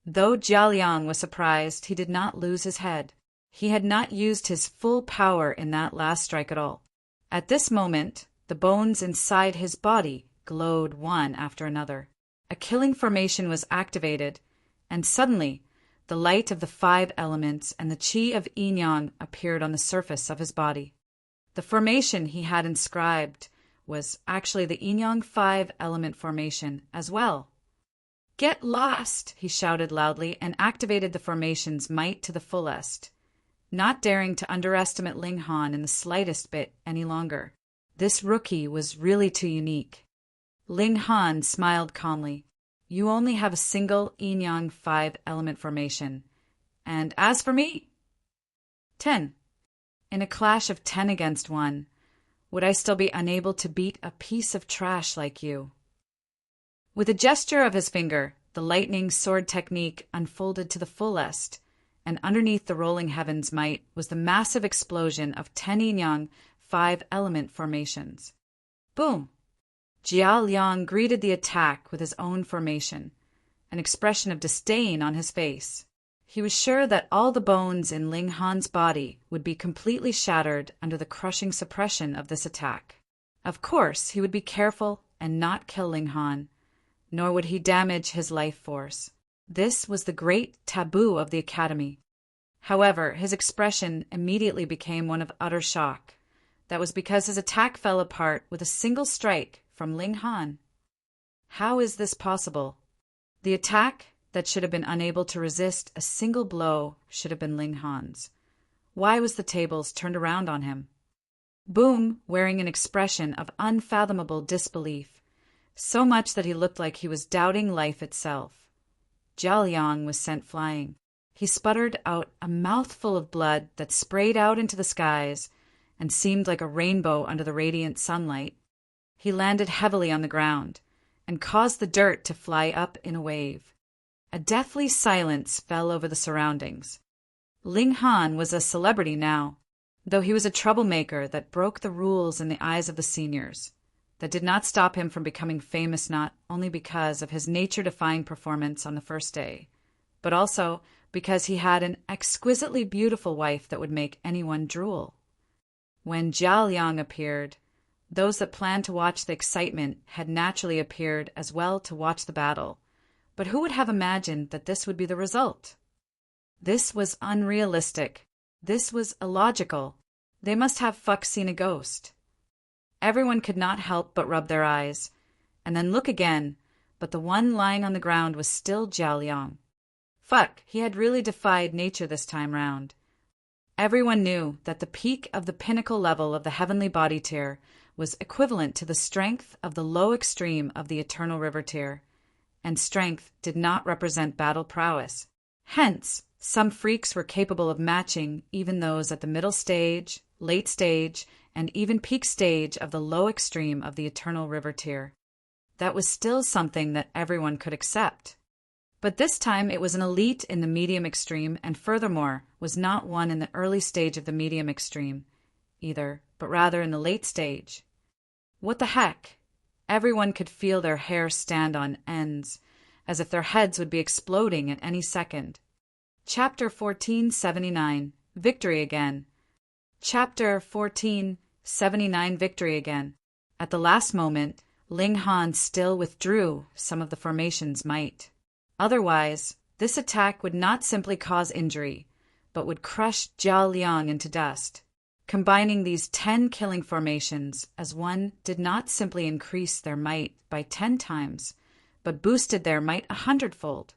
Though Jia Liang was surprised, he did not lose his head. He had not used his full power in that last strike at all. At this moment, the bones inside his body glowed one after another. A killing formation was activated, and suddenly the light of the 5 elements and the qi of yin-yang appeared on the surface of his body. The formation he had inscribed was actually the yin-yang 5 element formation as well. "Get lost!" he shouted loudly and activated the formation's might to the fullest, not daring to underestimate Ling Han in the slightest bit any longer. This rookie was really too unique. Ling Han smiled calmly. "You only have a single yin-yang 5 element formation. And as for me? 10. In a clash of 10 against 1, would I still be unable to beat a piece of trash like you?" With a gesture of his finger, the lightning sword technique unfolded to the fullest, and underneath the rolling heavens might was the massive explosion of 10 yin-yang 5 element formations. Boom! Jia Liang greeted the attack with his own formation, an expression of disdain on his face. He was sure that all the bones in Ling Han's body would be completely shattered under the crushing suppression of this attack. Of course, he would be careful and not kill Ling Han, nor would he damage his life force. This was the great taboo of the academy. However, his expression immediately became one of utter shock. That was because his attack fell apart with a single strike from Ling Han. How is this possible? The attack that should have been unable to resist a single blow should have been Ling Han's. Why was the tables turned around on him? Boom, wearing an expression of unfathomable disbelief, so much that he looked like he was doubting life itself. Jia Liang was sent flying. He sputtered out a mouthful of blood that sprayed out into the skies and seemed like a rainbow under the radiant sunlight. He landed heavily on the ground and caused the dirt to fly up in a wave. A deathly silence fell over the surroundings. Ling Han was a celebrity now, though he was a troublemaker that broke the rules in the eyes of the seniors. That did not stop him from becoming famous not only because of his nature-defying performance on the first day, but also because he had an exquisitely beautiful wife that would make anyone drool. When Jia Liang appeared, those that planned to watch the excitement had naturally appeared as well to watch the battle. But who would have imagined that this would be the result? This was unrealistic. This was illogical. They must have seen a ghost. Everyone could not help but rub their eyes, and then look again, but the one lying on the ground was still Jia Liang. He had really defied nature this time round. Everyone knew that the peak of the pinnacle level of the heavenly body tier was equivalent to the strength of the low extreme of the Eternal River Tier, and strength did not represent battle prowess. Hence, some freaks were capable of matching even those at the middle stage, late stage, and even peak stage of the low extreme of the Eternal River Tier. That was still something that everyone could accept. But this time it was an elite in the medium extreme, and furthermore was not one in the early stage of the medium extreme either, but rather in the late stage. What the heck? Everyone could feel their hair stand on ends, as if their heads would be exploding at any second. Chapter 1479, Victory Again. Chapter 1479, Victory Again. At the last moment, Ling Han still withdrew some of the formation's might. Otherwise, this attack would not simply cause injury, but would crush Jia Liang into dust. Combining these 10 killing formations as one did not simply increase their might by 10 times, but boosted their might 100-fold.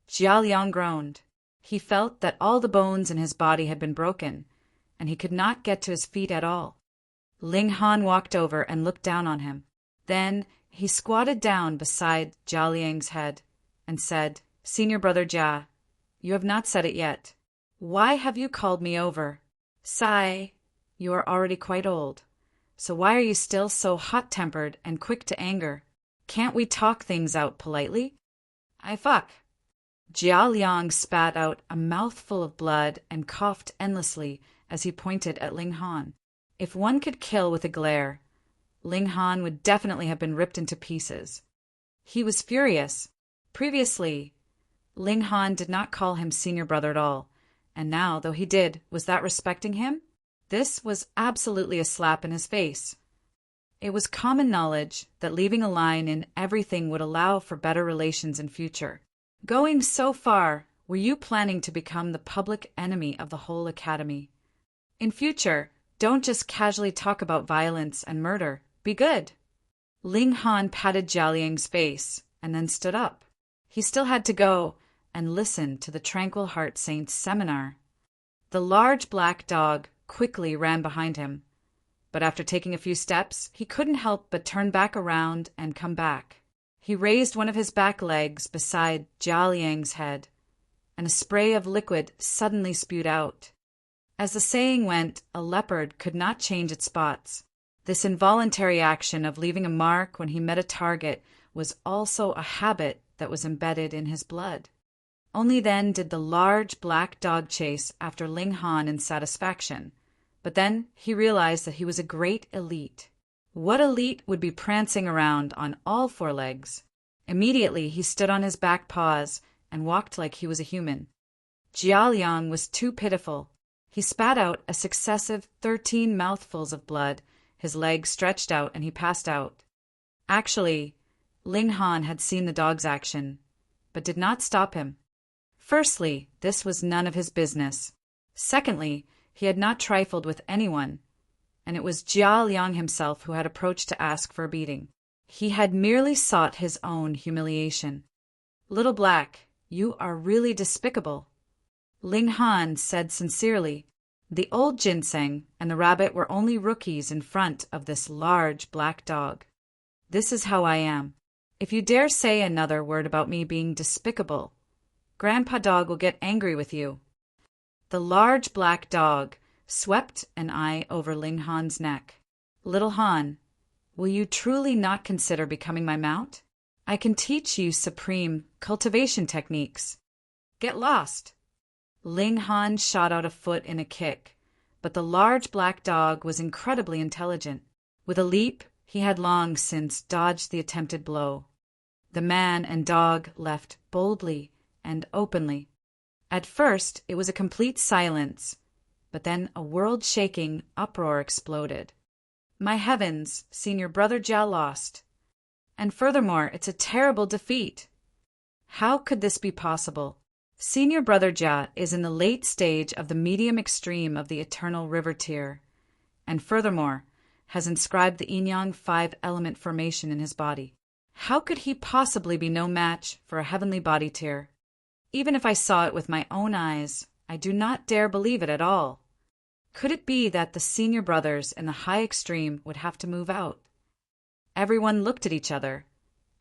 Jia Liang groaned. He felt that all the bones in his body had been broken, and he could not get to his feet at all. Ling Han walked over and looked down on him. Then he squatted down beside Jia Liang's head and said, "Senior brother Jia, you have not said it yet. Why have you called me over? Sigh, you are already quite old. So why are you still so hot-tempered and quick to anger? Can't we talk things out politely?" Fuck. Jia Liang spat out a mouthful of blood and coughed endlessly as he pointed at Ling Han. If one could kill with a glare, Ling Han would definitely have been ripped into pieces. He was furious. Previously, Ling Han did not call him senior brother at all, and now, though he did, was that respecting him? This was absolutely a slap in his face. It was common knowledge that leaving a line in everything would allow for better relations in future. Going so far, were you planning to become the public enemy of the whole academy? In future, don't just casually talk about violence and murder. Be good. Ling Han patted Jia Liang's face and then stood up. He still had to go and listen to the Tranquil Heart Saint's seminar. The large black dog quickly ran behind him, but after taking a few steps, he couldn't help but turn back around and come back. He raised one of his back legs beside Jia Liang's head, and a spray of liquid suddenly spewed out. As the saying went, a leopard could not change its spots. This involuntary action of leaving a mark when he met a target was also a habit that was embedded in his blood. Only then did the large black dog chase after Ling Han in satisfaction. But then he realized that he was a great elite. What elite would be prancing around on all 4 legs? Immediately he stood on his back paws and walked like he was a human. Jia Liang was too pitiful. He spat out a successive 13 mouthfuls of blood, his legs stretched out, and he passed out. Actually, Ling Han had seen the dog's action, but did not stop him. Firstly, this was none of his business. Secondly, he had not trifled with anyone, and it was Jia Liang himself who had approached to ask for a beating. He had merely sought his own humiliation. "Little Black, you are really despicable," Ling Han said sincerely. The old ginseng and the rabbit were only rookies in front of this large black dog. "This is how I am. If you dare say another word about me being despicable, Grandpa Dog will get angry with you." The large black dog swept an eye over Ling Han's neck. "Little Han, will you truly not consider becoming my mount? I can teach you supreme cultivation techniques. Get lost." Ling Han shot out a foot in a kick, but the large black dog was incredibly intelligent. With a leap, he had long since dodged the attempted blow. The man and dog left boldly and openly. At first, it was a complete silence, but then a world-shaking uproar exploded. "My heavens, Senior Brother Jia lost. And furthermore, it's a terrible defeat. How could this be possible? Senior Brother Jia is in the late stage of the medium extreme of the Eternal River tier, and furthermore, has inscribed the Yin-Yang 5-element formation in his body. How could he possibly be no match for a heavenly body tier? Even if I saw it with my own eyes, I do not dare believe it at all. Could it be that the senior brothers in the high extreme would have to move out?" Everyone looked at each other,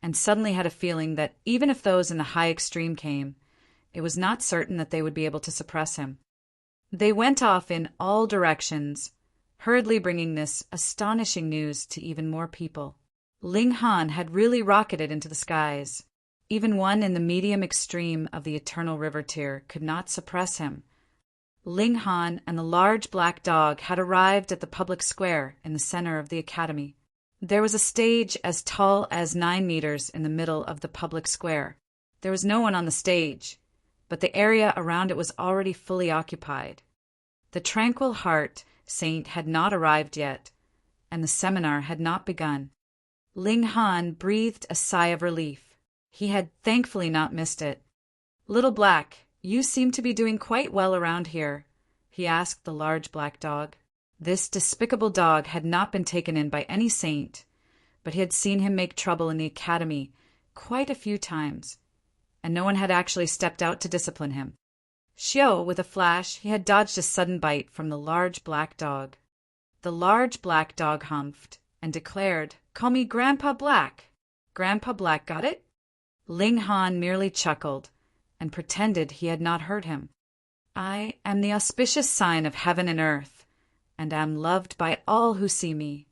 and suddenly had a feeling that even if those in the high extreme came, it was not certain that they would be able to suppress him. They went off in all directions, hurriedly bringing this astonishing news to even more people. Ling Han had really rocketed into the skies. Even one in the medium extreme of the Eternal River tier could not suppress him. Ling Han and the large black dog had arrived at the public square in the center of the academy. There was a stage as tall as 9 meters in the middle of the public square. There was no one on the stage, but the area around it was already fully occupied. The Tranquil Heart Saint had not arrived yet, and the seminar had not begun. Ling Han breathed a sigh of relief. He had thankfully not missed it. "Little Black, you seem to be doing quite well around here," he asked the large black dog. This despicable dog had not been taken in by any saint, but he had seen him make trouble in the academy quite a few times, and no one had actually stepped out to discipline him. Xiao, with a flash, he had dodged a sudden bite from the large black dog. The large black dog humphed and declared, "Call me Grandpa Black." Grandpa Black, got it? Ling Han merely chuckled and pretended he had not heard him. "I am the auspicious sign of heaven and earth, and am loved by all who see me,"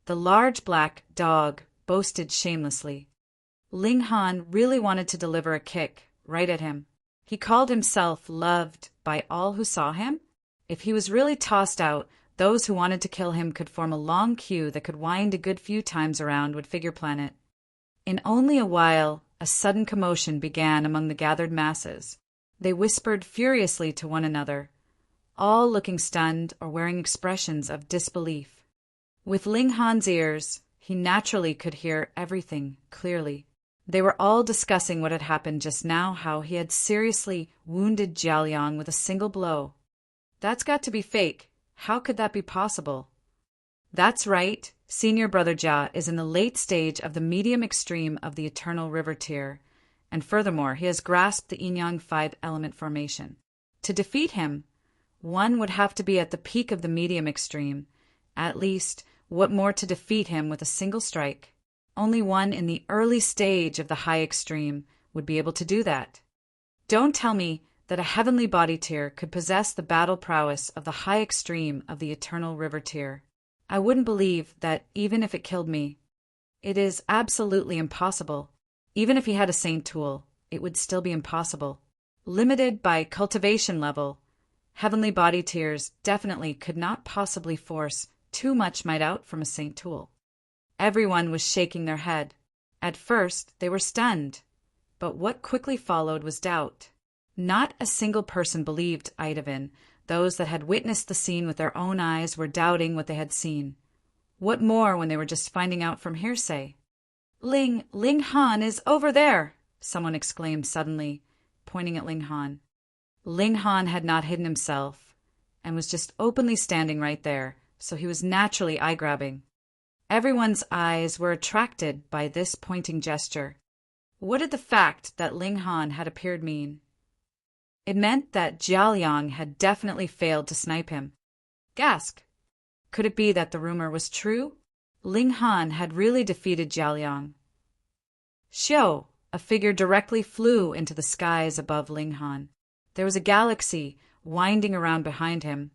the large black dog boasted shamelessly. Ling Han really wanted to deliver a kick right at him. He called himself loved by all who saw him? If he was really tossed out, those who wanted to kill him could form a long queue that could wind a good few times around would Figure Planet. In only a while, a sudden commotion began among the gathered masses. They whispered furiously to one another, all looking stunned or wearing expressions of disbelief. With Ling Han's ears, he naturally could hear everything clearly. They were all discussing what had happened just now, how he had seriously wounded Jiaoliang with a single blow. "That's got to be fake. How could that be possible?" "That's right. Senior Brother Jia is in the late stage of the medium extreme of the Eternal River tier, and furthermore, he has grasped the Yin-Yang 5-element formation. To defeat him, one would have to be at the peak of the medium extreme. At least, what more to defeat him with a single strike? Only one in the early stage of the high extreme would be able to do that. Don't tell me that a heavenly body tier could possess the battle prowess of the high extreme of the Eternal River tier. I wouldn't believe that even if it killed me. It is absolutely impossible. Even if he had a saint tool, it would still be impossible. Limited by cultivation level, heavenly body tiers definitely could not possibly force too much might out from a saint tool." Everyone was shaking their head. At first, they were stunned, but what quickly followed was doubt. Not a single person believed Idavin. Those that had witnessed the scene with their own eyes were doubting what they had seen. What more when they were just finding out from hearsay? Ling Han is over there," someone exclaimed suddenly, pointing at Ling Han. Ling Han had not hidden himself and was just openly standing right there, so he was naturally eye-grabbing. Everyone's eyes were attracted by this pointing gesture. What did the fact that Ling Han had appeared mean? It meant that Jiaoliang had definitely failed to snipe him. Gask. Could it be that the rumor was true? Ling Han had really defeated Jiaoliang. Xiao, a figure directly flew into the skies above Ling Han. There was a galaxy winding around behind him,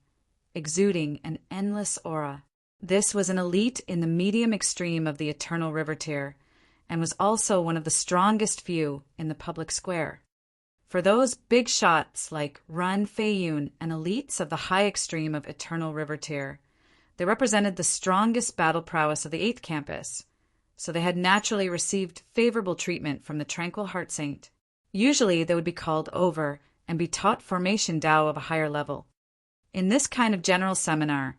exuding an endless aura. This was an elite in the medium extreme of the Eternal River tier, and was also one of the strongest few in the public square. For those big shots like Run Feiyun and elites of the high extreme of Eternal River tier, they represented the strongest battle prowess of the 8th campus, so they had naturally received favorable treatment from the Tranquil Heart Saint. Usually they would be called over and be taught formation Tao of a higher level. In this kind of general seminar,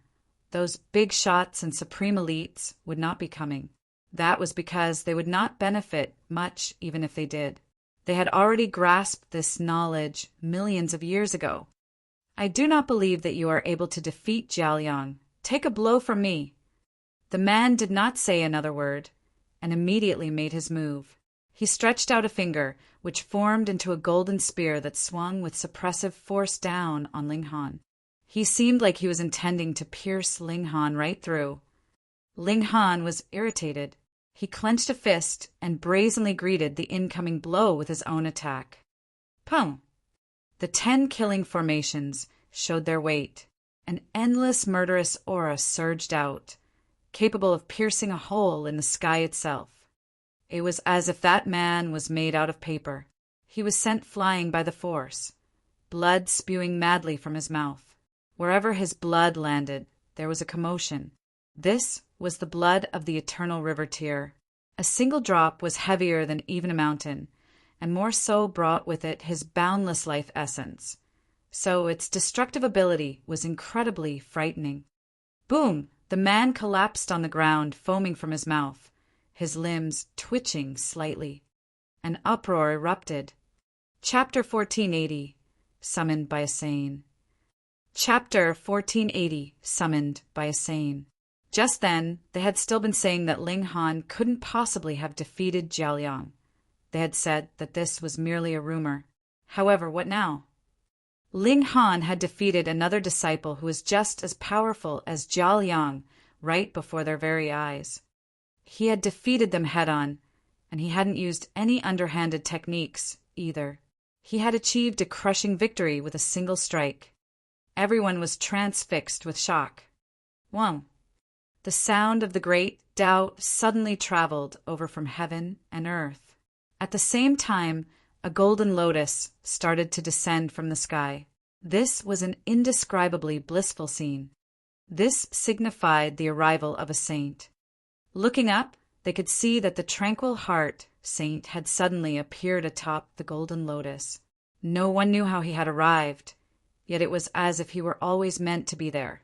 those big shots and supreme elites would not be coming. That was because they would not benefit much even if they did. They had already grasped this knowledge millions of years ago. "I do not believe that you are able to defeat Jiaoliang. Take a blow from me." The man did not say another word, and immediately made his move. He stretched out a finger, which formed into a golden spear that swung with suppressive force down on Ling Han. He seemed like he was intending to pierce Ling Han right through. Ling Han was irritated. He clenched a fist and brazenly greeted the incoming blow with his own attack. Pum! The 10 killing formations showed their weight. An endless murderous aura surged out, capable of piercing a hole in the sky itself. It was as if that man was made out of paper. He was sent flying by the force, blood spewing madly from his mouth. Wherever his blood landed, there was a commotion. This was the blood of the Eternal River tier. A single drop was heavier than even a mountain, and more so brought with it his boundless life essence. So its destructive ability was incredibly frightening. Boom! The man collapsed on the ground, foaming from his mouth, his limbs twitching slightly. An uproar erupted. Chapter 1480. Summoned by a Sane. Chapter 1480. Summoned by a Sane. Just then, they had still been saying that Ling Han couldn't possibly have defeated Jiao Liang. They had said that this was merely a rumor. However, what now? Ling Han had defeated another disciple who was just as powerful as Jiao Liang right before their very eyes. He had defeated them head-on, and he hadn't used any underhanded techniques, either. He had achieved a crushing victory with a single strike. Everyone was transfixed with shock. Whoa! The sound of the great Tao suddenly traveled over from heaven and earth. At the same time, a golden lotus started to descend from the sky. This was an indescribably blissful scene. This signified the arrival of a saint. Looking up, they could see that the Tranquil Heart saint had suddenly appeared atop the golden lotus. No one knew how he had arrived, yet it was as if he were always meant to be there.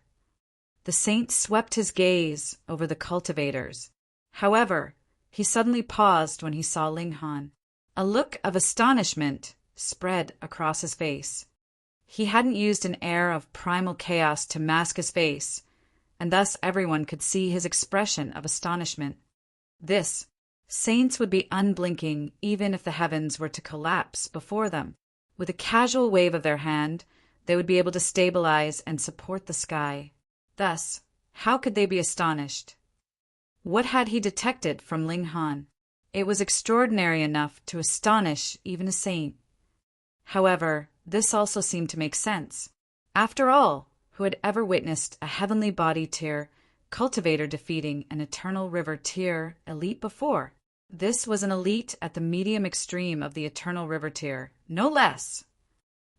The saint swept his gaze over the cultivators. However, he suddenly paused when he saw Ling Han. A look of astonishment spread across his face. He hadn't used an air of primal chaos to mask his face, and thus everyone could see his expression of astonishment. Saints would be unblinking even if the heavens were to collapse before them. With a casual wave of their hand, they would be able to stabilize and support the sky. Thus, how could they be astonished? What had he detected from Ling Han? It was extraordinary enough to astonish even a saint. However, this also seemed to make sense. After all, who had ever witnessed a heavenly body tier cultivator defeating an eternal river tier elite before? This was an elite at the medium extreme of the eternal river tier, no less.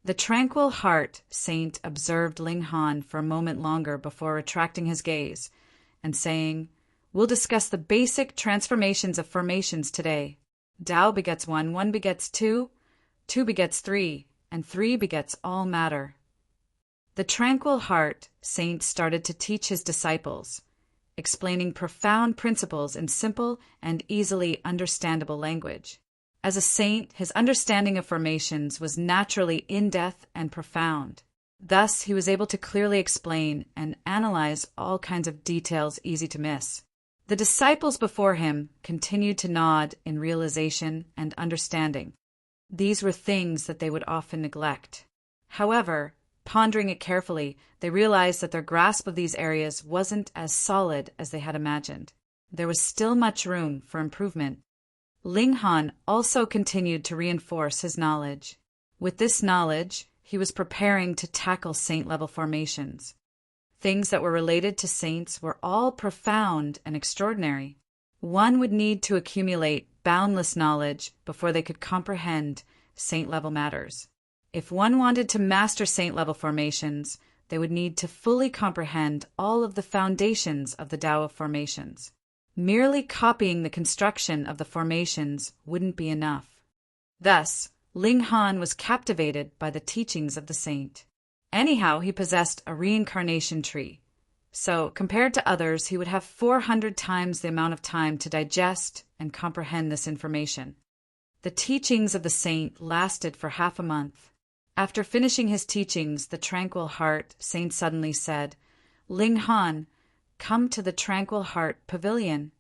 The Tranquil Heart saint observed Ling Han for a moment longer before retracting his gaze and saying, "We'll discuss the basic transformations of formations today. Tao begets one, one begets two, two begets three, and three begets all matter." The Tranquil Heart saint started to teach his disciples, explaining profound principles in simple and easily understandable language. As a saint, his understanding of formations was naturally in-depth and profound. Thus, he was able to clearly explain and analyze all kinds of details easy to miss. The disciples before him continued to nod in realization and understanding. These were things that they would often neglect. However, pondering it carefully, they realized that their grasp of these areas wasn't as solid as they had imagined. There was still much room for improvement. Ling Han also continued to reinforce his knowledge. With this knowledge, he was preparing to tackle saint-level formations. Things that were related to saints were all profound and extraordinary. One would need to accumulate boundless knowledge before they could comprehend saint-level matters. If one wanted to master saint-level formations, they would need to fully comprehend all of the foundations of the Tao of formations. Merely copying the construction of the formations wouldn't be enough. Thus, Ling Han was captivated by the teachings of the saint. Anyhow, he possessed a reincarnation tree. So, compared to others, he would have 400 times the amount of time to digest and comprehend this information. The teachings of the saint lasted for half a month. After finishing his teachings, the Tranquil Heart saint suddenly said, "Ling Han, come to the Tranquil Heart Pavilion."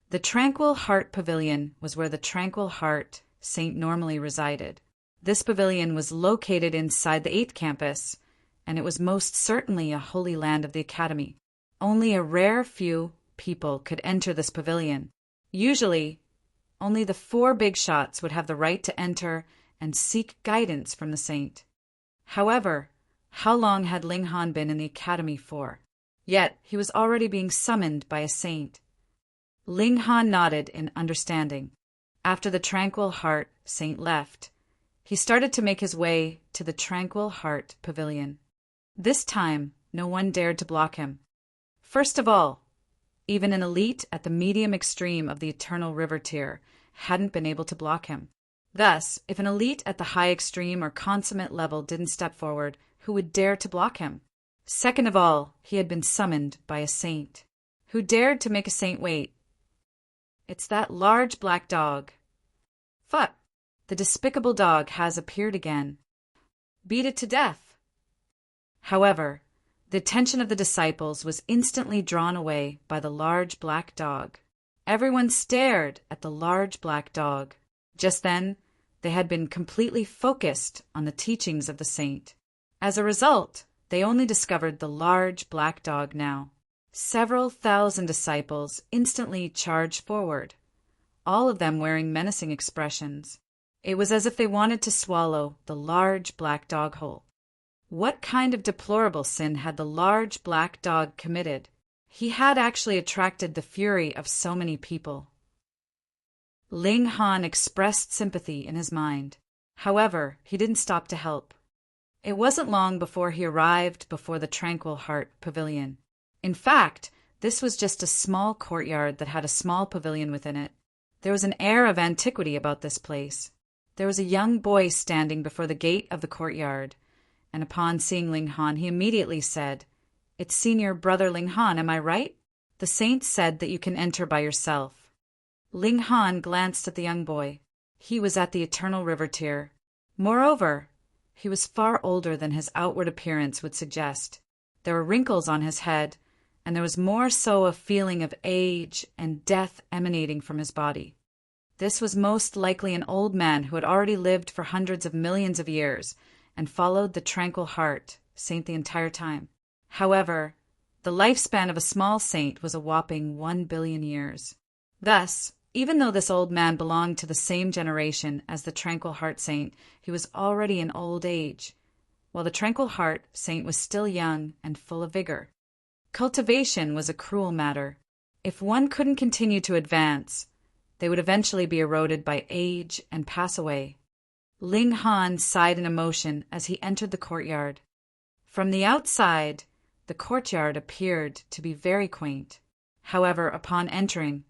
The Tranquil Heart Pavilion was where the Tranquil Heart saint normally resided. This pavilion was located inside the 8th campus, and it was most certainly a holy land of the Academy. Only a rare few people could enter this pavilion. Usually, only the 4 big shots would have the right to enter and seek guidance from the saint. However, how long had Ling Han been in the Academy for? Yet he was already being summoned by a saint. Ling Han nodded in understanding. After the Tranquil Heart saint left, he started to make his way to the Tranquil Heart Pavilion. This time, no one dared to block him. First of all, even an elite at the medium extreme of the Eternal River tier hadn't been able to block him. Thus, if an elite at the high extreme or consummate level didn't step forward, who would dare to block him? Second of all, he had been summoned by a saint. Who dared to make a saint wait? It's that large black dog. Fuck! The despicable dog has appeared again. Beat it to death." However, the attention of the disciples was instantly drawn away by the large black dog. Everyone stared at the large black dog. Just then, they had been completely focused on the teachings of the saint. As a result, they only discovered the large black dog now. Several thousand disciples instantly charged forward, all of them wearing menacing expressions. It was as if they wanted to swallow the large black dog whole. What kind of deplorable sin had the large black dog committed? He had actually attracted the fury of so many people. Ling Han expressed sympathy in his mind. However, he didn't stop to help. It wasn't long before he arrived before the Tranquil Heart Pavilion. In fact, this was just a small courtyard that had a small pavilion within it. There was an air of antiquity about this place. There was a young boy standing before the gate of the courtyard, and upon seeing Ling Han, he immediately said, "It's Senior Brother Ling Han, am I right? The saint said that you can enter by yourself." Ling Han glanced at the young boy. He was at the Eternal River Tier. Moreover, he was far older than his outward appearance would suggest. There were wrinkles on his head, and there was more so a feeling of age and death emanating from his body. This was most likely an old man who had already lived for hundreds of millions of years and followed the Tranquil Heart Saint the entire time. However, the lifespan of a small saint was a whopping 1 billion years. Thus, even though this old man belonged to the same generation as the Tranquil Heart Saint, he was already in old age, while the Tranquil Heart Saint was still young and full of vigor. Cultivation was a cruel matter. If one couldn't continue to advance, they would eventually be eroded by age and pass away. Ling Han sighed in emotion as he entered the courtyard. From the outside, the courtyard appeared to be very quaint. However, upon entering,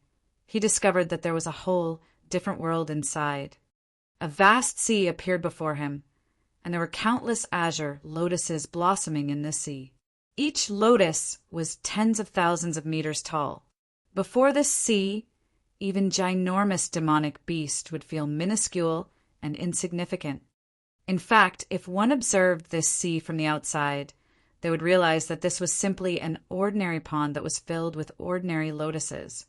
he discovered that there was a whole different world inside. A vast sea appeared before him, and there were countless azure lotuses blossoming in this sea. Each lotus was tens of thousands of meters tall. Before this sea, even ginormous demonic beasts would feel minuscule and insignificant. In fact, if one observed this sea from the outside, they would realize that this was simply an ordinary pond that was filled with ordinary lotuses.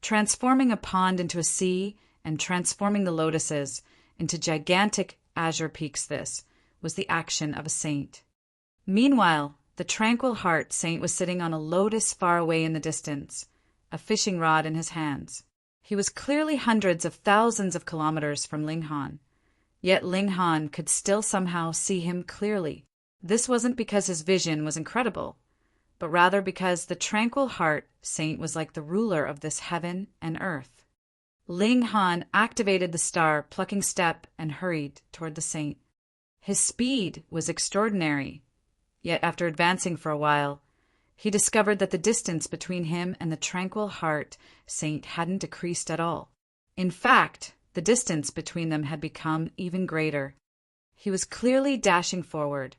Transforming a pond into a sea and transforming the lotuses into gigantic azure peaks, this was the action of a saint. Meanwhile, the Tranquil Heart Saint was sitting on a lotus far away in the distance, a fishing rod in his hands. He was clearly hundreds of thousands of kilometers from Ling Han, yet Ling Han could still somehow see him clearly. This wasn't because his vision was incredible, but rather because the Tranquil Heart Saint was like the ruler of this heaven and earth. Ling Han activated the star plucking step and hurried toward the saint. His speed was extraordinary, yet after advancing for a while, he discovered that the distance between him and the Tranquil Heart Saint hadn't decreased at all. In fact, the distance between them had become even greater. He was clearly dashing forward,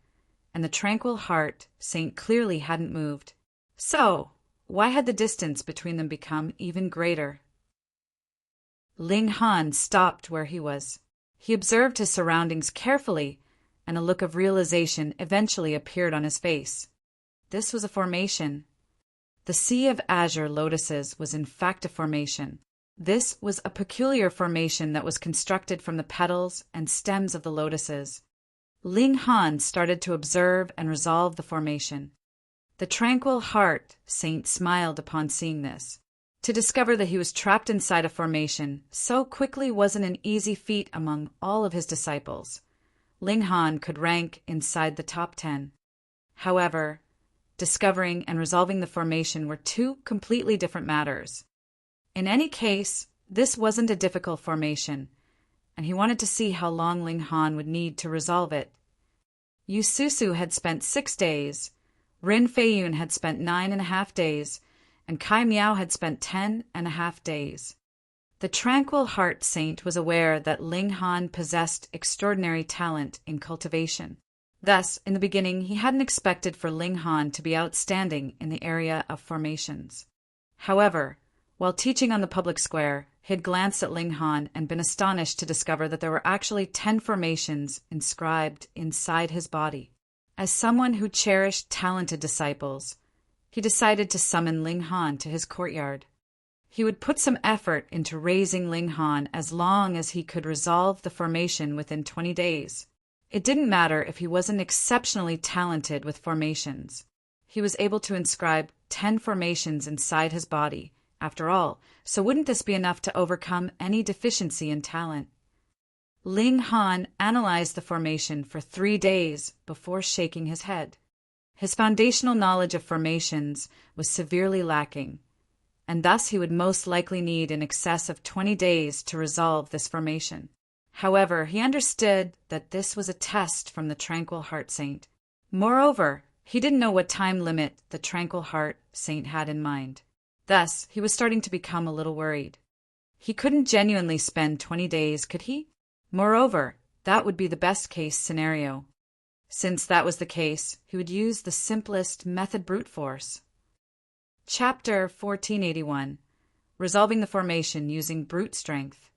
and the Tranquil Heart Saint clearly hadn't moved. So, why had the distance between them become even greater? Ling Han stopped where he was. He observed his surroundings carefully, and a look of realization eventually appeared on his face. This was a formation. The sea of azure lotuses was in fact a formation. This was a peculiar formation that was constructed from the petals and stems of the lotuses. Ling Han started to observe and resolve the formation. The Tranquil Heart Saint smiled upon seeing this. To discover that he was trapped inside a formation so quickly wasn't an easy feat among all of his disciples. Ling Han could rank inside the top 10. However, discovering and resolving the formation were two completely different matters. In any case, this wasn't a difficult formation, and he wanted to see how long Ling Han would need to resolve it. Yu Susu had spent 6 days, Rin Feiyun had spent 9.5 days, and Kai Miao had spent 10.5 days. The Tranquil Heart Saint was aware that Ling Han possessed extraordinary talent in cultivation. Thus, in the beginning, he hadn't expected for Ling Han to be outstanding in the area of formations. However, while teaching on the public square, He had glanced at Ling Han and been astonished to discover that there were actually 10 formations inscribed inside his body. As someone who cherished talented disciples, he decided to summon Ling Han to his courtyard. He would put some effort into raising Ling Han as long as he could resolve the formation within 20 days. It didn't matter if he wasn't exceptionally talented with formations. He was able to inscribe 10 formations inside his body, after all, so wouldn't this be enough to overcome any deficiency in talent? Ling Han analyzed the formation for 3 days before shaking his head. His foundational knowledge of formations was severely lacking, and thus he would most likely need in excess of 20 days to resolve this formation. However, he understood that this was a test from the Tranquil Heart Saint. Moreover, he didn't know what time limit the Tranquil Heart Saint had in mind. Thus, he was starting to become a little worried. He couldn't genuinely spend 20 days, could he? Moreover, that would be the best-case scenario. Since that was the case, he would use the simplest method brute force. Chapter 1481. Resolving the formation using brute strength.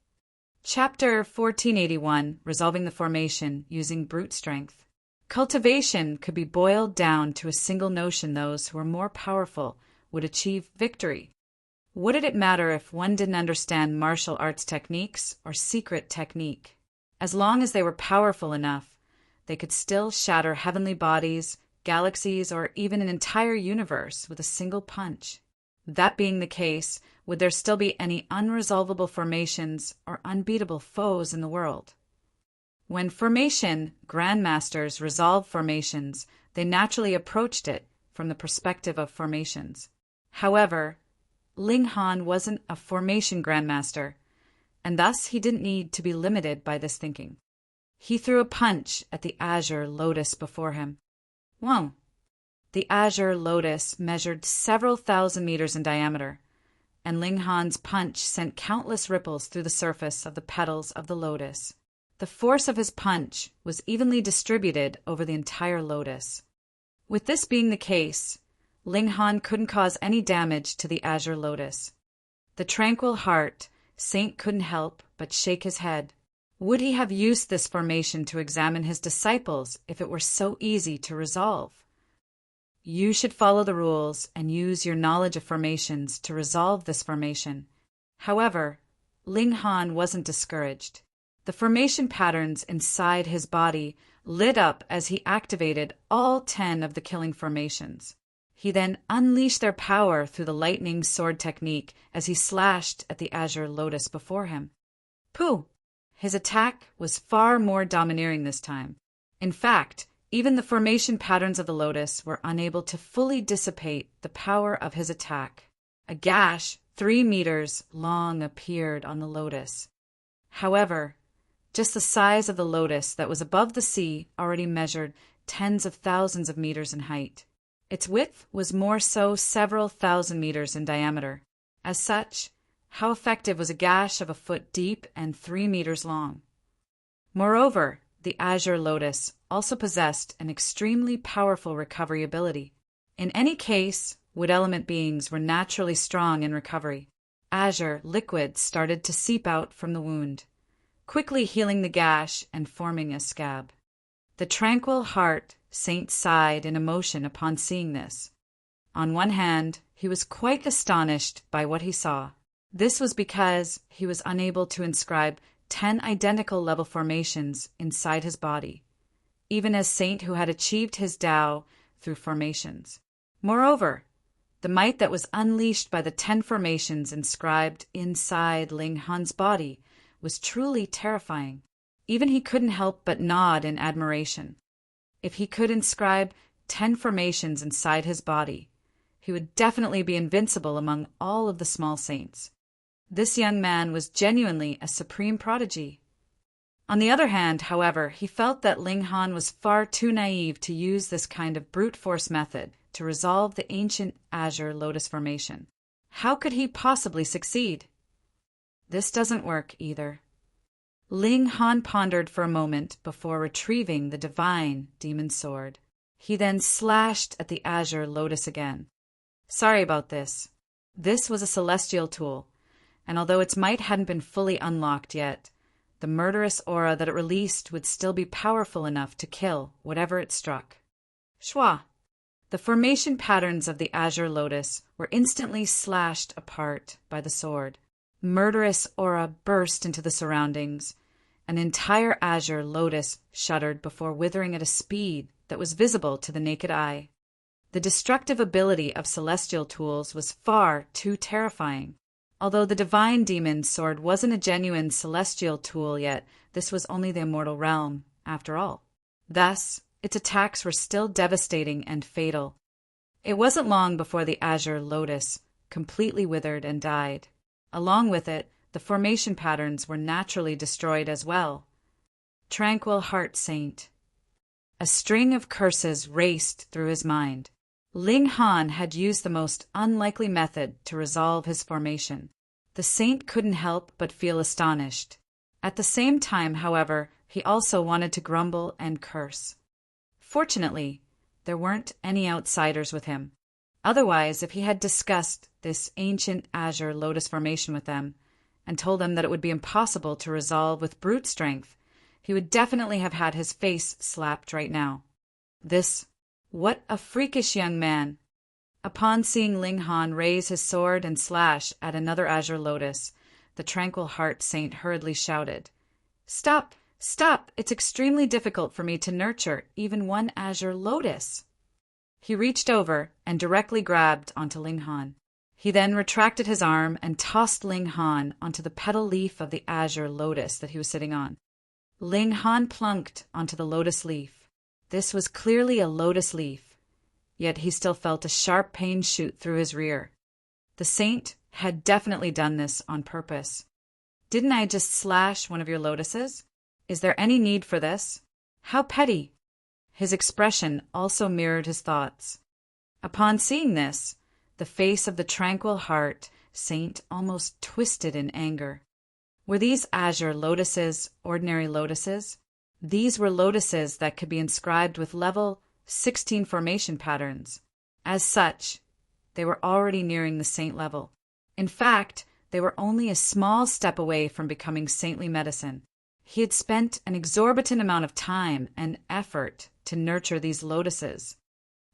Chapter 1481. Resolving the formation using brute strength. Cultivation could be boiled down to a single notion: those who were more powerful would achieve victory. What did it matter if one didn't understand martial arts techniques or secret technique? As long as they were powerful enough, they could still shatter heavenly bodies, galaxies, or even an entire universe with a single punch. That being the case, would there still be any unresolvable formations or unbeatable foes in the world? When formation grandmasters resolved formations, they naturally approached it from the perspective of formations. However, Ling Han wasn't a formation grandmaster, and thus he didn't need to be limited by this thinking. He threw a punch at the azure lotus before him. Whoa! The azure lotus measured several thousand meters in diameter, and Ling Han's punch sent countless ripples through the surface of the petals of the lotus. The force of his punch was evenly distributed over the entire lotus. With this being the case, Ling Han couldn't cause any damage to the azure lotus. The Tranquil Heart Saint couldn't help but shake his head. Would he have used this formation to examine his disciples if it were so easy to resolve? You should follow the rules and use your knowledge of formations to resolve this formation. However, Ling Han wasn't discouraged. The formation patterns inside his body lit up as he activated all 10 of the killing formations. He then unleashed their power through the lightning sword technique as he slashed at the azure lotus before him. Pooh! His attack was far more domineering this time. In fact, even the formation patterns of the lotus were unable to fully dissipate the power of his attack. A gash 3 meters long appeared on the lotus. However, just the size of the lotus that was above the sea already measured tens of thousands of meters in height. Its width was more so several thousand meters in diameter. As such, how effective was a gash of a foot deep and 3 meters long? Moreover, the azure lotus also possessed an extremely powerful recovery ability. In any case, wood element beings were naturally strong in recovery. Azure liquid started to seep out from the wound, quickly healing the gash and forming a scab. The Tranquil Heart Saint sighed in emotion upon seeing this. On one hand, he was quite astonished by what he saw. This was because he was unable to inscribe 10 identical level formations inside his body, even as Saint who had achieved his Tao through formations. Moreover, the might that was unleashed by the 10 formations inscribed inside Ling Han's body was truly terrifying. Even he couldn't help but nod in admiration. If he could inscribe 10 formations inside his body, he would definitely be invincible among all of the small saints. This young man was genuinely a supreme prodigy. On the other hand, however, he felt that Ling Han was far too naive to use this kind of brute force method to resolve the ancient azure lotus formation. How could he possibly succeed? This doesn't work either. Ling Han pondered for a moment before retrieving the divine demon sword. He then slashed at the azure lotus again. Sorry about this. This was a celestial tool, and although its might hadn't been fully unlocked yet, the murderous aura that it released would still be powerful enough to kill whatever it struck. Schwa! The formation patterns of the azure lotus were instantly slashed apart by the sword. Murderous aura burst into the surroundings. An entire azure lotus shuddered before withering at a speed that was visible to the naked eye. The destructive ability of celestial tools was far too terrifying. Although the divine demon's sword wasn't a genuine celestial tool yet, this was only the immortal realm, after all. Thus, its attacks were still devastating and fatal. It wasn't long before the azure lotus completely withered and died. Along with it, the formation patterns were naturally destroyed as well. Tranquil Heart Saint. A string of curses raced through his mind. Ling Han had used the most unlikely method to resolve his formation. The saint couldn't help but feel astonished. At the same time, however, he also wanted to grumble and curse. Fortunately, there weren't any outsiders with him. Otherwise, if he had discussed this ancient azure lotus formation with them and told them that it would be impossible to resolve with brute strength, he would definitely have had his face slapped right now. What a freakish young man! Upon seeing Ling Han raise his sword and slash at another azure lotus, the Tranquil Heart Saint hurriedly shouted, "Stop! Stop! It's extremely difficult for me to nurture even one azure lotus." He reached over and directly grabbed onto Ling Han. He then retracted his arm and tossed Ling Han onto the petal leaf of the azure lotus that he was sitting on. Ling Han plunked onto the lotus leaf. This was clearly a lotus leaf, yet he still felt a sharp pain shoot through his rear. The saint had definitely done this on purpose. "Didn't I just slash one of your lotuses? Is there any need for this? How petty!" His expression also mirrored his thoughts. Upon seeing this, the face of the Tranquil Heart Saint almost twisted in anger. Were these azure lotuses ordinary lotuses? These were lotuses that could be inscribed with level 16 formation patterns. As such, they were already nearing the saint level. In fact, they were only a small step away from becoming saintly medicine. He had spent an exorbitant amount of time and effort to nurture these lotuses.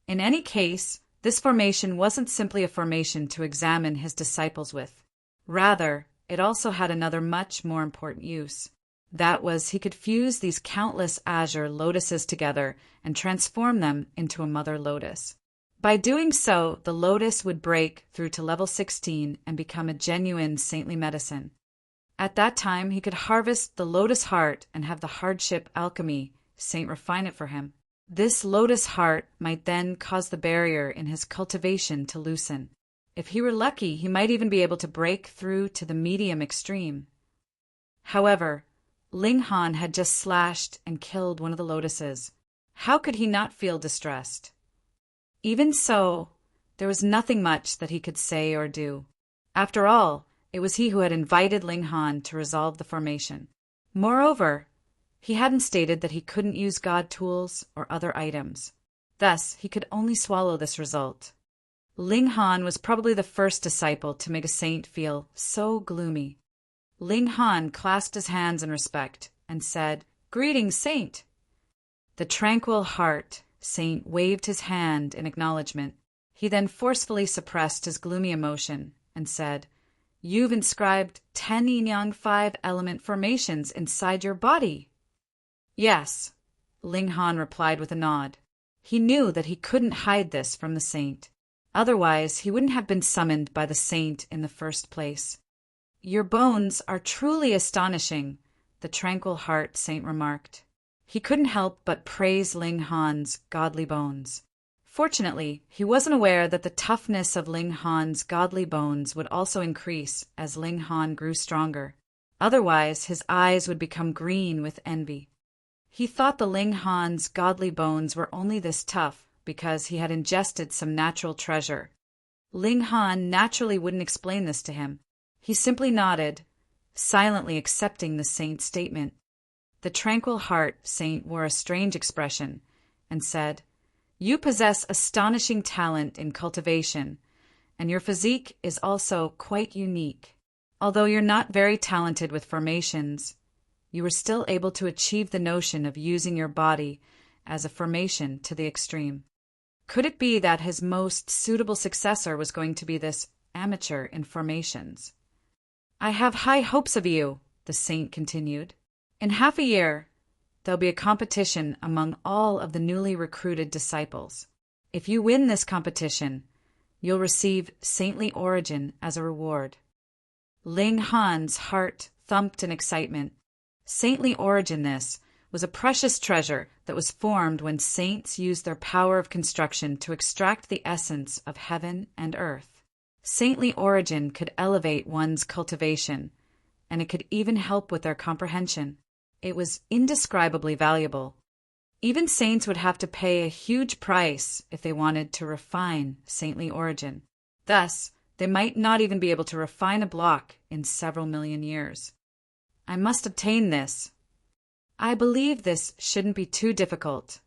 In any case, this formation wasn't simply a formation to examine his disciples with. Rather, it also had another much more important use. That was, he could fuse these countless azure lotuses together and transform them into a mother lotus. By doing so, the lotus would break through to level 16 and become a genuine saintly medicine. At that time, he could harvest the lotus heart and have the hardship alchemy saint refine it for him. This lotus heart might then cause the barrier in his cultivation to loosen. If he were lucky, he might even be able to break through to the medium extreme. However, Ling Han had just slashed and killed one of the lotuses. How could he not feel distressed? Even so, there was nothing much that he could say or do. After all, it was he who had invited Ling Han to resolve the formation. Moreover, he hadn't stated that he couldn't use god tools or other items. Thus, he could only swallow this result. Ling Han was probably the first disciple to make a saint feel so gloomy. Ling Han clasped his hands in respect and said, "Greetings, Saint." The Tranquil Heart Saint waved his hand in acknowledgement. He then forcefully suppressed his gloomy emotion and said, "You've inscribed 10 yin-yang 5-element formations inside your body." "Yes," Ling Han replied with a nod. He knew that he couldn't hide this from the saint. Otherwise, he wouldn't have been summoned by the saint in the first place. "Your bones are truly astonishing," the Tranquil Heart Saint remarked. He couldn't help but praise Ling Han's godly bones. Fortunately, he wasn't aware that the toughness of Ling Han's godly bones would also increase as Ling Han grew stronger. Otherwise, his eyes would become green with envy. He thought the Ling Han's godly bones were only this tough because he had ingested some natural treasure. Ling Han naturally wouldn't explain this to him. He simply nodded, silently accepting the saint's statement. The Tranquil Heart Saint wore a strange expression and said, "You possess astonishing talent in cultivation, and your physique is also quite unique. Although you're not very talented with formations, you were still able to achieve the notion of using your body as a formation to the extreme. Could it be that his most suitable successor was going to be this amateur in formations? "I have high hopes of you," the saint continued. "In half a year, there'll be a competition among all of the newly recruited disciples. If you win this competition, you'll receive saintly origin as a reward." Ling Han's heart thumped in excitement. Saintly origin, this was a precious treasure that was formed when saints used their power of construction to extract the essence of heaven and earth. Saintly origin could elevate one's cultivation, and it could even help with their comprehension. It was indescribably valuable. Even saints would have to pay a huge price if they wanted to refine saintly origin. Thus, they might not even be able to refine a block in several million years. "I must obtain this." "I believe this shouldn't be too difficult,"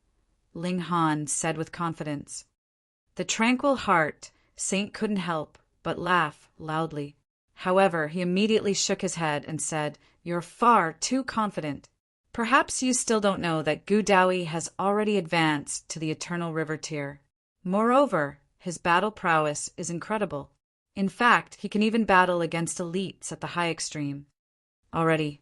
Ling Han said with confidence. The tranquil heart saint couldn't help but laugh loudly. However, he immediately shook his head and said, "You're far too confident. Perhaps you still don't know that Gu Dawi has already advanced to the eternal river tier. Moreover, his battle prowess is incredible. In fact, he can even battle against elites at the high extreme." Already.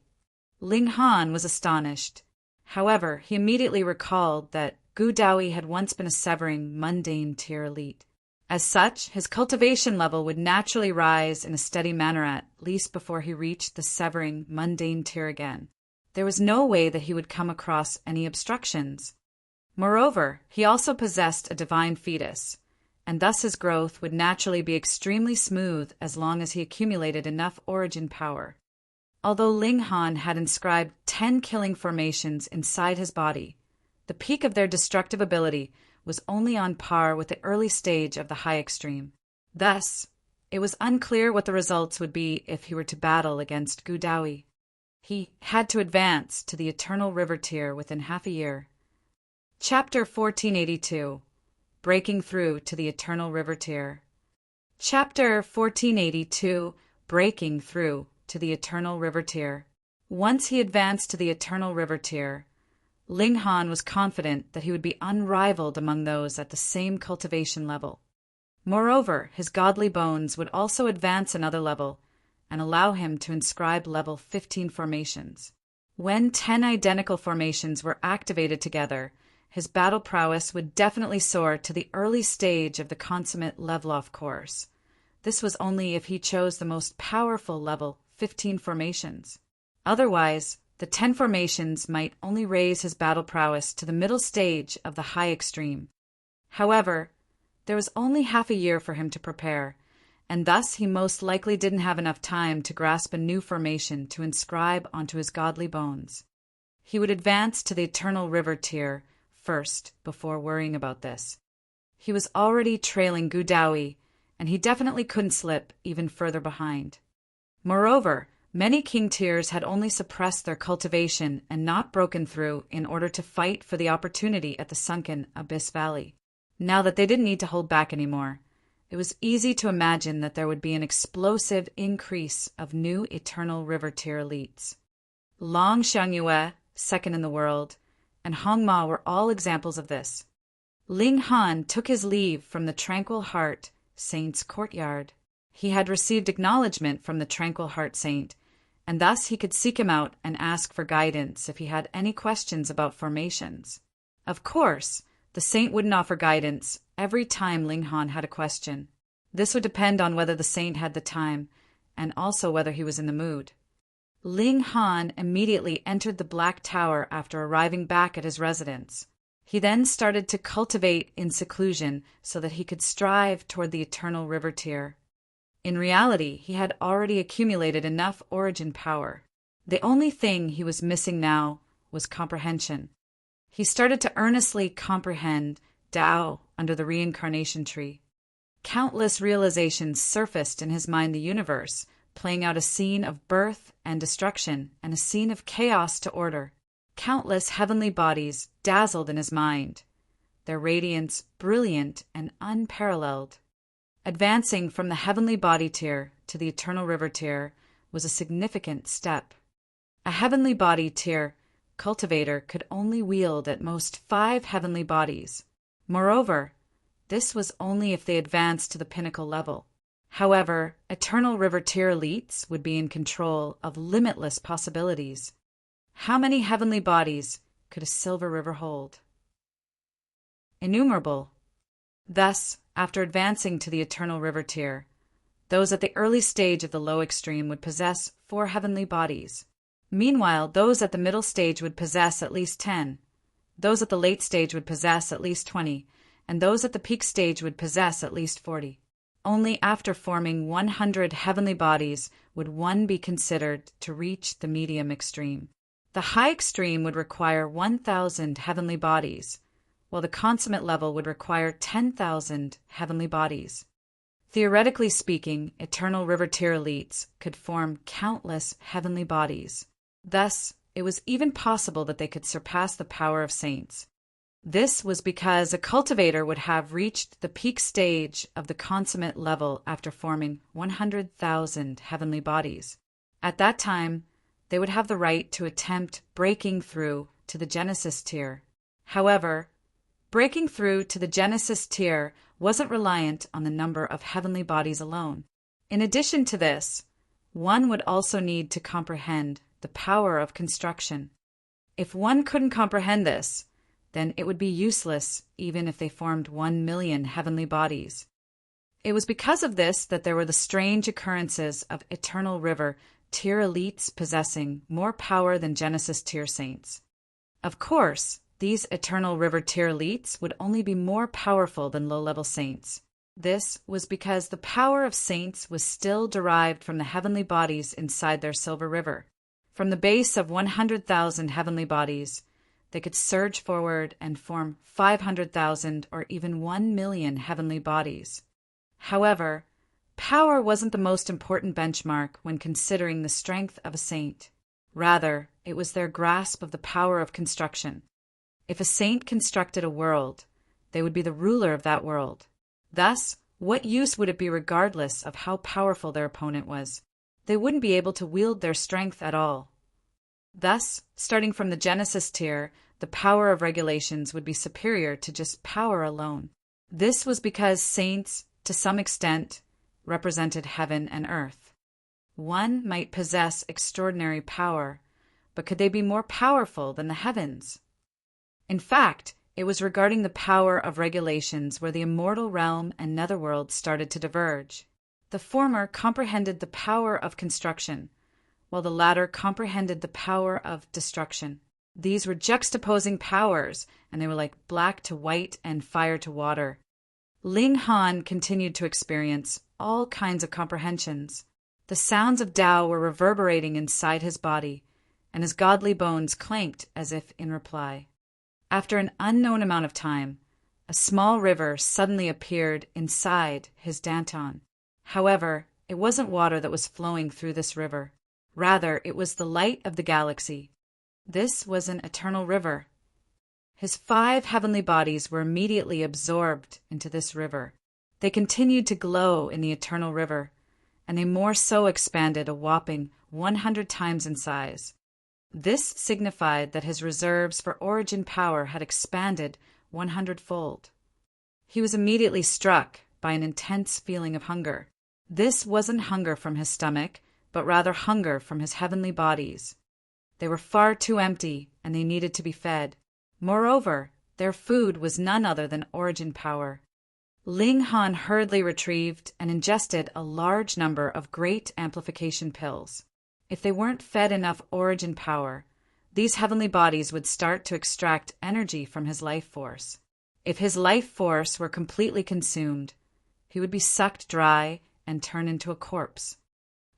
Ling Han was astonished. However, he immediately recalled that Gu Dawi had once been a severing mundane tier elite. As such, his cultivation level would naturally rise in a steady manner at least before he reached the severing mundane tier again. There was no way that he would come across any obstructions. Moreover, he also possessed a divine fetus, and thus his growth would naturally be extremely smooth as long as he accumulated enough origin power. Although Ling Han had inscribed 10 killing formations inside his body, the peak of their destructive ability was only on par with the early stage of the high extreme. Thus, it was unclear what the results would be if he were to battle against Gu Dawi. He had to advance to the eternal river tier within half a year. Chapter 1482. Breaking Through to the Eternal River Tier. Chapter 1482. Breaking Through to the Eternal River Tier. Once he advanced to the Eternal River Tier, Ling Han was confident that he would be unrivaled among those at the same cultivation level. Moreover, his godly bones would also advance another level and allow him to inscribe level 15 formations. When 10 identical formations were activated together, his battle prowess would definitely soar to the early stage of the consummate level-off course. This was only if he chose the most powerful level 15 formations. Otherwise, the 10 formations might only raise his battle prowess to the middle stage of the high extreme. However, there was only half a year for him to prepare, and thus he most likely didn't have enough time to grasp a new formation to inscribe onto his godly bones. He would advance to the eternal river tier first before worrying about this. He was already trailing Gu Dawi, and he definitely couldn't slip even further behind. Moreover, many king tiers had only suppressed their cultivation and not broken through in order to fight for the opportunity at the sunken Abyss Valley. Now that they didn't need to hold back anymore, it was easy to imagine that there would be an explosive increase of new eternal river tier elites. Long Xiangyue, second in the world, and Hong Ma were all examples of this. Ling Han took his leave from the Tranquil Heart Saint's courtyard. He had received acknowledgement from the Tranquil Heart Saint, and thus he could seek him out and ask for guidance if he had any questions about formations. Of course, the saint wouldn't offer guidance every time Ling Han had a question. This would depend on whether the saint had the time, and also whether he was in the mood. Ling Han immediately entered the Black Tower after arriving back at his residence. He then started to cultivate in seclusion so that he could strive toward the eternal river tier. In reality, he had already accumulated enough origin power. The only thing he was missing now was comprehension. He started to earnestly comprehend Tao under the reincarnation tree. Countless realizations surfaced in his mind the universe, playing out a scene of birth and destruction and a scene of chaos to order. Countless heavenly bodies dazzled in his mind, their radiance brilliant and unparalleled. Advancing from the heavenly body tier to the eternal river tier was a significant step. A heavenly body tier cultivator could only wield at most 5 heavenly bodies. Moreover, this was only if they advanced to the pinnacle level. However, Eternal River tier elites would be in control of limitless possibilities. How many heavenly bodies could a Silver River hold? Innumerable. Thus, after advancing to the Eternal River tier, those at the early stage of the low extreme would possess 4 heavenly bodies. Meanwhile, those at the middle stage would possess at least 10. Those at the late stage would possess at least 20, and those at the peak stage would possess at least 40. Only after forming 100 heavenly bodies would one be considered to reach the medium extreme. The high extreme would require 1,000 heavenly bodies, while the consummate level would require 10,000 heavenly bodies. Theoretically speaking, Eternal River tier elites could form countless heavenly bodies. Thus, it was even possible that they could surpass the power of saints. This was because a cultivator would have reached the peak stage of the consummate level after forming 100,000 heavenly bodies. At that time, they would have the right to attempt breaking through to the Genesis tier. However, breaking through to the Genesis tier wasn't reliant on the number of heavenly bodies alone. In addition to this, one would also need to comprehend the power of construction. If one couldn't comprehend this, then it would be useless even if they formed 1 million heavenly bodies. It was because of this that there were the strange occurrences of Eternal River tier elites possessing more power than Genesis tier saints. Of course, these Eternal River tier elites would only be more powerful than low-level saints. This was because the power of saints was still derived from the heavenly bodies inside their Silver River. From the base of 100,000 heavenly bodies, they could surge forward and form 500,000 or even 1 million heavenly bodies. However, power wasn't the most important benchmark when considering the strength of a saint. Rather, it was their grasp of the power of construction. If a saint constructed a world, they would be the ruler of that world. Thus, what use would it be regardless of how powerful their opponent was? They wouldn't be able to wield their strength at all. Thus, starting from the Genesis tier, the power of regulations would be superior to just power alone. This was because saints, to some extent, represented heaven and earth. One might possess extraordinary power, but could they be more powerful than the heavens? In fact, it was regarding the power of regulations where the immortal realm and netherworld started to diverge. The former comprehended the power of construction, while the latter comprehended the power of destruction. These were juxtaposing powers, and they were like black to white and fire to water. Ling Han continued to experience all kinds of comprehensions. The sounds of Tao were reverberating inside his body, and his godly bones clanked as if in reply. After an unknown amount of time, a small river suddenly appeared inside his Danton. However, it wasn't water that was flowing through this river. Rather, it was the light of the galaxy. This was an eternal river. His 5 heavenly bodies were immediately absorbed into this river. They continued to glow in the eternal river, and they more so expanded a whopping 100 times in size. This signified that his reserves for origin power had expanded 100-fold. He was immediately struck by an intense feeling of hunger. This wasn't hunger from his stomach, but rather hunger from his heavenly bodies. They were far too empty, and they needed to be fed. Moreover, their food was none other than origin power. Ling Han hurriedly retrieved and ingested a large number of great amplification pills. If they weren't fed enough origin power, these heavenly bodies would start to extract energy from his life force. If his life force were completely consumed, he would be sucked dry and turn into a corpse.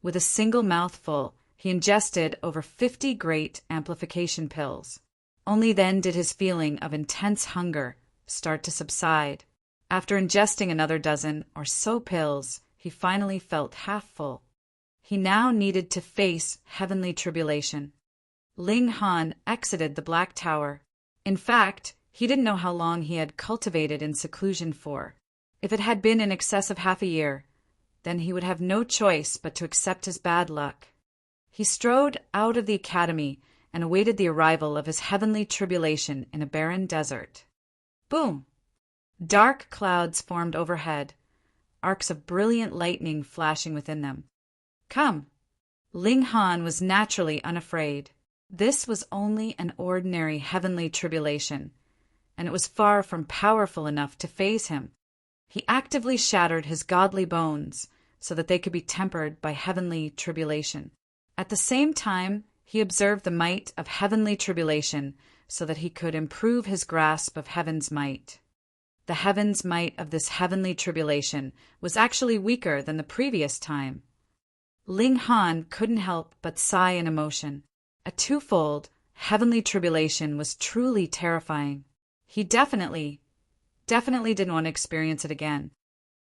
With a single mouthful, he ingested over 50 great amplification pills. Only then did his feeling of intense hunger start to subside. After ingesting another dozen or so pills, he finally felt half full. He now needed to face heavenly tribulation. Ling Han exited the Black Tower. In fact, he didn't know how long he had cultivated in seclusion for. If it had been in excess of half a year, then he would have no choice but to accept his bad luck. He strode out of the academy and awaited the arrival of his heavenly tribulation in a barren desert. Boom! Dark clouds formed overhead, arcs of brilliant lightning flashing within them. Come! Ling Han was naturally unafraid. This was only an ordinary heavenly tribulation, and it was far from powerful enough to faze him. He actively shattered his godly bones so that they could be tempered by heavenly tribulation. At the same time, he observed the might of heavenly tribulation so that he could improve his grasp of heaven's might. The heaven's might of this heavenly tribulation was actually weaker than the previous time. Ling Han couldn't help but sigh in emotion. A twofold heavenly tribulation was truly terrifying. He definitely didn't want to experience it again.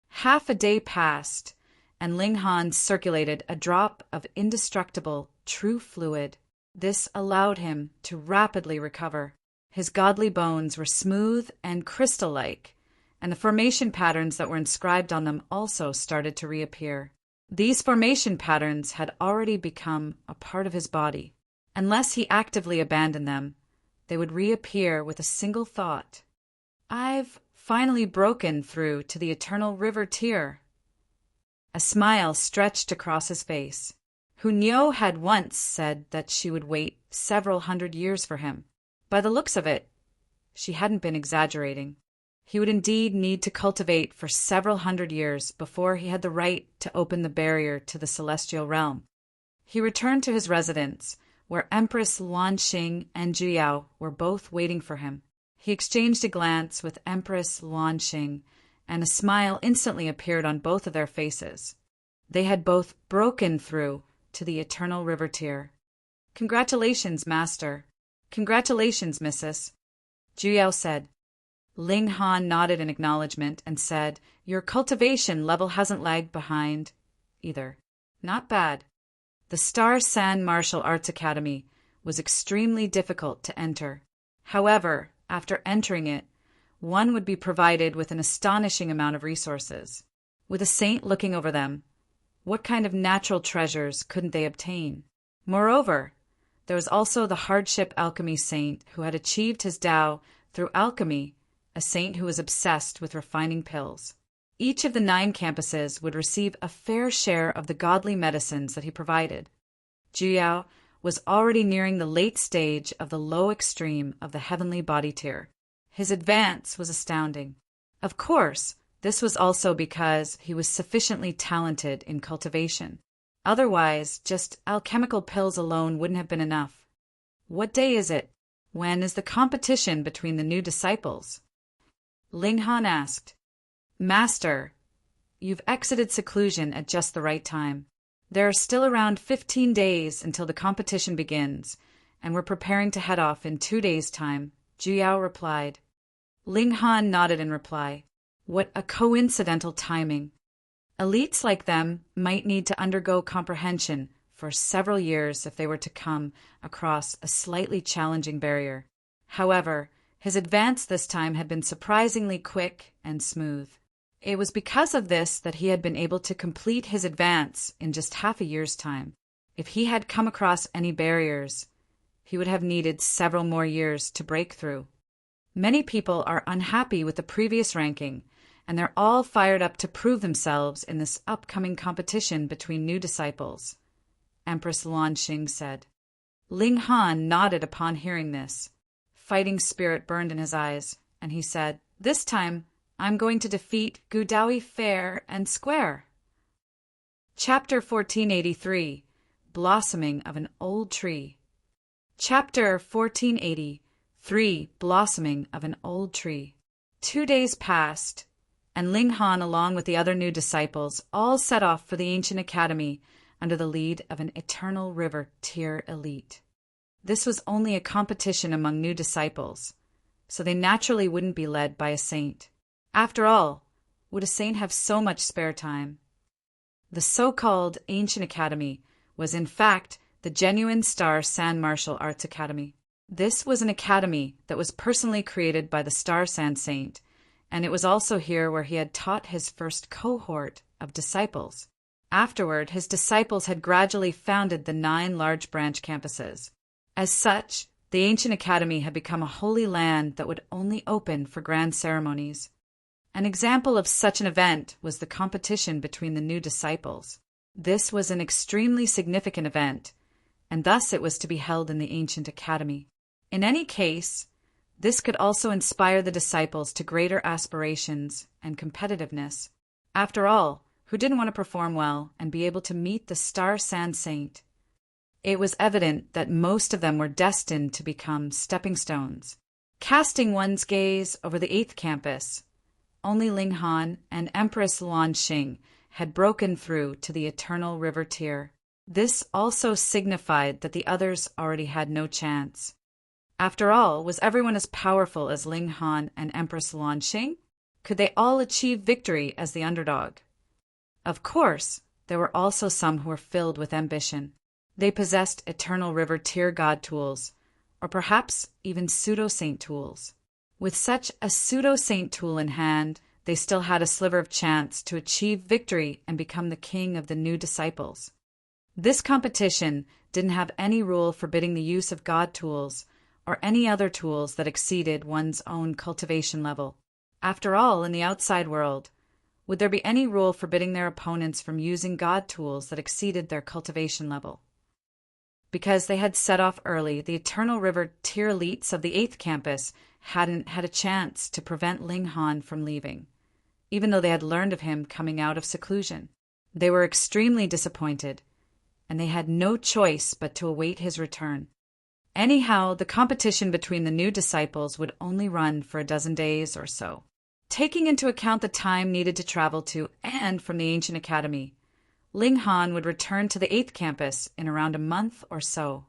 Half a day passed, and Ling Han circulated a drop of indestructible, true fluid. This allowed him to rapidly recover. His godly bones were smooth and crystal-like, and the formation patterns that were inscribed on them also started to reappear. These formation patterns had already become a part of his body. Unless he actively abandoned them, they would reappear with a single thought. I've finally broken through to the eternal river tier. A smile stretched across his face. Hunyo had once said that she would wait several hundred years for him. By the looks of it, she hadn't been exaggerating. He would indeed need to cultivate for several hundred years before he had the right to open the barrier to the celestial realm. He returned to his residence, where Empress Luanxing and Zhuyao were both waiting for him. He exchanged a glance with Empress Luanxing, and a smile instantly appeared on both of their faces. They had both broken through to the eternal river tier. Congratulations, Master. Congratulations, Missus, Zhuyao said. Ling Han nodded in acknowledgement and said, Your cultivation level hasn't lagged behind either. Not bad. The Star San Martial Arts Academy was extremely difficult to enter. However, after entering it, one would be provided with an astonishing amount of resources. With a saint looking over them, what kind of natural treasures couldn't they obtain? Moreover, there was also the hardship alchemy saint who had achieved his Tao through alchemy, a saint who was obsessed with refining pills. Each of the 9 campuses would receive a fair share of the godly medicines that he provided. Zhuyao was already nearing the late stage of the low extreme of the heavenly body tier. His advance was astounding. Of course, this was also because he was sufficiently talented in cultivation. Otherwise, just alchemical pills alone wouldn't have been enough. What day is it? When is the competition between the new disciples? Ling Han asked. Master, you've exited seclusion at just the right time. There are still around 15 days until the competition begins, and we're preparing to head off in 2 days' time, Zhuyao replied. Ling Han nodded in reply. What a coincidental timing. Elites like them might need to undergo comprehension for several years if they were to come across a slightly challenging barrier. However, his advance this time had been surprisingly quick and smooth. It was because of this that he had been able to complete his advance in just half a year's time. If he had come across any barriers, he would have needed several more years to break through. Many people are unhappy with the previous ranking, and they're all fired up to prove themselves in this upcoming competition between new disciples, Empress Luanxing said. Ling Han nodded upon hearing this. Fighting spirit burned in his eyes, and he said, This time, I'm going to defeat Gudawi fair and square. Chapter 1483, Blossoming of an Old Tree. Chapter 1483, Blossoming of an Old Tree. 2 days passed, and Ling Han, along with the other new disciples, all set off for the ancient academy under the lead of an Eternal River tier elite. This was only a competition among new disciples, so they naturally wouldn't be led by a saint. After all, would a saint have so much spare time? The so-called Ancient Academy was in fact the genuine Star San Martial Arts Academy. This was an academy that was personally created by the Star San Saint, and it was also here where he had taught his first cohort of disciples. Afterward, his disciples had gradually founded the 9 large branch campuses. As such, the ancient academy had become a holy land that would only open for grand ceremonies. An example of such an event was the competition between the new disciples. This was an extremely significant event, and thus it was to be held in the ancient academy. In any case, this could also inspire the disciples to greater aspirations and competitiveness. After all, who didn't want to perform well and be able to meet the Star Sand Saint? It was evident that most of them were destined to become stepping stones. Casting one's gaze over the 8th campus, only Ling Han and Empress Luan Xing had broken through to the eternal river tier. This also signified that the others already had no chance. After all, was everyone as powerful as Ling Han and Empress Luan Xing? Could they all achieve victory as the underdog? Of course, there were also some who were filled with ambition. They possessed eternal river tier god tools, or perhaps even pseudo-saint tools. With such a pseudo-saint tool in hand, they still had a sliver of chance to achieve victory and become the king of the new disciples. This competition didn't have any rule forbidding the use of god tools or any other tools that exceeded one's own cultivation level. After all, in the outside world, would there be any rule forbidding their opponents from using god tools that exceeded their cultivation level? Because they had set off early, the Eternal River tier elites of the 8th campus hadn't had a chance to prevent Ling Han from leaving, even though they had learned of him coming out of seclusion. They were extremely disappointed, and they had no choice but to await his return. Anyhow, the competition between the new disciples would only run for a dozen days or so. Taking into account the time needed to travel to and from the ancient academy, Ling Han would return to the 8th campus in around a month or so.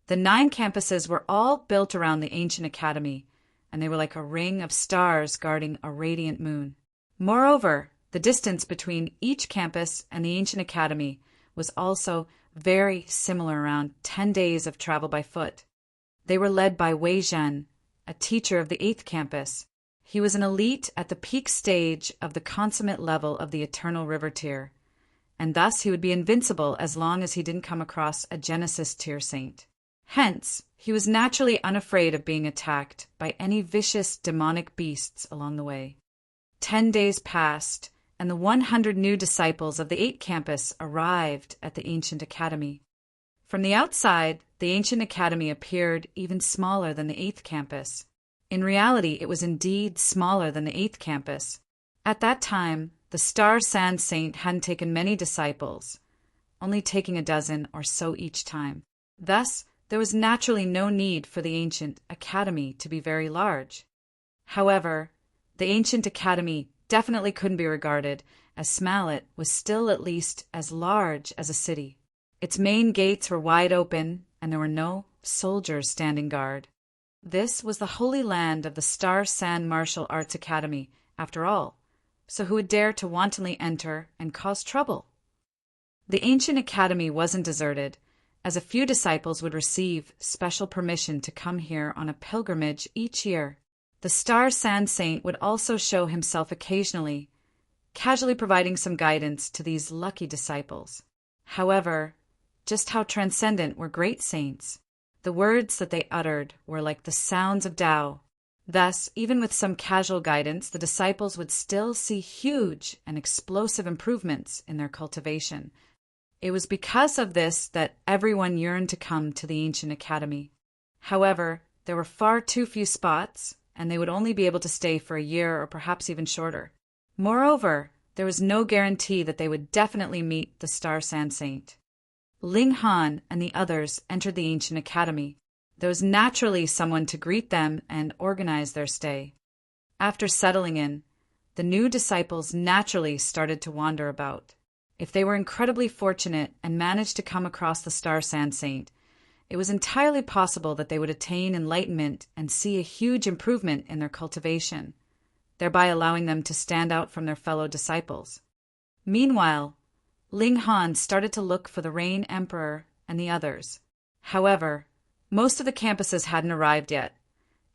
The 9 campuses were all built around the ancient academy, and they were like a ring of stars guarding a radiant moon. Moreover, the distance between each campus and the ancient academy was also very similar, around 10 days of travel by foot. They were led by Wei Zhen, a teacher of the 8th campus. He was an elite at the peak stage of the consummate level of the Eternal River tier, and thus he would be invincible as long as he didn't come across a Genesis tier saint. Hence, he was naturally unafraid of being attacked by any vicious demonic beasts along the way. 10 days passed, and the 100 new disciples of the 8th campus arrived at the ancient academy. From the outside, the ancient academy appeared even smaller than the 8th campus. In reality, it was indeed smaller than the 8th campus. At that time, the Star Sand Saint hadn't taken many disciples, only taking a dozen or so each time. Thus, there was naturally no need for the ancient academy to be very large. However, the ancient academy definitely couldn't be regarded as Smalet was still at least as large as a city. Its main gates were wide open, and there were no soldiers standing guard. This was the holy land of the Star Sand Martial Arts Academy, after all, so who would dare to wantonly enter and cause trouble? The ancient academy wasn't deserted, as a few disciples would receive special permission to come here on a pilgrimage each year. The Star Sand Saint would also show himself occasionally, casually providing some guidance to these lucky disciples. However, just how transcendent were great saints? The words that they uttered were like the sounds of Tao. Thus, even with some casual guidance, the disciples would still see huge and explosive improvements in their cultivation. It was because of this that everyone yearned to come to the ancient academy. However, there were far too few spots, and they would only be able to stay for a year or perhaps even shorter. Moreover, there was no guarantee that they would definitely meet the Star Sand Saint. Ling Han and the others entered the ancient academy. There was naturally someone to greet them and organize their stay. After settling in, the new disciples naturally started to wander about. If they were incredibly fortunate and managed to come across the Star Sand Saint, it was entirely possible that they would attain enlightenment and see a huge improvement in their cultivation, thereby allowing them to stand out from their fellow disciples. Meanwhile, Ling Han started to look for the Rain Emperor and the others. However, most of the campuses hadn't arrived yet,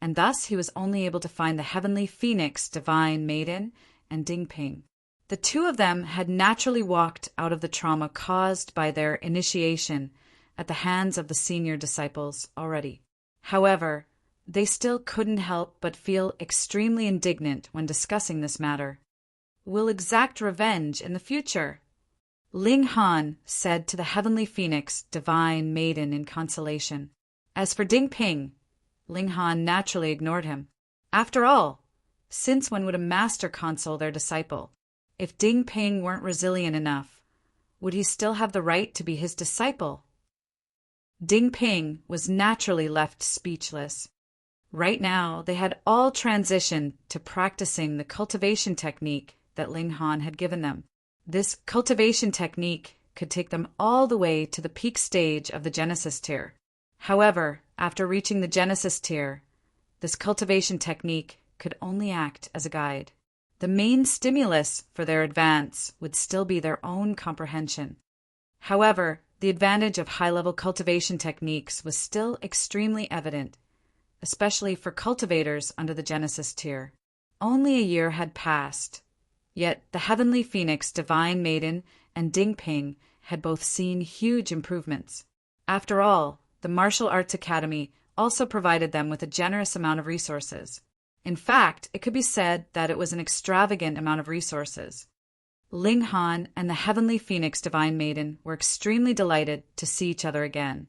and thus he was only able to find the Heavenly Phoenix Divine Maiden and Dingping. The two of them had naturally walked out of the trauma caused by their initiation at the hands of the senior disciples already. However, they still couldn't help but feel extremely indignant when discussing this matter. "We'll exact revenge in the future," Ling Han said to the heavenly phoenix divine maiden in consolation. As for Ding Ping, Ling Han naturally ignored him. After all, since when would a master console their disciple? If Ding Ping weren't resilient enough, would he still have the right to be his disciple? Ding Ping was naturally left speechless. Right now, they had all transitioned to practicing the cultivation technique that Ling Han had given them. This cultivation technique could take them all the way to the peak stage of the Genesis tier. However, after reaching the Genesis tier, this cultivation technique could only act as a guide. The main stimulus for their advance would still be their own comprehension. However, the advantage of high-level cultivation techniques was still extremely evident, especially for cultivators under the Genesis tier. Only a year had passed, yet the heavenly phoenix divine maiden and Ding Ping had both seen huge improvements. After all, the Martial Arts Academy also provided them with a generous amount of resources. In fact, it could be said that it was an extravagant amount of resources. Ling Han and the heavenly phoenix divine maiden were extremely delighted to see each other again,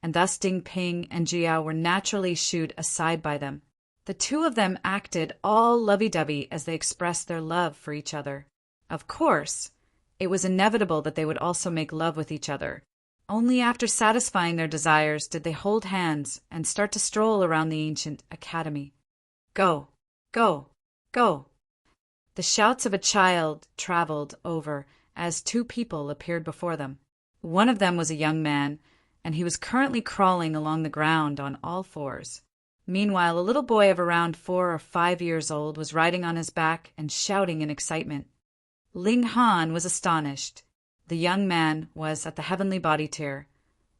and thus Ding Ping and Jiao were naturally shooed aside by them. The two of them acted all lovey-dovey as they expressed their love for each other. Of course, it was inevitable that they would also make love with each other. Only after satisfying their desires did they hold hands and start to stroll around the ancient academy. Go, go, go. The shouts of a child traveled over as two people appeared before them. One of them was a young man, and he was currently crawling along the ground on all fours. Meanwhile, a little boy of around 4 or 5 years old was riding on his back and shouting in excitement. Ling Han was astonished. The young man was at the heavenly body tier,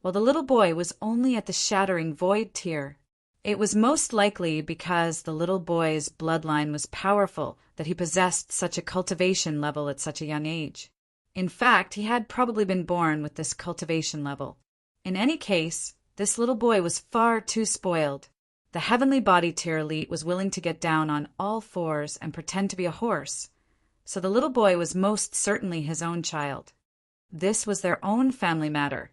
while the little boy was only at the shattering void tier. It was most likely because the little boy's bloodline was powerful that he possessed such a cultivation level at such a young age. In fact, he had probably been born with this cultivation level. In any case, this little boy was far too spoiled. The heavenly body tier elite was willing to get down on all fours and pretend to be a horse, so the little boy was most certainly his own child. This was their own family matter,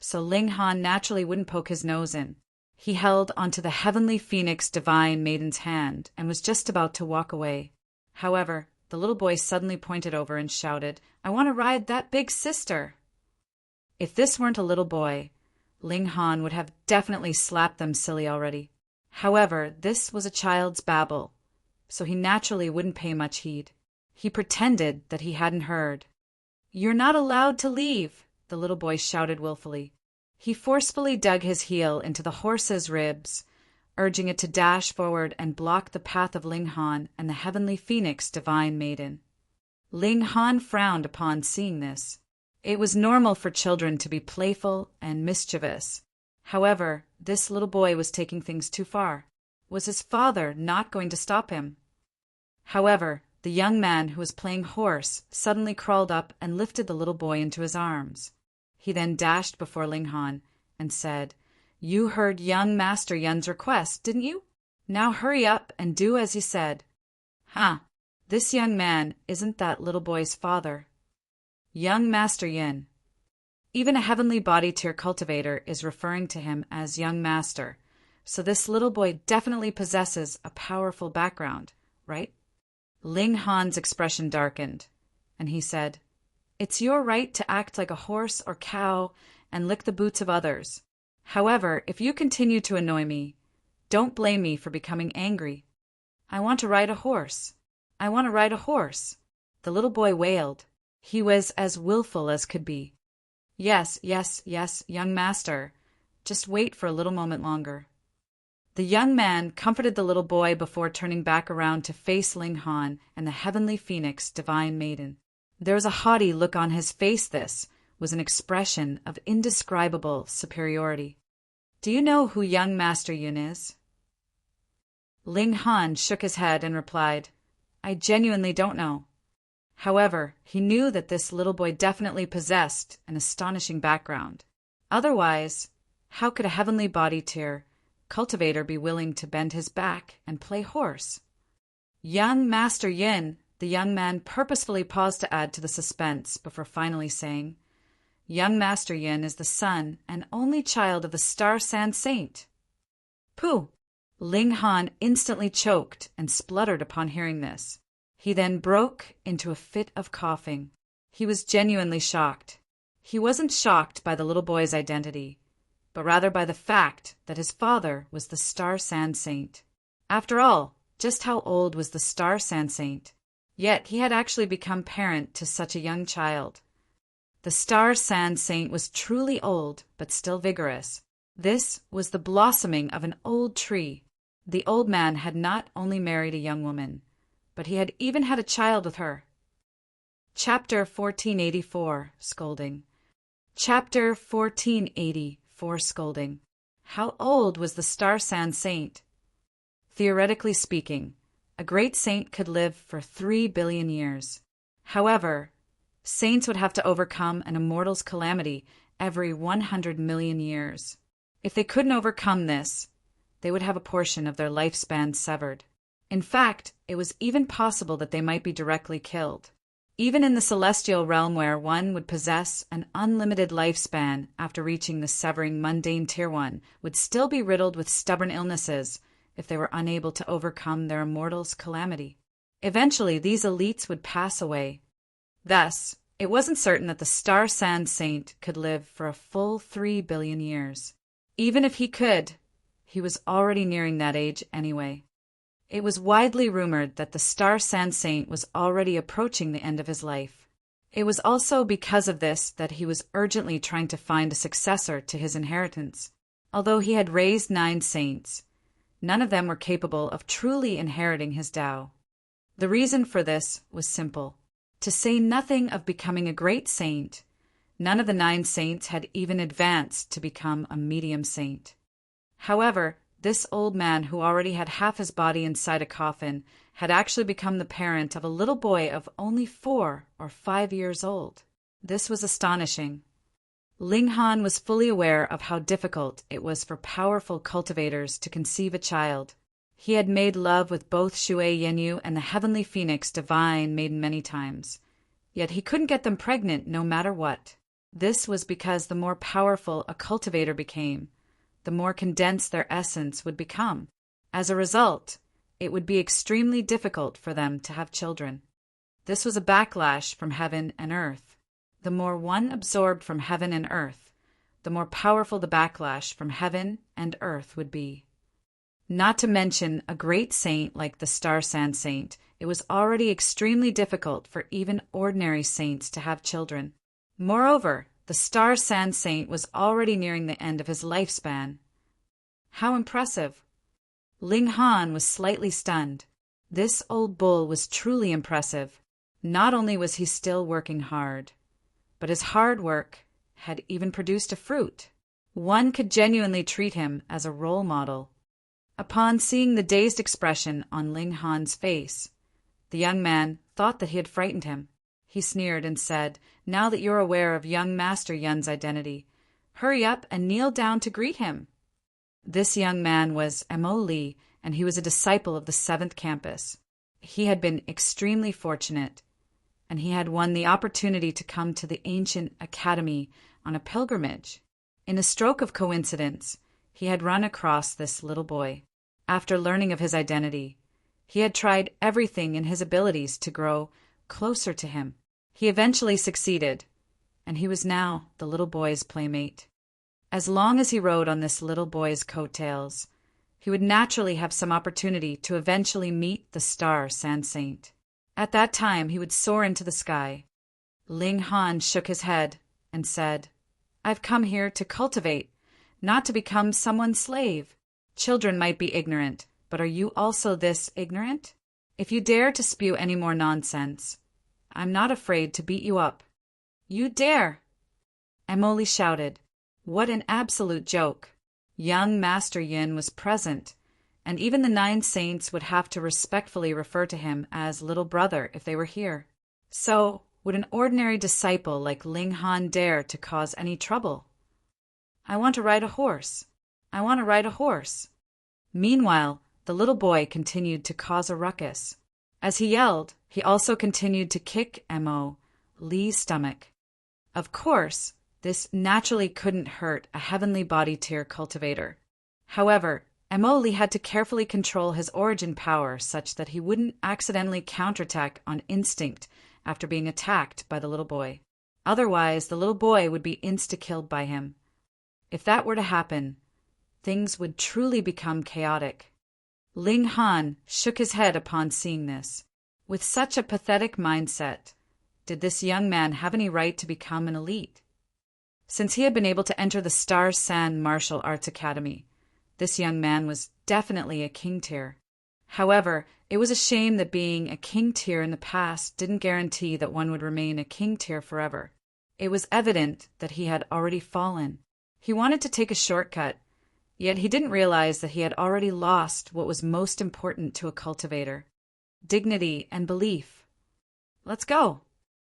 so Ling Han naturally wouldn't poke his nose in. He held onto the heavenly phoenix divine maiden's hand and was just about to walk away. However, the little boy suddenly pointed over and shouted, "I want to ride that big sister." If this weren't a little boy, Ling Han would have definitely slapped them silly already. However, this was a child's babble, so he naturally wouldn't pay much heed. He pretended that he hadn't heard. "You're not allowed to leave," the little boy shouted willfully. He forcefully dug his heel into the horse's ribs, urging it to dash forward and block the path of Ling Han and the heavenly phoenix divine maiden. Ling Han frowned upon seeing this. It was normal for children to be playful and mischievous. However, this little boy was taking things too far. Was his father not going to stop him? However, the young man who was playing horse suddenly crawled up and lifted the little boy into his arms. He then dashed before Ling Han and said, "You heard young Master Yun's request, didn't you? Now hurry up and do as he said." "Huh, this young man isn't that little boy's father." Young Master Yun. Even a heavenly body tier cultivator is referring to him as young master, so this little boy definitely possesses a powerful background, right? Ling Han's expression darkened, and he said, "It's your right to act like a horse or cow and lick the boots of others. However, if you continue to annoy me, don't blame me for becoming angry. I want to ride a horse. I want to ride a horse." The little boy wailed. He was as willful as could be. "Yes, yes, yes, young master. Just wait for a little moment longer." The young man comforted the little boy before turning back around to face Ling Han and the heavenly phoenix divine maiden. There was a haughty look on his face. This was an expression of indescribable superiority. "Do you know who young Master Yun is?" Ling Han shook his head and replied, "I genuinely don't know." However, he knew that this little boy definitely possessed an astonishing background. Otherwise, how could a heavenly body tier cultivator be willing to bend his back and play horse? Young Master Yin, the young man purposefully paused to add to the suspense before finally saying, Young Master Yin is the son and only child of the Star Sand Saint. Pooh! Ling Han instantly choked and spluttered upon hearing this. He then broke into a fit of coughing. He was genuinely shocked. He wasn't shocked by the little boy's identity, but rather by the fact that his father was the Star Sand Saint. After all, just how old was the Star Sand Saint? Yet he had actually become parent to such a young child. The Star Sand Saint was truly old, but still vigorous. This was the blossoming of an old tree. The old man had not only married a young woman, but he had even had a child with her. Chapter 1484, Scolding. Chapter 1484, Scolding. How old was the Star Sand Saint? Theoretically speaking, a great saint could live for 3 billion years. However, saints would have to overcome an immortal's calamity every 100 million years. If they couldn't overcome this, they would have a portion of their lifespan severed. In fact, it was even possible that they might be directly killed. Even in the celestial realm where one would possess an unlimited lifespan after reaching the severing mundane tier 1 would still be riddled with stubborn illnesses if they were unable to overcome their immortal's calamity. Eventually, these elites would pass away. Thus, it wasn't certain that the Star Sand Saint could live for a full 3 billion years. Even if he could, he was already nearing that age anyway. It was widely rumored that the Star Sand Saint was already approaching the end of his life. It was also because of this that he was urgently trying to find a successor to his inheritance. Although he had raised 9 saints, none of them were capable of truly inheriting his Tao. The reason for this was simple. To say nothing of becoming a great saint, none of the 9 saints had even advanced to become a medium saint. However, this old man who already had half his body inside a coffin had actually become the parent of a little boy of only 4 or 5 years old. This was astonishing. Ling Han was fully aware of how difficult it was for powerful cultivators to conceive a child. He had made love with both Shui Yenyu and the heavenly phoenix Divine Maiden many times, yet he couldn't get them pregnant no matter what. This was because the more powerful a cultivator became, the more condensed their essence would become. As a result, it would be extremely difficult for them to have children. This was a backlash from heaven and earth. The more one absorbed from heaven and earth, the more powerful the backlash from heaven and earth would be. Not to mention a great saint like the Star Sand Saint, it was already extremely difficult for even ordinary saints to have children. Moreover, the Star Sand Saint was already nearing the end of his lifespan. How impressive! Ling Han was slightly stunned. This old bull was truly impressive. Not only was he still working hard, but his hard work had even produced a fruit. One could genuinely treat him as a role model. Upon seeing the dazed expression on Ling Han's face, the young man thought that he had frightened him. He sneered and said, "Now that you're aware of young Master Yun's identity, hurry up and kneel down to greet him." This young man was Mo Li, and he was a disciple of the 7th campus. He had been extremely fortunate, and he had won the opportunity to come to the ancient academy on a pilgrimage. In a stroke of coincidence, he had run across this little boy. After learning of his identity, he had tried everything in his abilities to grow closer to him. He eventually succeeded, and he was now the little boy's playmate. As long as he rode on this little boy's coattails, he would naturally have some opportunity to eventually meet the Star Sand Saint. At that time, he would soar into the sky. Ling Han shook his head and said, "I've come here to cultivate, not to become someone's slave. Children might be ignorant, but are you also this ignorant? If you dare to spew any more nonsense, I'm not afraid to beat you up." "You dare!" Emily shouted. What an absolute joke. Young Master Yin was present, and even the 9 saints would have to respectfully refer to him as little brother if they were here. So, would an ordinary disciple like Ling Han dare to cause any trouble? I want to ride a horse. I want to ride a horse. Meanwhile, the little boy continued to cause a ruckus. As he yelled, he also continued to kick Mo. Li's stomach. Of course, this naturally couldn't hurt a heavenly body tier cultivator. However, Mo Li had to carefully control his origin power such that he wouldn't accidentally counterattack on instinct after being attacked by the little boy. Otherwise, the little boy would be insta-killed by him. If that were to happen, things would truly become chaotic. Ling Han shook his head upon seeing this. With such a pathetic mindset, did this young man have any right to become an elite? Since he had been able to enter the Star San Martial Arts Academy, this young man was definitely a king tier. However, it was a shame that being a king tier in the past didn't guarantee that one would remain a king tier forever. It was evident that he had already fallen. He wanted to take a shortcut, yet he didn't realize that he had already lost what was most important to a cultivator: dignity and belief. Let's go.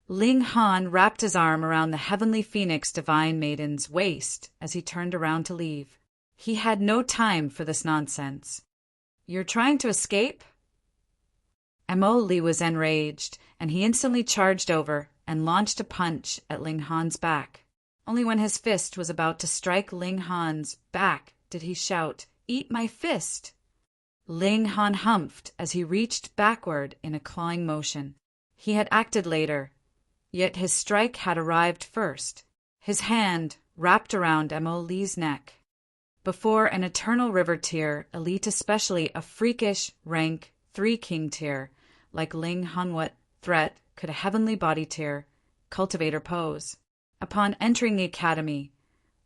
Ling Han wrapped his arm around the heavenly phoenix divine maiden's waist as he turned around to leave. He had no time for this nonsense. You're trying to escape? Mo Li was enraged, and he instantly charged over and launched a punch at Ling Han's back. Only when his fist was about to strike Ling Han's back did he shout, "Eat my fist!" Ling Han humphed as he reached backward in a clawing motion. He had acted later, yet his strike had arrived first. His hand wrapped around Mo Li's neck. Before an eternal river tier, elite, especially a freakish rank 3 king tier like Ling Han, what threat could a heavenly body tier cultivator pose? Upon entering the academy,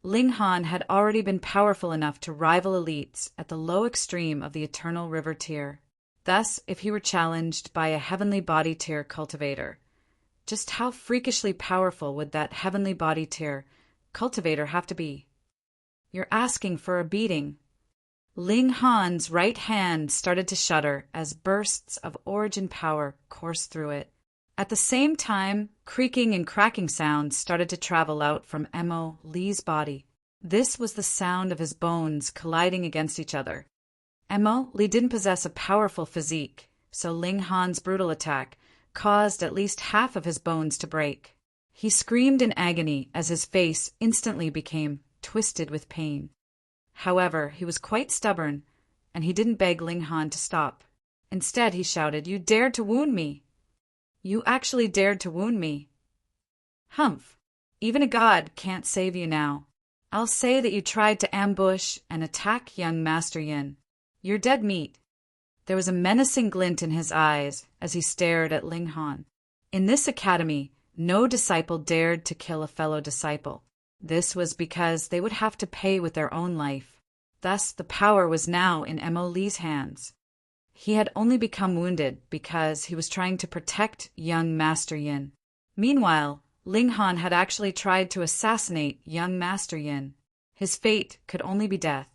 Ling Han had already been powerful enough to rival elites at the low extreme of the eternal river tier. Thus, if he were challenged by a heavenly body tier cultivator, just how freakishly powerful would that heavenly body tier cultivator have to be? You're asking for a beating. Ling Han's right hand started to shudder as bursts of origin power coursed through it. At the same time, creaking and cracking sounds started to travel out from Mo Li's body. This was the sound of his bones colliding against each other. Mo Li didn't possess a powerful physique, so Ling Han's brutal attack caused at least half of his bones to break. He screamed in agony as his face instantly became twisted with pain. However, he was quite stubborn, and he didn't beg Ling Han to stop. Instead, he shouted, "You dared to wound me! You actually dared to wound me. Humph! Even a god can't save you now. I'll say that you tried to ambush and attack young Master Yin. You're dead meat." There was a menacing glint in his eyes as he stared at Ling Han. In this academy, no disciple dared to kill a fellow disciple. This was because they would have to pay with their own life. Thus, the power was now in Mo Li's hands. He had only become wounded because he was trying to protect young Master Yin. Meanwhile, Ling Han had actually tried to assassinate young Master Yin. His fate could only be death.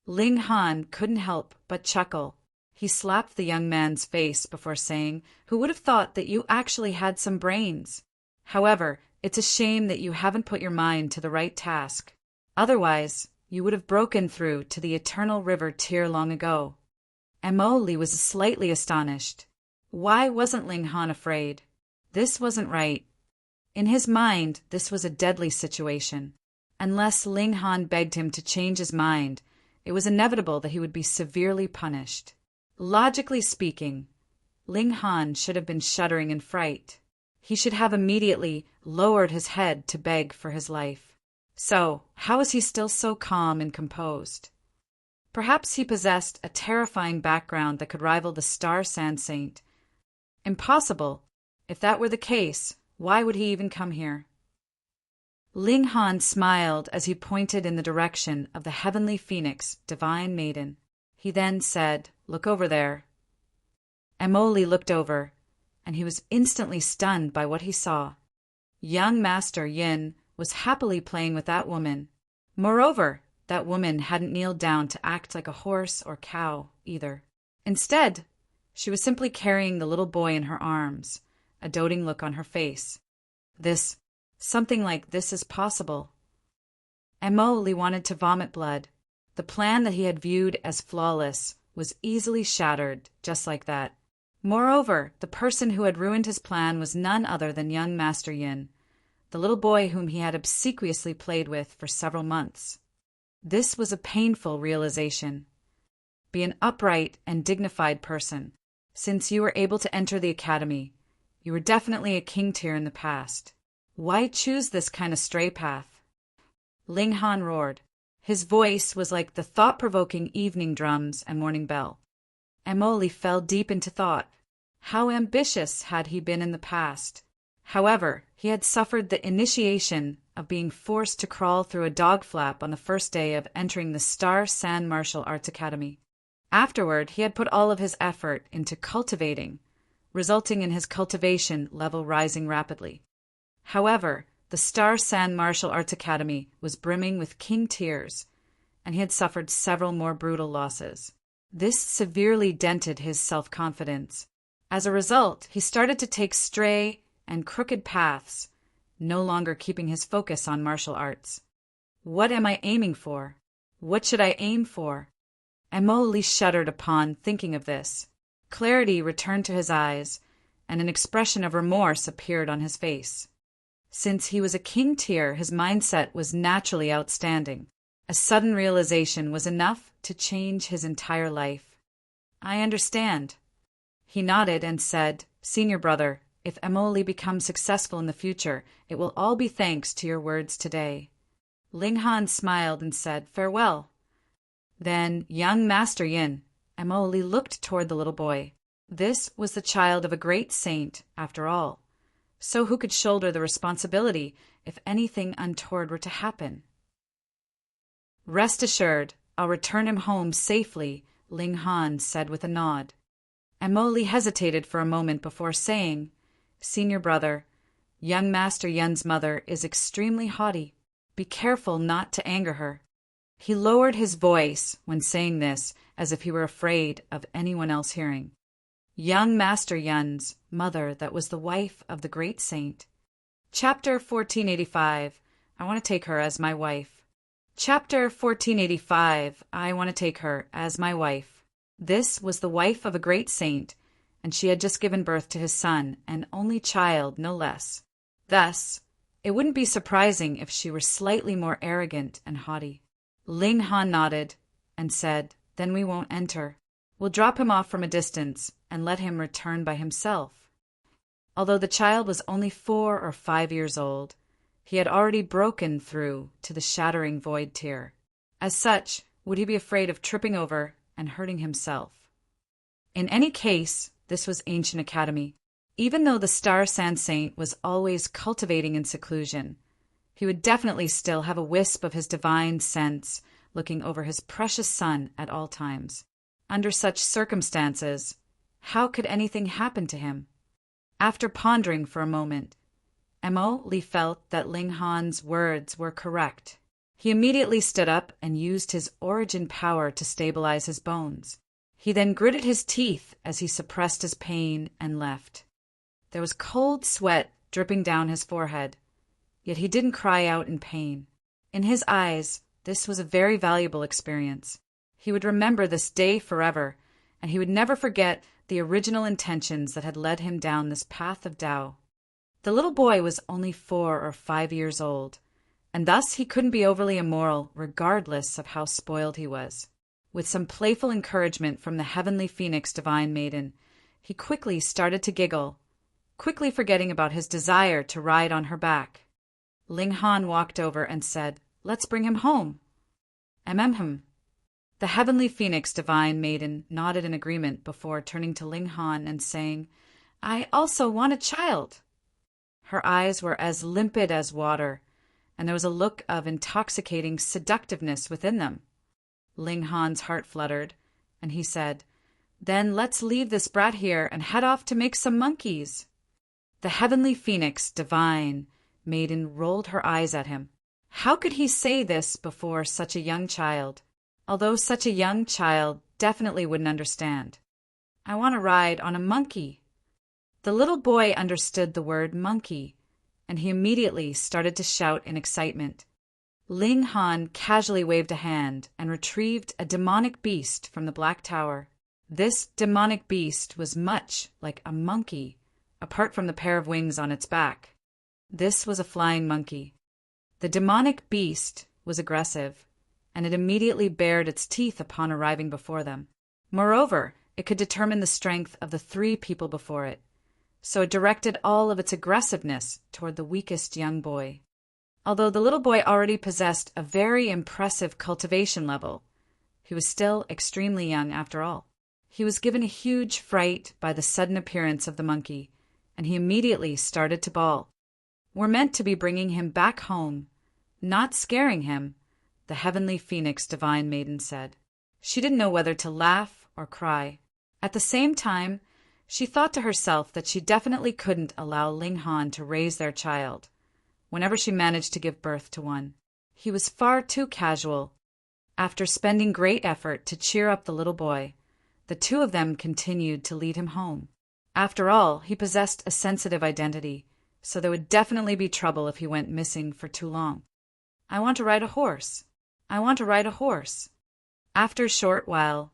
Ling Han couldn't help but chuckle. He slapped the young man's face before saying, "Who would have thought that you actually had some brains? However, it's a shame that you haven't put your mind to the right task. Otherwise, you would have broken through to the Eternal River tier long ago." Mo Li was slightly astonished. Why wasn't Ling Han afraid? This wasn't right. In his mind, this was a deadly situation. Unless Ling Han begged him to change his mind, it was inevitable that he would be severely punished. Logically speaking, Ling Han should have been shuddering in fright. He should have immediately lowered his head to beg for his life. So, how is he still so calm and composed? Perhaps he possessed a terrifying background that could rival the Star Sand Saint. Impossible. If that were the case, why would he even come here? Ling Han smiled as he pointed in the direction of the heavenly phoenix, divine maiden. He then said, "Look over there." Mo Li looked over, and he was instantly stunned by what he saw. Young Master Yin was happily playing with that woman. Moreover, that woman hadn't kneeled down to act like a horse or cow, either. Instead, she was simply carrying the little boy in her arms, a doting look on her face. Something like this is possible. Emily wanted to vomit blood. The plan that he had viewed as flawless was easily shattered just like that. Moreover, the person who had ruined his plan was none other than young Master Yin, the little boy whom he had obsequiously played with for several months. This was a painful realization. Be an upright and dignified person. Since you were able to enter the academy, you were definitely a king tier in the past. Why choose this kind of stray path? Ling Han roared. His voice was like the thought-provoking evening drums and morning bell. Emily fell deep into thought. How ambitious had he been in the past? However, he had suffered the initiation of being forced to crawl through a dog flap on the first day of entering the Star San Martial Arts Academy. Afterward, he had put all of his effort into cultivating, resulting in his cultivation level rising rapidly. However, the Star San Martial Arts Academy was brimming with king tiers, and he had suffered several more brutal losses. This severely dented his self-confidence. As a result, he started to take stray and crooked paths, no longer keeping his focus on martial arts. What am I aiming for? What should I aim for? Emily shuddered upon thinking of this. Clarity returned to his eyes, and an expression of remorse appeared on his face. Since he was a king tier, his mindset was naturally outstanding. A sudden realization was enough to change his entire life. I understand. He nodded and said, Senior brother, if Emily becomes successful in the future, it will all be thanks to your words today. Ling Han smiled and said, Farewell. Then, young Master Yin, Emily looked toward the little boy. This was the child of a great saint, after all. So who could shoulder the responsibility if anything untoward were to happen? Rest assured, I'll return him home safely, Ling Han said with a nod. Emily hesitated for a moment before saying, Senior brother, young Master Yin's mother is extremely haughty. Be careful not to anger her. He lowered his voice when saying this, as if he were afraid of anyone else hearing. Young Master Yin's mother that was the wife of the great saint. Chapter 1485. I want to take her as my wife. Chapter 1485. I want to take her as my wife. This was the wife of a great saint, and she had just given birth to his son, an only child, no less. Thus, it wouldn't be surprising if she were slightly more arrogant and haughty. Ling Han nodded and said, Then we won't enter. We'll drop him off from a distance and let him return by himself. Although the child was only 4 or 5 years old, he had already broken through to the shattering void tier. As such, would he be afraid of tripping over and hurting himself? In any case, this was Ancient Academy. Even though the Star San Saint was always cultivating in seclusion, he would definitely still have a wisp of his divine sense looking over his precious son at all times. Under such circumstances, how could anything happen to him? After pondering for a moment, Emily felt that Ling Han's words were correct. He immediately stood up and used his origin power to stabilize his bones. He then gritted his teeth as he suppressed his pain and left. There was cold sweat dripping down his forehead, yet he didn't cry out in pain. In his eyes, this was a very valuable experience. He would remember this day forever, and he would never forget the original intentions that had led him down this path of Tao. The little boy was only 4 or 5 years old, and thus he couldn't be overly immoral regardless of how spoiled he was. With some playful encouragement from the heavenly phoenix divine maiden, he quickly started to giggle, quickly forgetting about his desire to ride on her back. Ling Han walked over and said, Let's bring him home. Him. The heavenly phoenix divine maiden nodded in agreement before turning to Ling Han and saying, I also want a child. Her eyes were as limpid as water, and there was a look of intoxicating seductiveness within them. Ling Han's heart fluttered, and he said, Then let's leave this brat here and head off to make some monkeys. The heavenly phoenix divine maiden rolled her eyes at him. How could he say this before such a young child? Although such a young child definitely wouldn't understand. I want to ride on a monkey. The little boy understood the word monkey, and he immediately started to shout in excitement. Ling Han casually waved a hand and retrieved a demonic beast from the Black Tower. This demonic beast was much like a monkey, apart from the pair of wings on its back. This was a flying monkey. The demonic beast was aggressive, and it immediately bared its teeth upon arriving before them. Moreover, it could determine the strength of the 3 people before it, so it directed all of its aggressiveness toward the weakest young boy. Although the little boy already possessed a very impressive cultivation level, he was still extremely young after all. He was given a huge fright by the sudden appearance of the monkey, and he immediately started to bawl. "We're meant to be bringing him back home, not scaring him," the heavenly phoenix divine maiden said. She didn't know whether to laugh or cry. At the same time, she thought to herself that she definitely couldn't allow Ling Han to raise their child, whenever she managed to give birth to one. He was far too casual. After spending great effort to cheer up the little boy, the 2 of them continued to lead him home. After all, he possessed a sensitive identity, so there would definitely be trouble if he went missing for too long. "I want to ride a horse. I want to ride a horse." After a short while,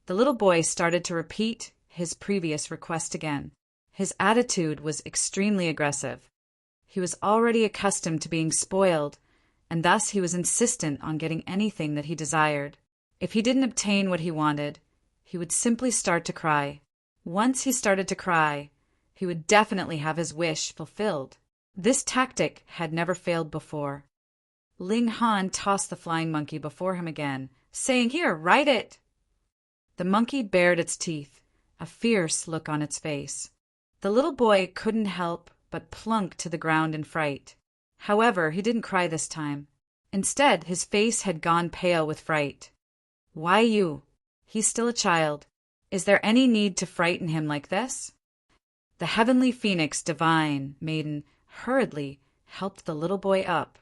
the little boy started to repeat his previous request again. His attitude was extremely aggressive. He was already accustomed to being spoiled, and thus he was insistent on getting anything that he desired. If he didn't obtain what he wanted, he would simply start to cry. Once he started to cry, he would definitely have his wish fulfilled. This tactic had never failed before. Ling Han tossed the flying monkey before him again, saying, "Here, ride it!" The monkey bared its teeth, a fierce look on its face. The little boy couldn't help but plunk to the ground in fright. However, he didn't cry this time. Instead, his face had gone pale with fright. "Why you? He's still a child. Is there any need to frighten him like this?" The heavenly phoenix divine maiden hurriedly helped the little boy up.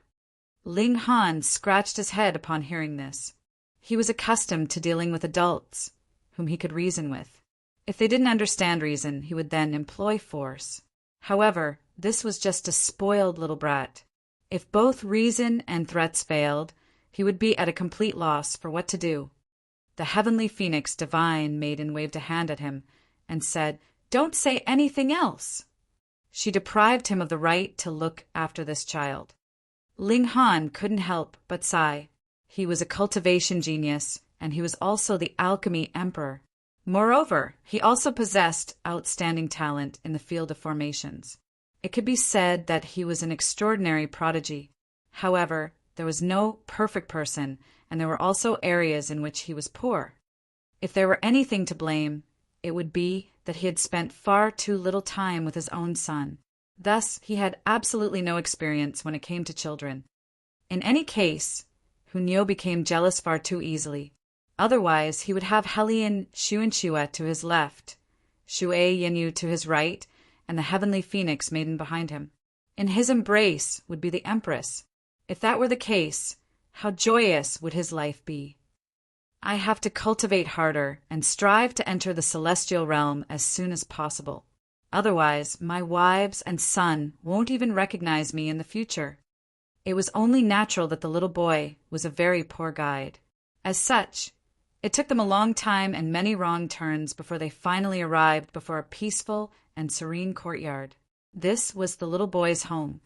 Ling Han scratched his head upon hearing this. He was accustomed to dealing with adults, whom he could reason with. If they didn't understand reason, he would then employ force. However, this was just a spoiled little brat. If both reason and threats failed, he would be at a complete loss for what to do. The heavenly phoenix divine maiden waved a hand at him and said, "Don't say anything else." She deprived him of the right to look after this child. Ling Han couldn't help but sigh. He was a cultivation genius, and he was also the alchemy emperor. Moreover, he also possessed outstanding talent in the field of formations. It could be said that he was an extraordinary prodigy. However, there was no perfect person, and there were also areas in which he was poor. If there were anything to blame, it would be that he had spent far too little time with his own son. Thus, he had absolutely no experience when it came to children. In any case, Hunyo became jealous far too easily. Otherwise, he would have Hellion Xuanxue to his left, Xue Yinyu to his right, and the heavenly phoenix maiden behind him. In his embrace would be the empress. If that were the case, how joyous would his life be? I have to cultivate harder and strive to enter the celestial realm as soon as possible. Otherwise, my wives and son won't even recognize me in the future. It was only natural that the little boy was a very poor guide. As such, it took them a long time and many wrong turns before they finally arrived before a peaceful and serene courtyard. This was the little boy's home.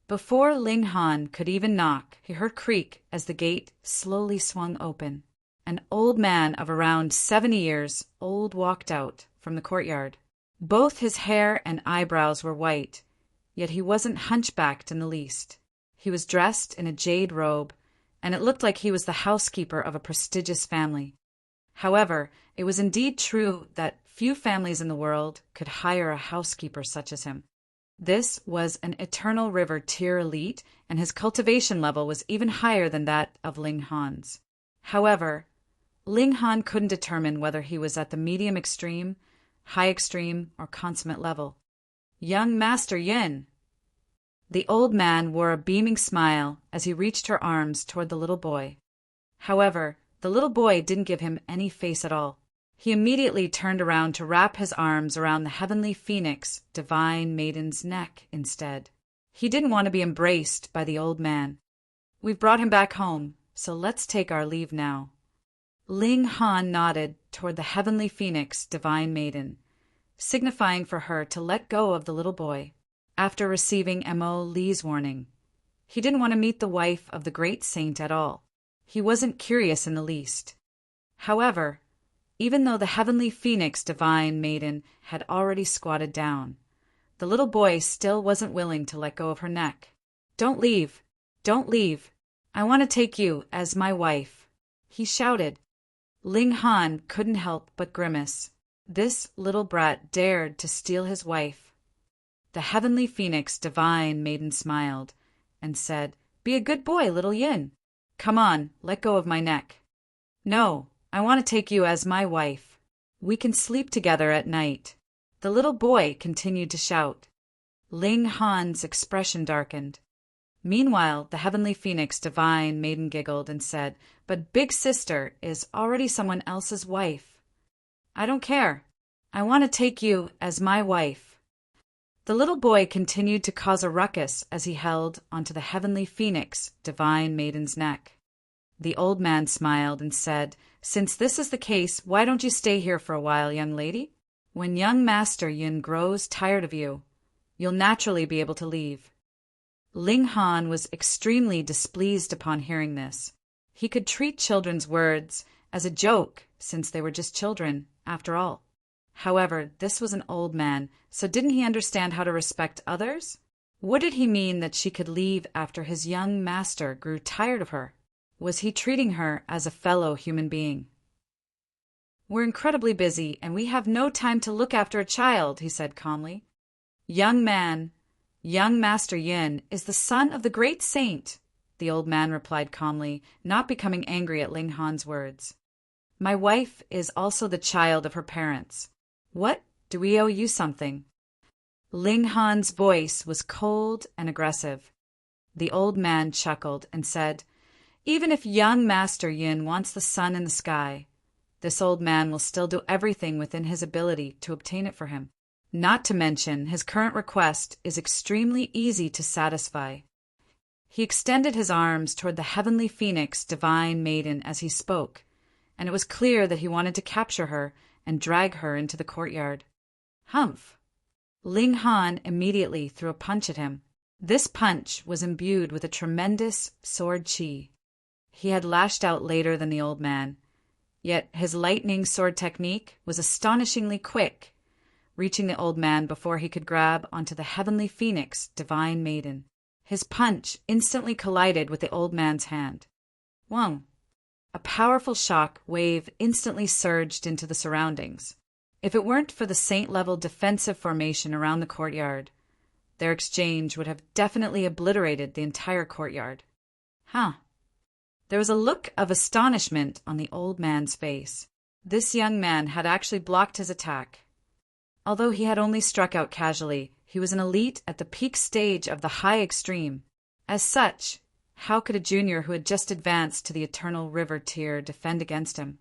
Before Ling Han could even knock, he heard creak as the gate slowly swung open. An old man of around 70 years old walked out from the courtyard. Both his hair and eyebrows were white, yet he wasn't hunchbacked in the least. He was dressed in a jade robe, and it looked like he was the housekeeper of a prestigious family. However, it was indeed true that few families in the world could hire a housekeeper such as him. This was an Eternal River tier elite, and his cultivation level was even higher than that of Ling Han's. However, Ling Han couldn't determine whether he was at the medium extreme, high extreme, or consummate level. "Young Master Yin!" The old man wore a beaming smile as he reached her arms toward the little boy. However, the little boy didn't give him any face at all. He immediately turned around to wrap his arms around the heavenly phoenix, divine maiden's neck instead. He didn't want to be embraced by the old man. We've brought him back home, so let's take our leave now. Ling Han nodded toward the heavenly phoenix, divine maiden, signifying for her to let go of the little boy. After receiving Mo Li's warning, he didn't want to meet the wife of the great saint at all. He wasn't curious in the least. However, even though the heavenly phoenix divine maiden had already squatted down, the little boy still wasn't willing to let go of her neck. "Don't leave! Don't leave! I want to take you as my wife," he shouted. Ling Han couldn't help but grimace. This little brat dared to steal his wife. The heavenly phoenix divine maiden smiled and said, "Be a good boy, little Yin. Come on, let go of my neck." "No, I want to take you as my wife. We can sleep together at night," the little boy continued to shout. Ling Han's expression darkened. Meanwhile, the heavenly phoenix divine maiden giggled and said, "But big sister is already someone else's wife." "I don't care. I want to take you as my wife." The little boy continued to cause a ruckus as he held onto the heavenly phoenix divine maiden's neck. The old man smiled and said, "Since this is the case, why don't you stay here for a while, young lady? When young Master Yin grows tired of you, you'll naturally be able to leave." Ling Han was extremely displeased upon hearing this. He could treat children's words as a joke since they were just children, after all. However, this was an old man, so didn't he understand how to respect others? What did he mean that she could leave after his young master grew tired of her? Was he treating her as a fellow human being? "We're incredibly busy, and we have no time to look after a child," he said calmly. "Young man, young Master Yin is the son of the great saint," the old man replied calmly, not becoming angry at Ling Han's words. "My wife is also the child of her parents. What? Do we owe you something?" Ling Han's voice was cold and aggressive. The old man chuckled and said, "Even if young Master Yin wants the sun in the sky, this old man will still do everything within his ability to obtain it for him. Not to mention, his current request is extremely easy to satisfy." He extended his arms toward the heavenly phoenix divine maiden as he spoke, and it was clear that he wanted to capture her and drag her into the courtyard. Humph! Ling Han immediately threw a punch at him. This punch was imbued with a tremendous sword chi. He had lashed out later than the old man, yet his lightning sword technique was astonishingly quick, reaching the old man before he could grab onto the heavenly phoenix divine maiden. His punch instantly collided with the old man's hand. Wong! A powerful shock wave instantly surged into the surroundings. If it weren't for the saint-level defensive formation around the courtyard, their exchange would have definitely obliterated the entire courtyard. Huh. There was a look of astonishment on the old man's face. This young man had actually blocked his attack. Although he had only struck out casually, he was an elite at the peak stage of the high extreme. As such, how could a junior who had just advanced to the Eternal River tier defend against him?